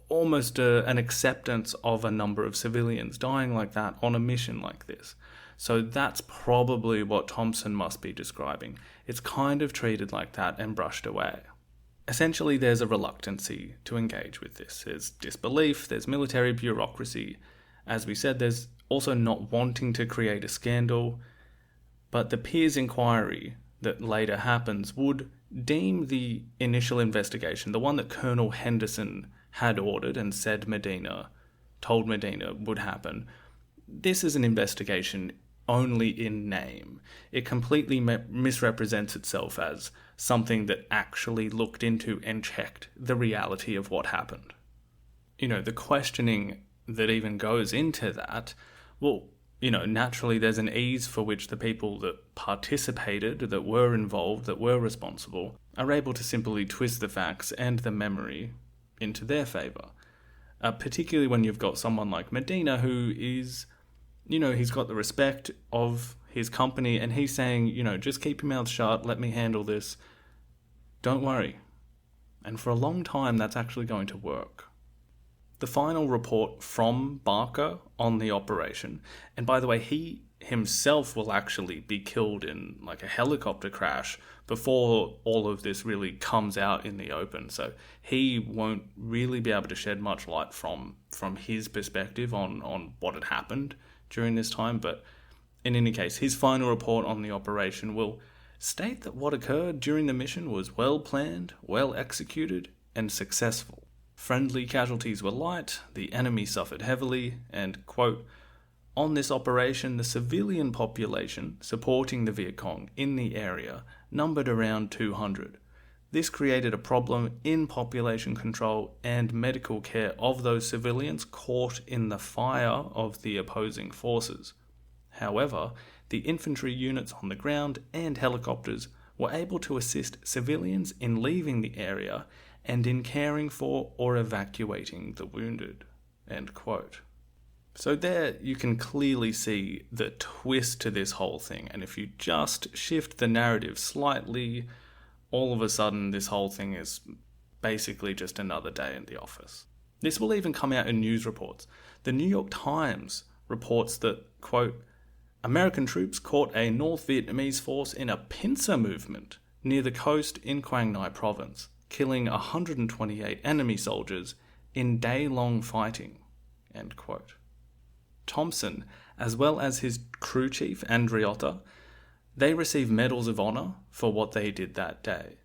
almost an acceptance of a number of civilians dying like that on a mission like this. So that's probably what Thompson must be describing. It's kind of treated like that and brushed away. Essentially, there's a reluctancy to engage with this. There's disbelief, there's military bureaucracy. As we said, there's also not wanting to create a scandal. But the Peers inquiry that later happens would deem the initial investigation, the one that Colonel Henderson had ordered and told Medina would happen, this is an investigation only in name. It completely misrepresents itself as something that actually looked into and checked the reality of what happened. The questioning that even goes into that, naturally there's an ease for which the people that participated, that were involved, that were responsible, are able to simply twist the facts and the memory into their favour. Particularly when you've got someone like Medina who is, he's got the respect of his company and he's saying, just keep your mouth shut, let me handle this. Don't worry. And for a long time, that's actually going to work. The final report from Barker on the operation, and by the way, he himself will actually be killed in like a helicopter crash before all of this really comes out in the open. So he won't really be able to shed much light from his perspective on what had happened during this time. But in any case, his final report on the operation will state that what occurred during the mission was well planned, well executed, and successful. Friendly casualties were light, the enemy suffered heavily, and, quote, on this operation, the civilian population supporting the Viet Cong in the area numbered around 200. This created a problem in population control and medical care of those civilians caught in the fire of the opposing forces. However, the infantry units on the ground and helicopters were able to assist civilians in leaving the area and in caring for or evacuating the wounded. End quote. So there you can clearly see the twist to this whole thing, and if you just shift the narrative slightly, all of a sudden this whole thing is basically just another day in the office. This will even come out in news reports. The New York Times reports that, quote, American troops caught a North Vietnamese force in a pincer movement near the coast in Quang Ngai province, killing 128 enemy soldiers in day-long fighting, end quote. Thompson, as well as his crew chief, Andriotta, they receive medals of honour for what they did that day.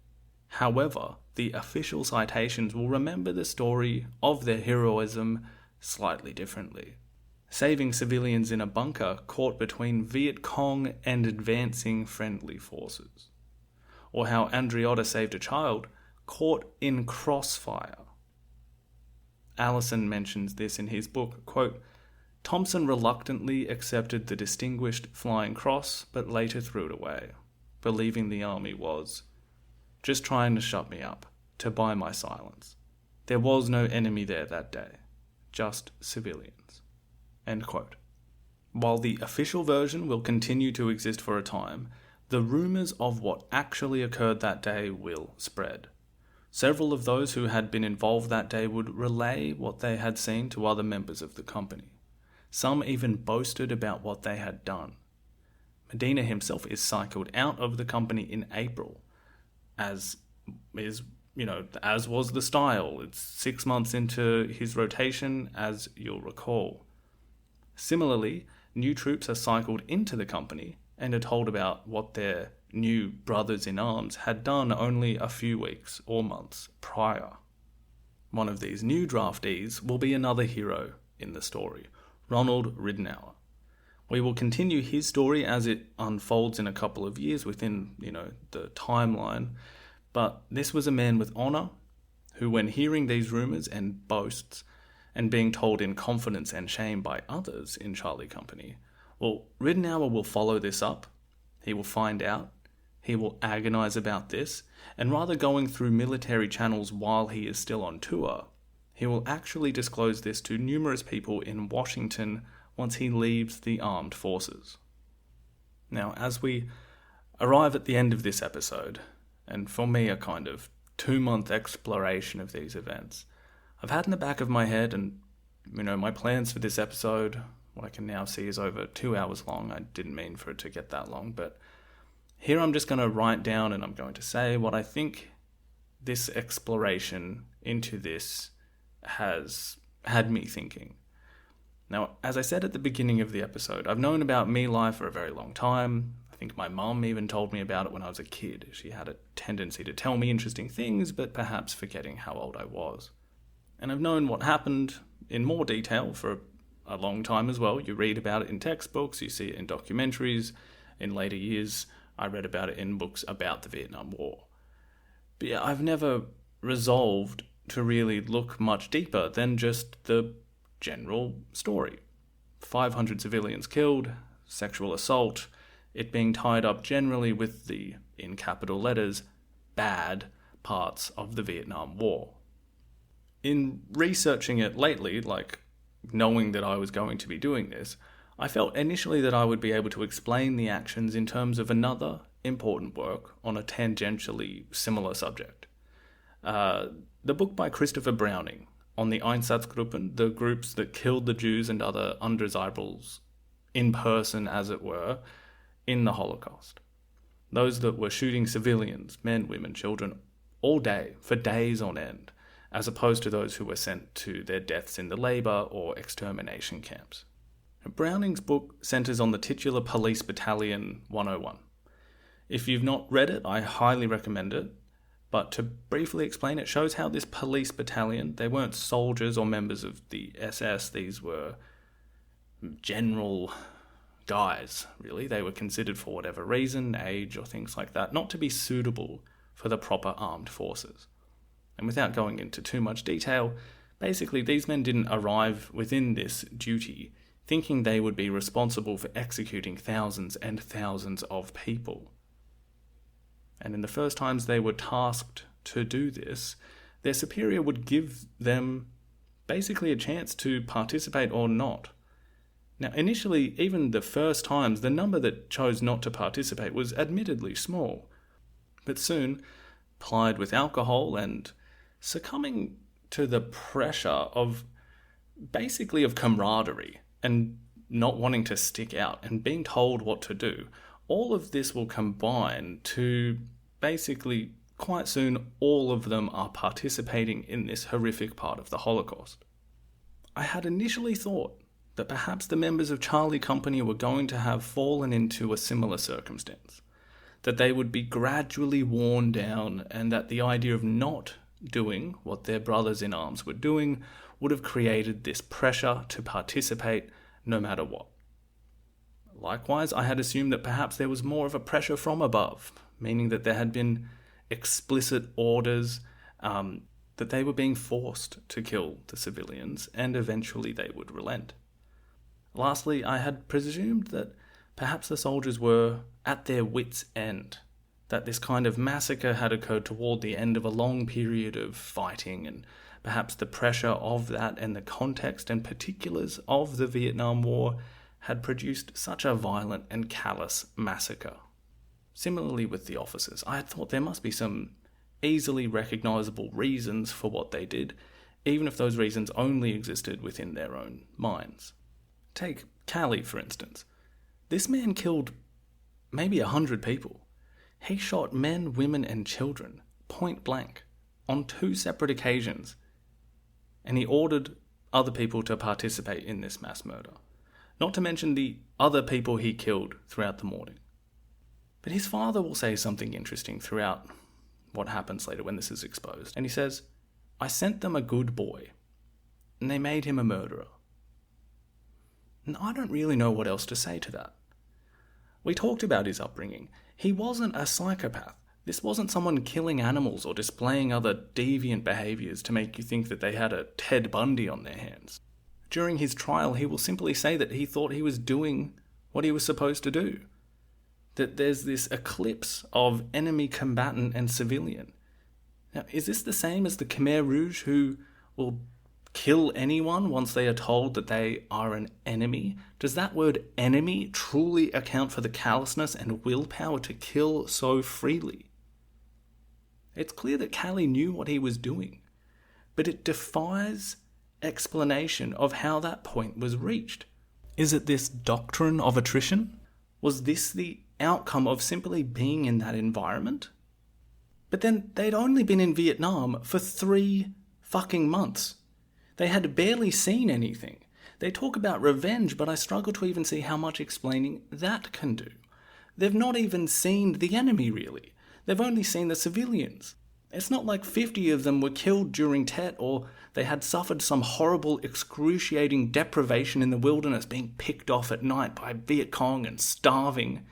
However, the official citations will remember the story of their heroism slightly differently. Saving civilians in a bunker caught between Viet Cong and advancing friendly forces. Or how Andriotta saved a child caught in crossfire. Allison mentions this in his book, quote, Thompson reluctantly accepted the Distinguished Flying Cross, but later threw it away, believing the army was just trying to shut me up, to buy my silence. There was no enemy there that day, just civilians. End quote. While the official version will continue to exist for a time, the rumours of what actually occurred that day will spread. Several of those who had been involved that day would relay what they had seen to other members of the company. Some even boasted about what they had done. Medina himself is cycled out of the company in April, as was the style. It's 6 months into his rotation, as you'll recall. Similarly, new troops are cycled into the company and are told about what their new brothers-in-arms had done only a few weeks or months prior. One of these new draftees will be another hero in the story, Ronald Ridenour. We will continue his story as it unfolds in a couple of years within, the timeline, but this was a man with honour who, when hearing these rumours and boasts and being told in confidence and shame by others in Charlie Company, Ridenour will follow this up. He will find out. He will agonise about this, and rather going through military channels while he is still on tour, he will actually disclose this to numerous people in Washington once he leaves the armed forces. Now, as we arrive at the end of this episode, and for me a kind of 2-month exploration of these events, I've had in the back of my head, and my plans for this episode, what I can now see is over 2 hours long. I didn't mean for it to get that long, but here I'm just going to write down and I'm going to say what I think this exploration into this has had me thinking. Now, as I said at the beginning of the episode, I've known about My Lai for a very long time. I think my mum even told me about it when I was a kid. She had a tendency to tell me interesting things, but perhaps forgetting how old I was. And I've known what happened in more detail for a long time as well. You read about it in textbooks, you see it in documentaries. In later years, I read about it in books about the Vietnam War. But yeah, I've never resolved to really look much deeper than just the general story. 500 civilians killed, sexual assault, it being tied up generally with the, in capital letters, bad parts of the Vietnam War. In researching it lately, knowing that I was going to be doing this, I felt initially that I would be able to explain the actions in terms of another important work on a tangentially similar subject. The book by Christopher Browning on the Einsatzgruppen, the groups that killed the Jews and other undesirables in person, as it were, in the Holocaust. Those that were shooting civilians, men, women, children, all day, for days on end, as opposed to those who were sent to their deaths in the labour or extermination camps. Browning's book centres on the titular Police Battalion 101. If you've not read it, I highly recommend it. But to briefly explain, it shows how this police battalion, they weren't soldiers or members of the SS, these were general guys, really. They were considered for whatever reason, age or things like that, not to be suitable for the proper armed forces. And without going into too much detail, basically these men didn't arrive within this duty thinking they would be responsible for executing thousands and thousands of people. And in the first times they were tasked to do this, their superior would give them basically a chance to participate or not. Now, initially, even the first times, the number that chose not to participate was admittedly small. But soon, plied with alcohol and succumbing to the pressure of camaraderie and not wanting to stick out and being told what to do, all of this will combine to basically, quite soon, all of them are participating in this horrific part of the Holocaust. I had initially thought that perhaps the members of Charlie Company were going to have fallen into a similar circumstance, that they would be gradually worn down, and that the idea of not doing what their brothers in arms were doing would have created this pressure to participate no matter what. Likewise, I had assumed that perhaps there was more of a pressure from above, meaning that there had been explicit orders that they were being forced to kill the civilians, and eventually they would relent. Lastly, I had presumed that perhaps the soldiers were at their wits' end, that this kind of massacre had occurred toward the end of a long period of fighting, and perhaps the pressure of that and the context and particulars of the Vietnam War had produced such a violent and callous massacre. Similarly with the officers, I had thought there must be some easily recognisable reasons for what they did, even if those reasons only existed within their own minds. Take Calley, for instance. This man killed maybe 100 people. He shot men, women, and children, point blank, on 2 separate occasions, and he ordered other people to participate in this mass murder, not to mention the other people he killed throughout the morning. But his father will say something interesting throughout what happens later when this is exposed, and he says, "I sent them a good boy, and they made him a murderer." And I don't really know what else to say to that. We talked about his upbringing. He wasn't a psychopath. This wasn't someone killing animals or displaying other deviant behaviours to make you think that they had a Ted Bundy on their hands. During his trial, he will simply say that he thought he was doing what he was supposed to do. That there's this eclipse of enemy combatant and civilian. Now, is this the same as the Khmer Rouge who will kill anyone once they are told that they are an enemy? Does that word enemy truly account for the callousness and willpower to kill so freely? It's clear that Calley knew what he was doing, but it defies explanation of how that point was reached. Is it this doctrine of attrition? Was this the outcome of simply being in that environment? But then they'd only been in Vietnam for 3 fucking months. They had barely seen anything. They talk about revenge, but I struggle to even see how much explaining that can do. They've not even seen the enemy, really. They've only seen the civilians. It's not like 50 of them were killed during Tet, or they had suffered some horrible, excruciating deprivation in the wilderness, being picked off at night by Viet Cong and starving.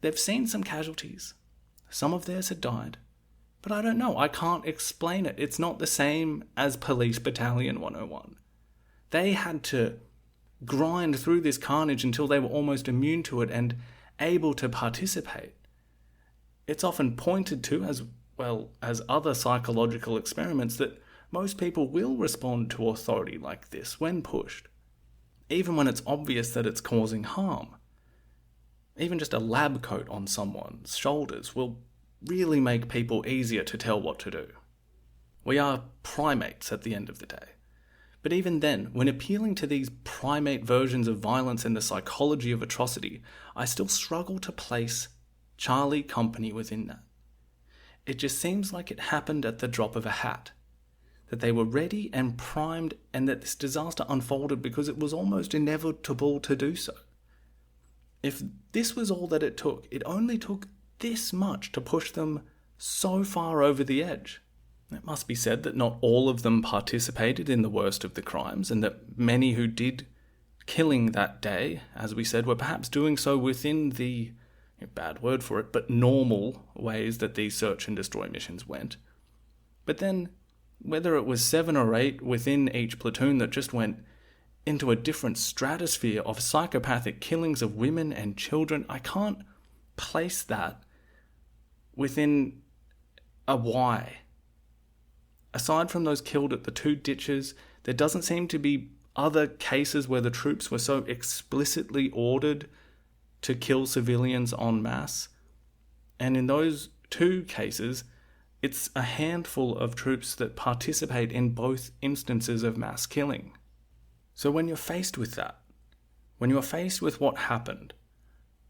They've seen some casualties. Some of theirs had died. But I don't know, I can't explain it. It's not the same as Police Battalion 101. They had to grind through this carnage until they were almost immune to it and able to participate. It's often pointed to, as well as other psychological experiments, that most people will respond to authority like this when pushed, even when it's obvious that it's causing harm. Even just a lab coat on someone's shoulders will really make people easier to tell what to do. We are primates at the end of the day. But even then, when appealing to these primate versions of violence and the psychology of atrocity, I still struggle to place Charlie Company within that. It just seems like it happened at the drop of a hat. That they were ready and primed, and that this disaster unfolded because it was almost inevitable to do so. If this was all that it only took this much to push them so far over the edge. It must be said that not all of them participated in the worst of the crimes, and that many who did killing that day, as we said, were perhaps doing so within the, bad word for it, but normal ways that these search and destroy missions went. But then, whether it was 7 or 8 within each platoon that just went into a different stratosphere of psychopathic killings of women and children, I can't place that within a why. Aside from those killed at the 2 ditches, there doesn't seem to be other cases where the troops were so explicitly ordered to kill civilians en masse. And in those 2 cases, it's a handful of troops that participate in both instances of mass killing. So when you're faced with that, when you're faced with what happened,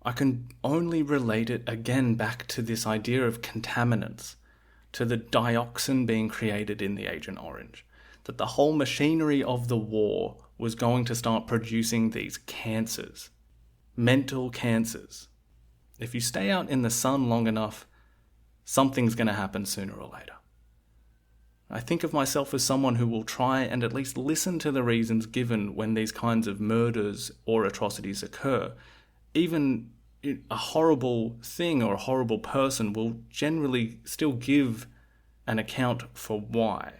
I can only relate it again back to this idea of contaminants, to the dioxin being created in the Agent Orange, that the whole machinery of the war was going to start producing these cancers, mental cancers. If you stay out in the sun long enough, something's going to happen sooner or later. I think of myself as someone who will try and at least listen to the reasons given when these kinds of murders or atrocities occur. Even a horrible thing or a horrible person will generally still give an account for why.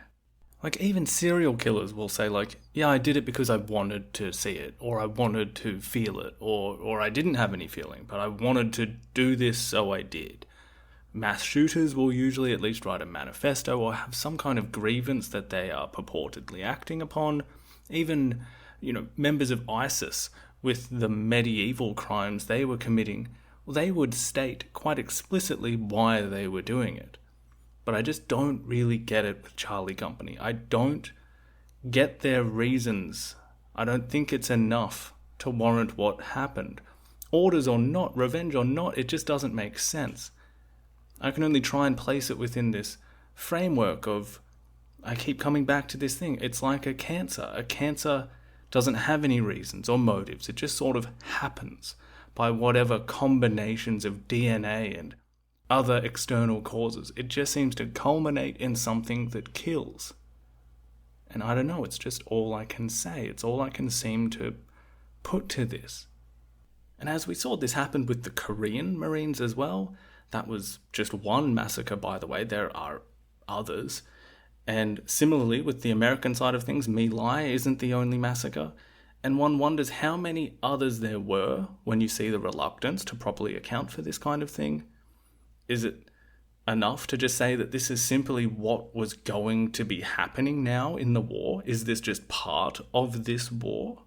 Like, even serial killers will say, like, yeah, I did it because I wanted to see it, or I wanted to feel it, or I didn't have any feeling, but I wanted to do this, so I did. Mass shooters will usually at least write a manifesto or have some kind of grievance that they are purportedly acting upon. Even, members of ISIS, with the medieval crimes they were committing, they would state quite explicitly why they were doing it. But I just don't really get it with Charlie Company. I don't get their reasons. I don't think it's enough to warrant what happened. Orders or not, revenge or not, it just doesn't make sense. I can only try and place it within this framework of, I keep coming back to this thing. It's like a cancer. A cancer doesn't have any reasons or motives. It just sort of happens by whatever combinations of DNA and other external causes. It just seems to culminate in something that kills. And I don't know, it's just all I can say. It's all I can seem to put to this. And as we saw, this happened with the Korean Marines as well. That was just one massacre, by the way. There are others. And similarly, with the American side of things, My Lai isn't the only massacre. And one wonders how many others there were when you see the reluctance to properly account for this kind of thing. Is it enough to just say that this is simply what was going to be happening now in the war? Is this just part of this war?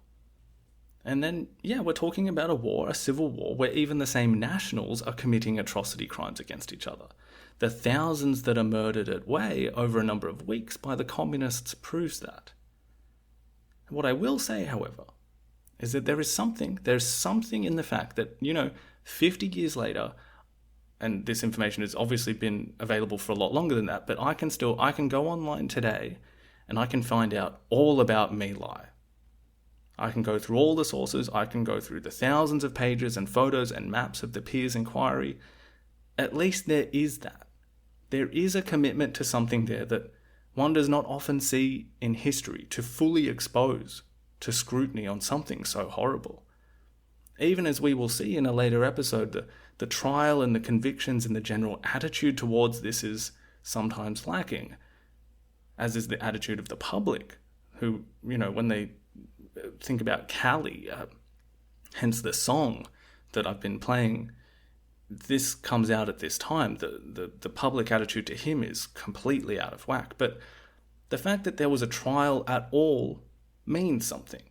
And then, we're talking about a war, a civil war, where even the same nationals are committing atrocity crimes against each other. The thousands that are murdered at Wei over a number of weeks by the communists proves that. What I will say, however, is that there's something in the fact that, 50 years later, and this information has obviously been available for a lot longer than that, but I can go online today and I can find out all about My Lai. I can go through all the sources, I can go through the thousands of pages and photos and maps of the Peers Inquiry. At least there is that. There is a commitment to something there that one does not often see in history, to fully expose to scrutiny on something so horrible. Even as we will see in a later episode, the trial and the convictions and the general attitude towards this is sometimes lacking, as is the attitude of the public, who, when they think about Calley, hence the song that I've been playing, this comes out at this time. The public attitude to him is completely out of whack. But the fact that there was a trial at all means something.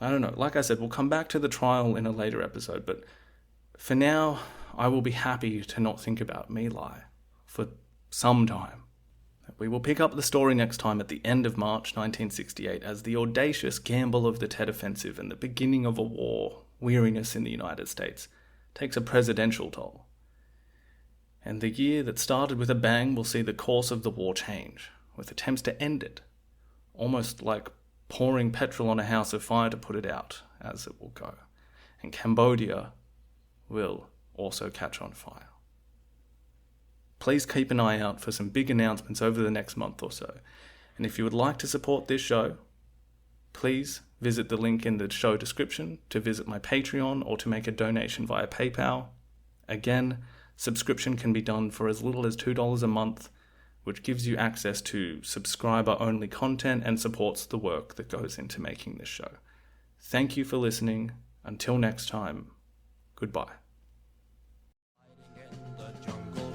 I don't know. Like I said, we'll come back to the trial in a later episode, but for now, I will be happy to not think about My Lai for some time. We will pick up the story next time at the end of March 1968 as the audacious gamble of the Tet Offensive and the beginning of a war, weariness in the United States, takes a presidential toll. And the year that started with a bang will see the course of the war change, with attempts to end it, almost like pouring petrol on a house of fire to put it out, as it will go. And Cambodia will also catch on fire. Please keep an eye out for some big announcements over the next month or so. And if you would like to support this show, please visit the link in the show description to visit my Patreon or to make a donation via PayPal. Again, subscription can be done for as little as $2 a month, which gives you access to subscriber-only content and supports the work that goes into making this show. Thank you for listening. Until next time, goodbye.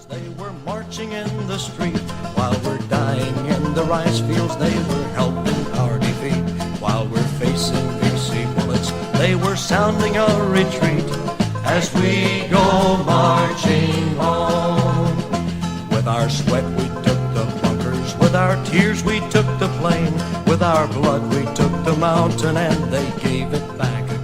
They were marching in the street while we're dying in the rice fields. They were helping our defeat while we're facing BC bullets. They were sounding a retreat as we go marching on. With our sweat we took the bunkers, with our tears we took the plain, with our blood we took the mountain, and they gave it back again.